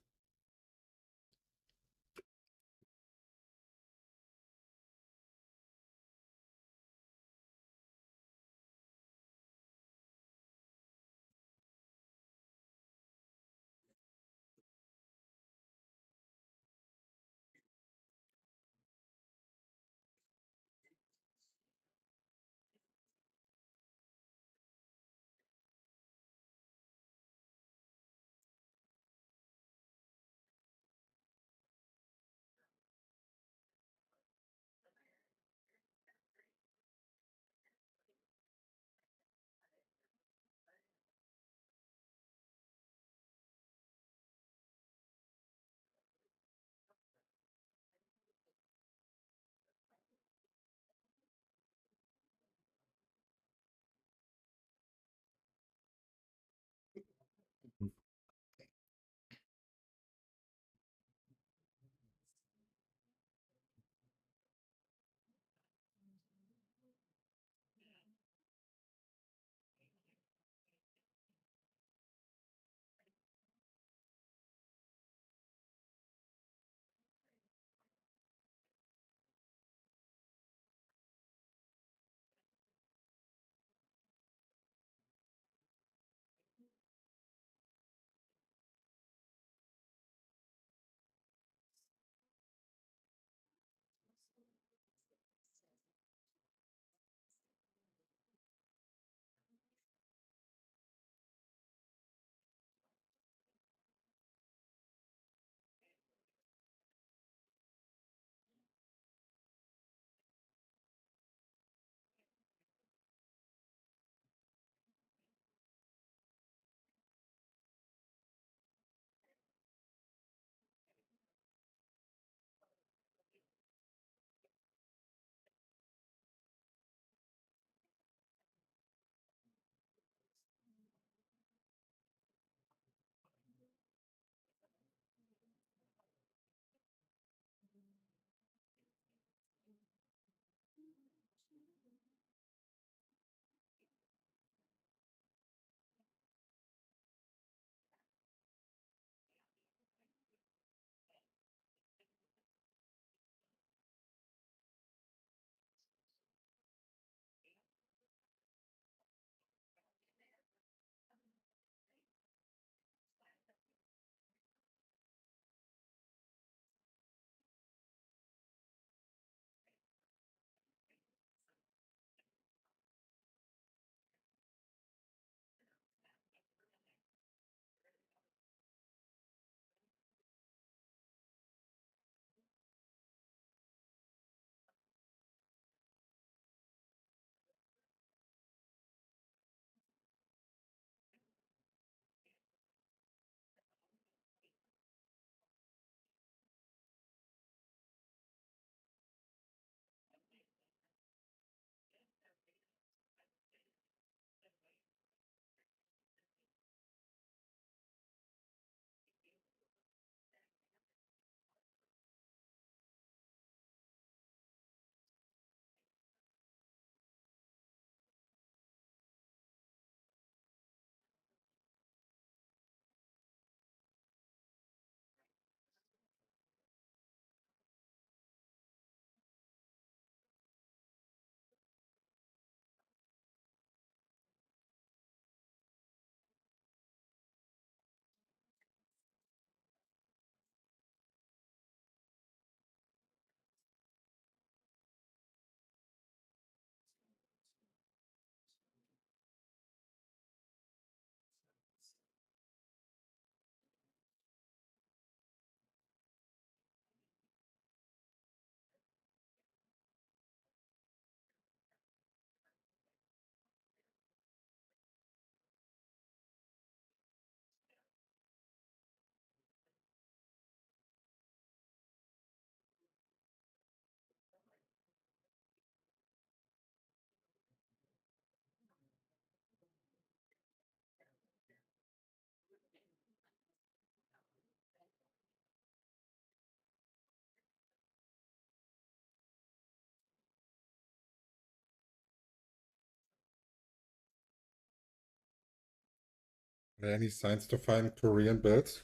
Any signs to find Korean builds?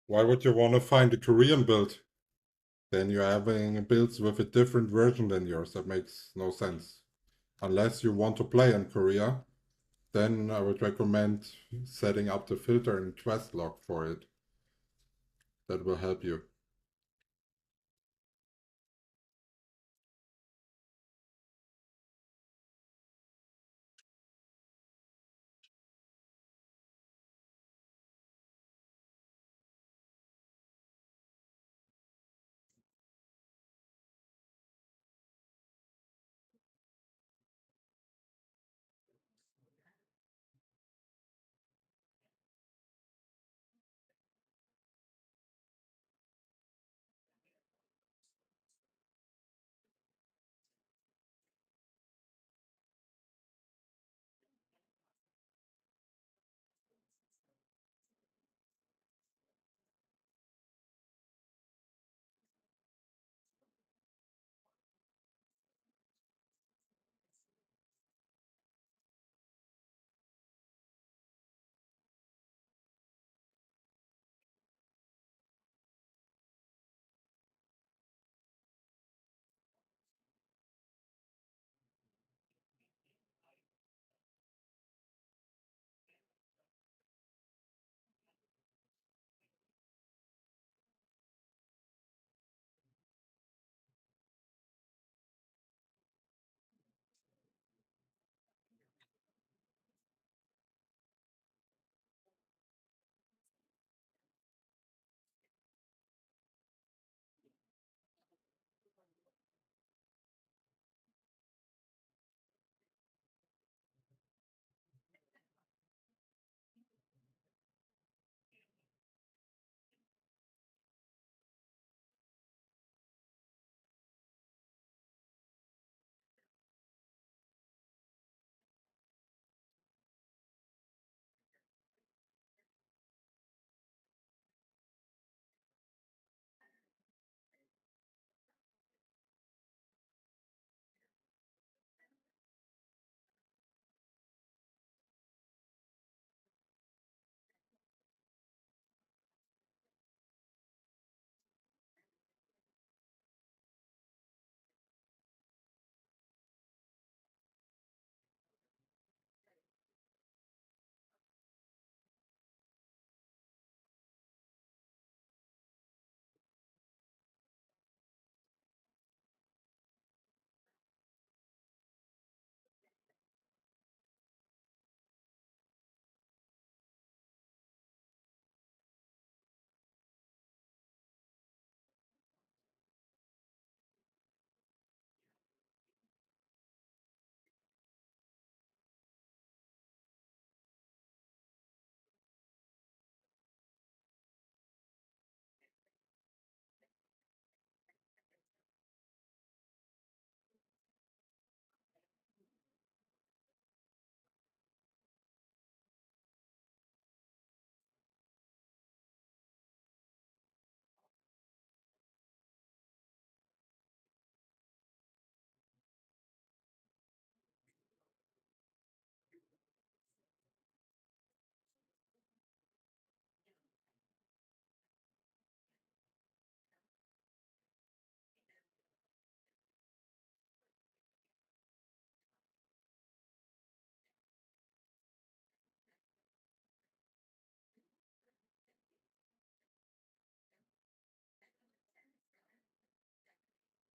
Why would you want to find a Korean build? Then you're having builds with a different version than yours. That makes no sense. Unless you want to play in Korea, then I would recommend setting up the filter and quest log for it. That will help you.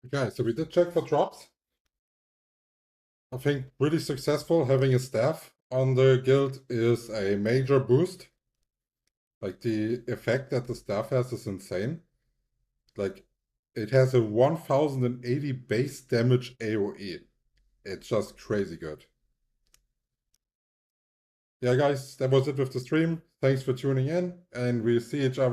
Okay, so we did check for drops. I think really successful. Having a staff on the guild is a major boost. Like the effect that the staff has is insane. Like it has a 1080 base damage AoE. It's just crazy good. Yeah, guys, that was it with the stream. Thanks for tuning in, and we'll see each other